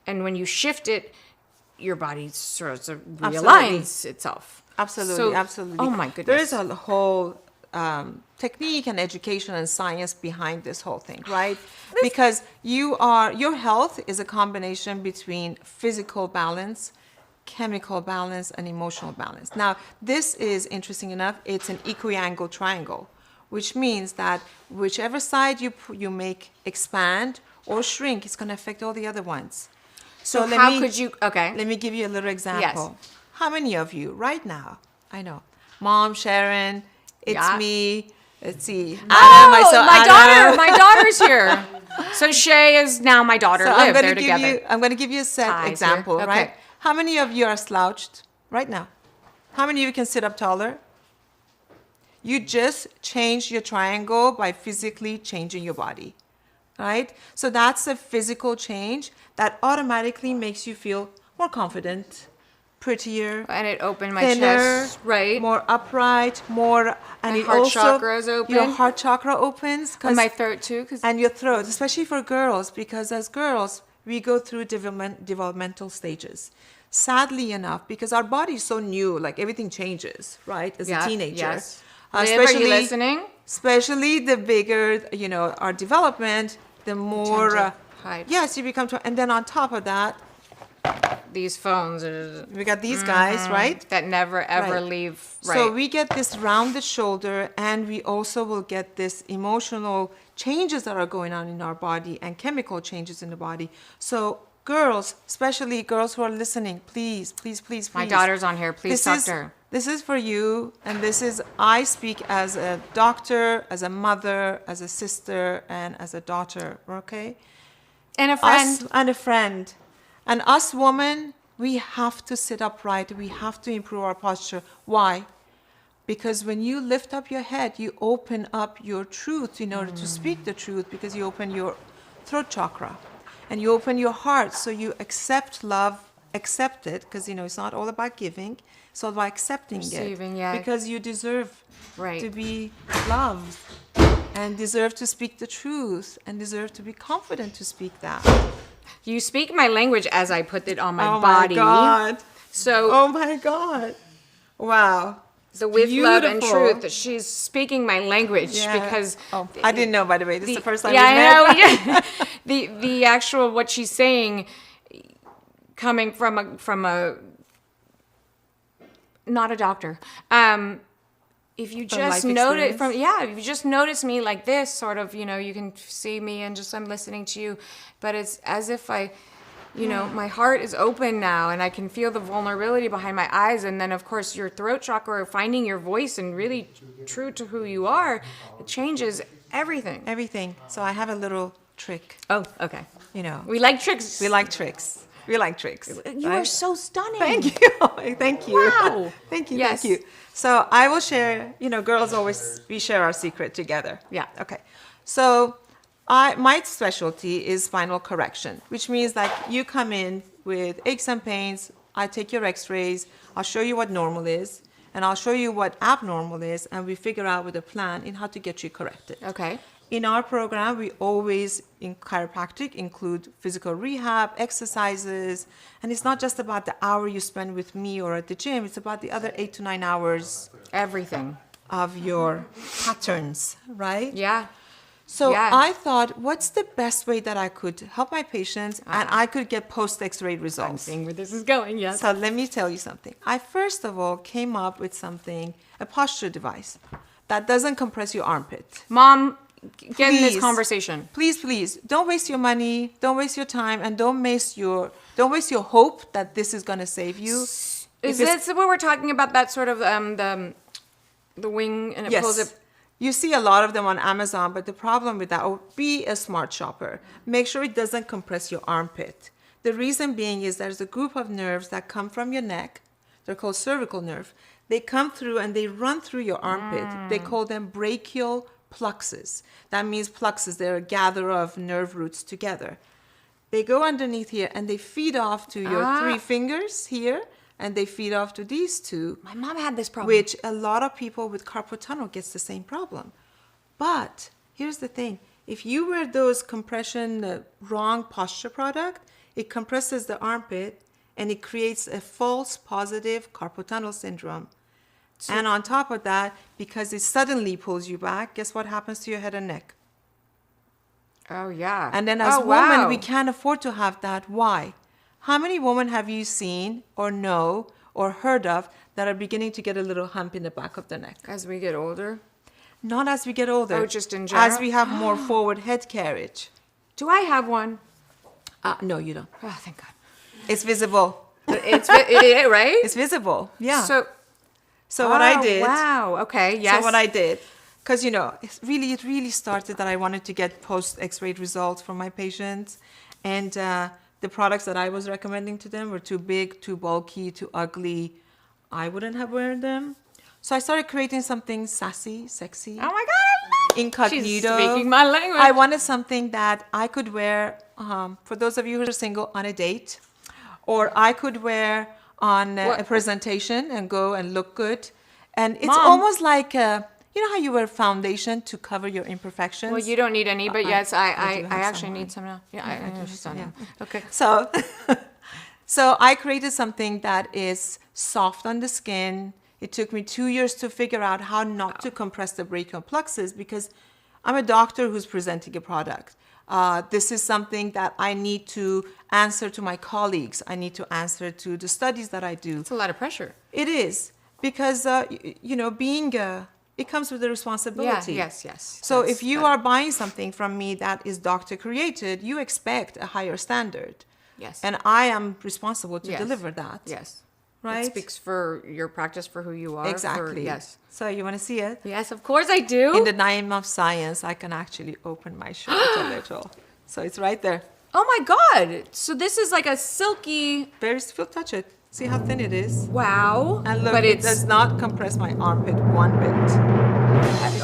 and when you shift it, your body sort of realigns itself. Absolutely, So- absolutely. Oh my goodness. There is a whole technique and education and science behind this whole thing, right? Because your health is a combination between physical balance, chemical balance, and emotional balance. Now, this is interesting enough. It's an equiangle triangle, which means that whichever side you make expand or shrink, it's going to affect all the other ones. So how could you, okay. Let me give you a little example. How many of you right now, I know, Mom, Sharon, it's me, let's see, Anna, myself, Anna. My daughter's here. So Shay is now my daughter. So Live. They're together. I'm going to give you a set example, Okay. right? How many of you are slouched right now? How many of you can sit up taller? You just change your triangle by physically changing your body, right? So that's a physical change that automatically makes you feel more confident, prettier, And it opened my thinner, chest, right? more upright, more, and My it heart also, chakra is open. Your heart chakra opens, And my throat too, and your throat, especially for girls, because as girls we go through developmental stages. Sadly enough, because our body is so new, like everything changes, right? As a teenager. Yes. Liv, are you listening? Especially the bigger, our development, the more, hide. yes, you become, and then on top of that, These phones we got these guys, right? That never ever Right. leave. Right. So we get this rounded shoulder, and we also will get this emotional changes that are going on in our body and chemical changes in the body. So girls, especially girls who are listening, please, please, please, please. My daughter's on here. Please talk to her. This is for you, and I speak as a doctor, as a mother, as a sister, and as a daughter, okay? And a friend. And a friend. And us women, we have to sit upright. We have to improve our posture. Why? Because when you lift up your head, you open up your truth in order to speak the truth, because you open your throat chakra. And you open your heart, so you accept love, accept it, because, it's not all about giving. It's all about accepting Receiving, it. yeah. Because you deserve Right. to be loved, and deserve to speak the truth, and deserve to be confident to speak that. You speak my language as I put it on my Oh body. my God. So Oh my God. Wow. the with love and beautiful. truth, she speaking my language Yeah. because I didn't know, by the way. This is the first time yeah, we met. I know. the actual what she's saying coming from a not a doctor. If you From just life notice experience? if you just notice me like this, sort of, you can see me and just I'm listening to you, but it's as if my heart is open now and I can feel the vulnerability behind my eyes, and then of course your throat chakra, finding your voice and really true to who you are, it changes everything. Everything. So I have a little trick. Oh, okay. We like tricks. We like tricks. We like tricks. You are so stunning. Thank you. Thank you. Wow. Thank you. Yes. Thank you. So I will share, girls always, we share our secret together. Yeah. Okay. So my specialty is spinal correction, which means like you come in with aches and pains, I take your x-rays, I'll show you what normal is, and I'll show you what abnormal is, and we figure out with a plan in how to get you corrected. Okay. In our program, we always, in chiropractic, include physical rehab, exercises, and it's not just about the hour you spend with me or at the gym, it's about the other 8 to 9 hours. Everything. Of your patterns, right? Yeah. So Yeah. I thought, what's the best way that I could help my patients and I could get post-X-ray results? I'm seeing where this is going, yes. So let me tell you something. I first of all came up with a posture device that doesn't compress your armpit. Mom, get in this Please. conversation. Please, don't waste your money, don't waste your time, and don't waste your hope that this is going to save you. Is this what we're talking about? That sort of the wing and it pulls it. You see a lot of them on Amazon, but the problem with that, be a smart shopper. Make sure it doesn't compress your armpit. The reason being is there's a group of nerves that come from your neck. They're called cervical nerve. They come through and they run through your armpit. They call them brachial plexus. That means plexus. They're a gather of nerve roots together. They go underneath here and they feed off to your 3 fingers here, and they feed off to these 2. My mom had this problem. Which a lot of people with carpal tunnel gets the same problem. But here's the thing. If you wear those compression wrong posture product, it compresses the armpit and it creates a false positive carpal tunnel syndrome. And on top of that, because it suddenly pulls you back, guess what happens to your head and neck? Oh, yeah. And then as women, we can't afford to have that. Why? How many women have you seen or know or heard of that are beginning to get a little hump in the back of the neck? As we get older? Not as we get older. Oh, just in general? As we have more forward head carriage. Do I have one? No, you don't. Oh, thank God. It's visible. It's right? It's visible. Yeah. So what I did. Wow. Okay. Yes. So what I did, because it really started that I wanted to get post X-ray results from my patients, and the products that I was recommending to them were too big, too bulky, too ugly. I wouldn't have worn them. So I started creating something sassy, sexy. Oh my God. Incognito. She's speaking my language. I wanted something that I could wear, for those of you who are single, on a date, or I could wear on a presentation and go and look good. And it's almost like, you know how you wear foundation to cover your imperfections? Well, you don't need any, but yes, I actually need some now. Yeah, I understand. Yeah. Okay. So I created something that is soft on the skin. It took me 2 years to figure out how not to compress the brachial plexus, because I'm a doctor who's presenting a product. This is something that I need to answer to my colleagues. I need to answer to the studies that I do. It's a lot of pressure. It is, because, it comes with a responsibility. Yeah, yes. So if you are buying something from me that is doctor created, you expect a higher standard. Yes. And I am responsible to deliver that. Yes. Right? It speaks for your practice, for who you are. Exactly. Yes. So you want to see it? Yes, of course I do. In the name of science, I can actually open my shirt a little. So it's right there. Oh my God. So this is like a silky. Feel touch it. See how thin it is? Wow. And look, it does not compress my armpit one bit.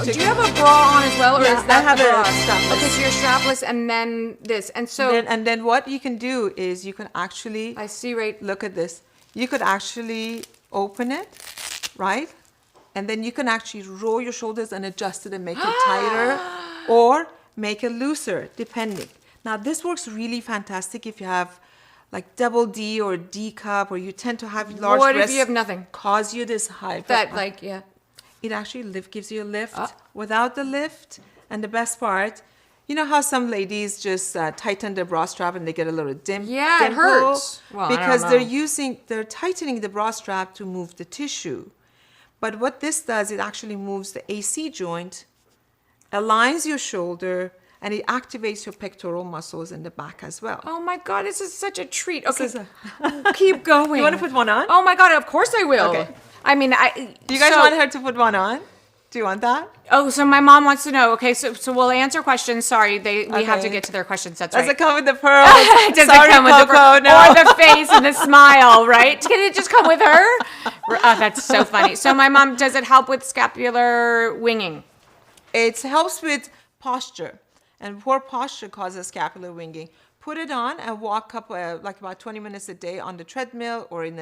Do you have a bra on as well, or is that I have the bra? a strapless. Okay, so you're strapless, and then this, and so. And then what you can do is you can actually. I see. Right. Look at this. You could actually open it, right? And then you can actually roll your shoulders and adjust it and make it tighter, or make it looser, depending. Now this works really fantastic if you have like double D or D cup, or you tend to have large breasts. What if you have nothing? Cause you this high. It actually gives you a lift without the lift. And the best part, you know how some ladies just tighten their bra strap and they get a little dimple? Yeah, it hurts. Well, because they're tightening the bra strap to move the tissue. But what this does, it actually moves the AC joint, aligns your shoulder, and it activates your pectoral muscles in the back as well. Oh my God, this is such a treat. Okay, keep going. You want to put one on? Oh my God, of course I will. Okay. I mean, do you guys want her to put one on? Do you want that? Oh, so my mom wants to know. Okay, so we'll answer questions. Sorry, we have to get to their questions. That's right. Does it come with the pearls? Does it come with the pearls? No. Or the face and the smile, right? Can it just come with her? Oh, that's so funny. So my mom, does it help with scapular winging? It helps with posture. And poor posture causes scapular winging. Put it on and walk up like about 20 minutes a day on the treadmill or in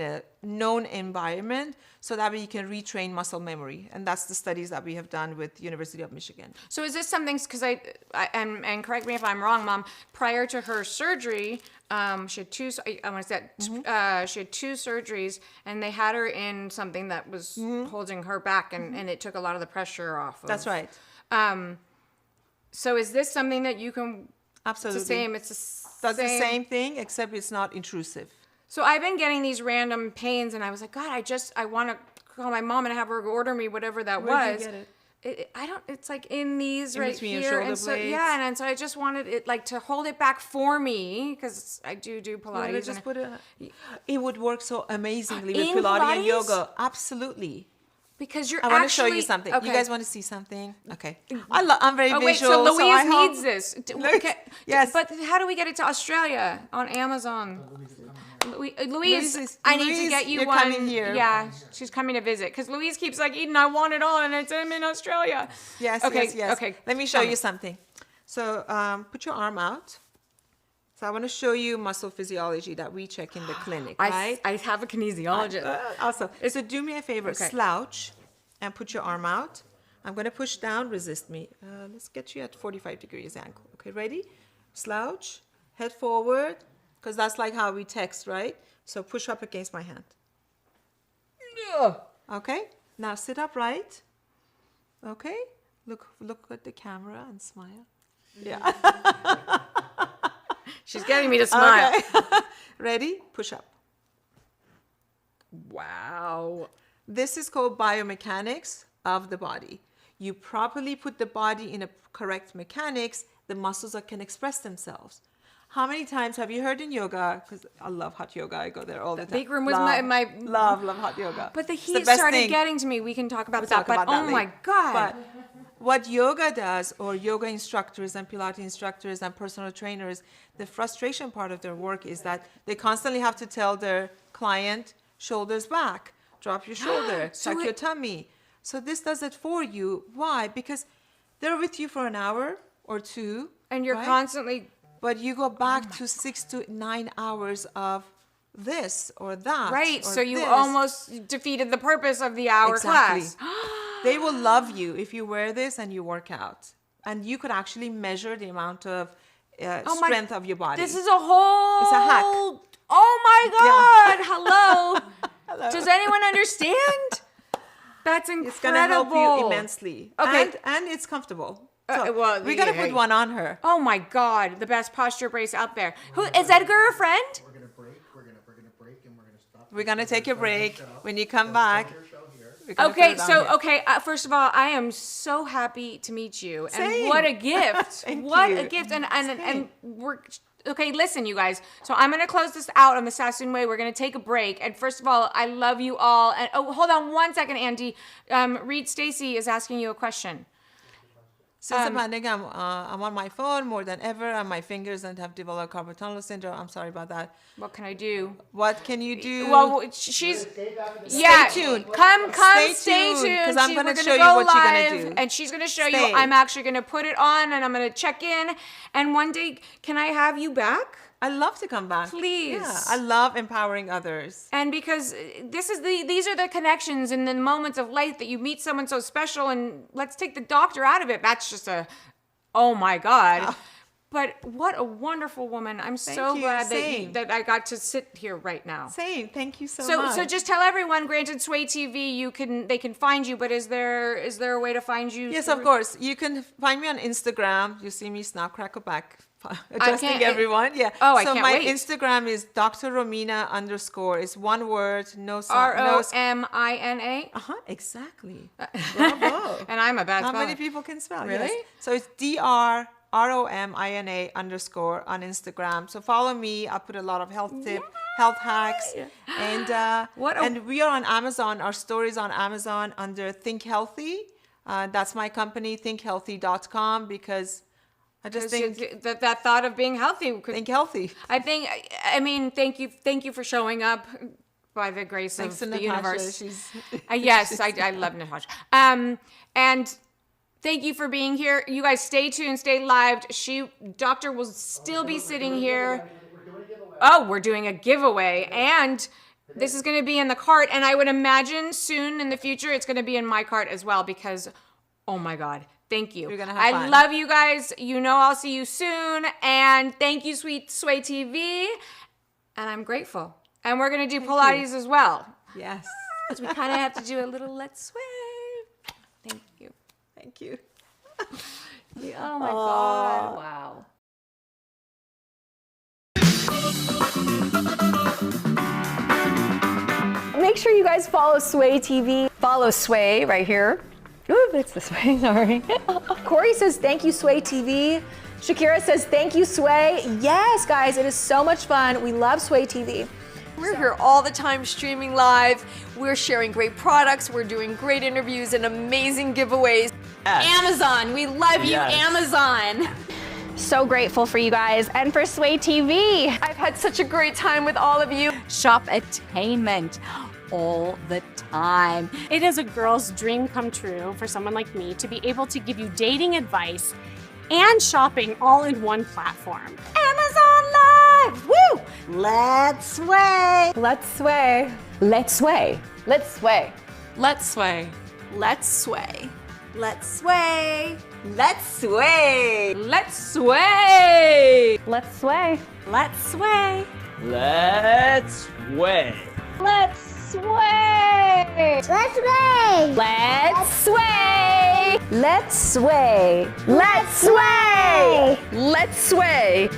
a known environment, so that way you can retrain muscle memory. And that's the studies that we have done with University of Michigan. So is this something, because and correct me if I'm wrong, Mom, prior to her surgery, she had two, I want to say, she had two surgeries, and they had her in something that was holding her back, and it took a lot of the pressure off of. That's right. So is this something that you can? Absolutely. It's the the same thing, except it's not intrusive. So I've been getting these random pains, and I was like, God, I want to call my mom and have her order me whatever that was. Where'd you get it? It's like in these right between here. your shoulder and so, blades. yeah, and so I just wanted it like to hold it back for me, because I do Pilates. Just put it would work so amazingly with Pilates and yoga. Absolutely. Because I want to show you something. Okay. You guys want to see something? Okay. I'm very visual. Wait, so Louise needs this. Okay. Yes. But how do we get it to Australia on Amazon? Louise, I need to get you one. Coming here. Yeah, she's coming to visit, because Louise keeps like, Eden, I want it all, and I'm in Australia. Yes, okay, yes. Okay. Let me show you something. So put your arm out. So I want to show you muscle physiology that we check in the clinic, right? I have a kinesiologist. Also, so do me a favor, slouch and put your arm out. I'm going to push down, resist me. Let's get you at 45 degrees angle. Okay, ready? Slouch, head forward, because that's like how we text, right? So push up against my hand. Okay, now sit upright. Okay, look at the camera and smile. Yeah. She's getting me to smile. Okay. Ready? Push up. Wow. This is called biomechanics of the body. you properly put the body in a correct mechanics, the muscles can express themselves. How many times have you heard in yoga? Because I love hot yoga. I go there all the time. Big room was love, my love hot yoga. But the It's heat best started thing. getting to me. We can talk about We'll that. talk But about that oh my later. God. But what yoga does, or yoga instructors and Pilates instructors and personal trainers, the frustration part of their work is that they constantly have to tell their client, shoulders back, drop your shoulder, tuck your tummy. So this does it for you. Why? Because they're with you for an hour or two. And you're right? constantly... But you go back to 6 to 9 hours of this or that. Right, or so you this. almost defeated the purpose of the hour Exactly. class. They will love you if you wear this and you work out. And you could actually measure the amount of strength of your body. This is a whole... It's a hack. Oh my God, Yeah. hello. Hello. Does anyone understand? That's incredible. It's going to help you immensely. Okay. And it's comfortable. Well, we got to put one on her. Oh my God, the best posture brace out there. Who is Edgar a friend? We're gonna break. We're gonna break, and we're gonna stop. We're going to take a break. When you come back. we're gonna put Okay, it on so here. first of all, I am so happy to meet you, and Same. what a gift! Thank What you. a gift! And we're okay. Listen, you guys. So I'm gonna close this out on the Sassoon Way. We're gonna take a break, and first of all, I love you all. And oh, hold on 1 second, Andy. Reed Stacy is asking you a question. Since the pandemic, I'm on my phone more than ever, and my fingers have developed carpal tunnel syndrome. I'm sorry about that. What can I do? What can you do? Well, she's Stay tuned. Come, stay tuned. Because I'm going We're to show you go what you're live, going to do. and she's going to show Stay. you. I'm actually going to put it on, and I'm going to check in. And one day, can I have you back? I love to come back. Please. Yeah, I love empowering others. And because these are the connections and the moments of life that you meet someone so special, and let's take the doctor out of it. That's just oh my God. But what a wonderful woman. I'm so you. glad Same. that I got to sit here right now. Same. Thank you so So much. just tell everyone, granted Sway TV, they can find you, but is there a way to find you? Yes, of course. You can find me on Instagram. You see me snap, crackle back, adjusting everyone. Yeah. Oh, I so can't my wait. Instagram is Dr. Romina _. It's one word, no ROMINA. Exactly. Bravo. And I'm a bad Not speller. many people can spell. Really? Yes. So it's DRROMINA _ on Instagram. So follow me. I put a lot of health tips, health hacks, and we are on Amazon. Our store is on Amazon under Think Healthy. That's my company, thinkhealthy.com, because I just think that thought of being healthy. Think healthy. I mean, thank you for showing up by the grace Thanks of to the Natasha. universe. Yes, I love Natasha. And thank you for being here. You guys stay tuned, stay live. Doctor will still be sitting here. Oh, we're doing a giveaway, and this is going to be in the cart, and I would imagine soon in the future it's going to be in my cart as well, because oh my God. Thank you. You're gonna have I fun. love you guys. You know I'll see you soon. And thank you, Sweet Sway TV. And I'm grateful. And we're going to do Pilates as well. Yes. Because we kind of have to do a little let's sway. Thank you. Thank you. Oh my God. Wow. Make sure you guys follow Sway TV. Follow Sway right here. Ooh, it's this way, sorry. Corey says, thank you, Sway TV. Shakira says, thank you, Sway. Yes, guys, it is so much fun. We love Sway TV. We're here all the time streaming live. We're sharing great products. We're doing great interviews and amazing giveaways. Amazon, we love you, Amazon. So grateful for you guys and for Sway TV. I've had such a great time with all of you. Shop attainment all the time. It is a girl's dream come true for someone like me to be able to give you dating advice and shopping all in one platform. Amazon Live! Woo! Let's sway. Let's sway. Let's sway. Let's sway. Let's sway. Let's sway. Let's sway. Let's sway. Let's sway. Let's sway. Let's sway. Let's sway. Let's sway. Let's sway. Let's sway. Let's sway. Let's sway. Let's sway.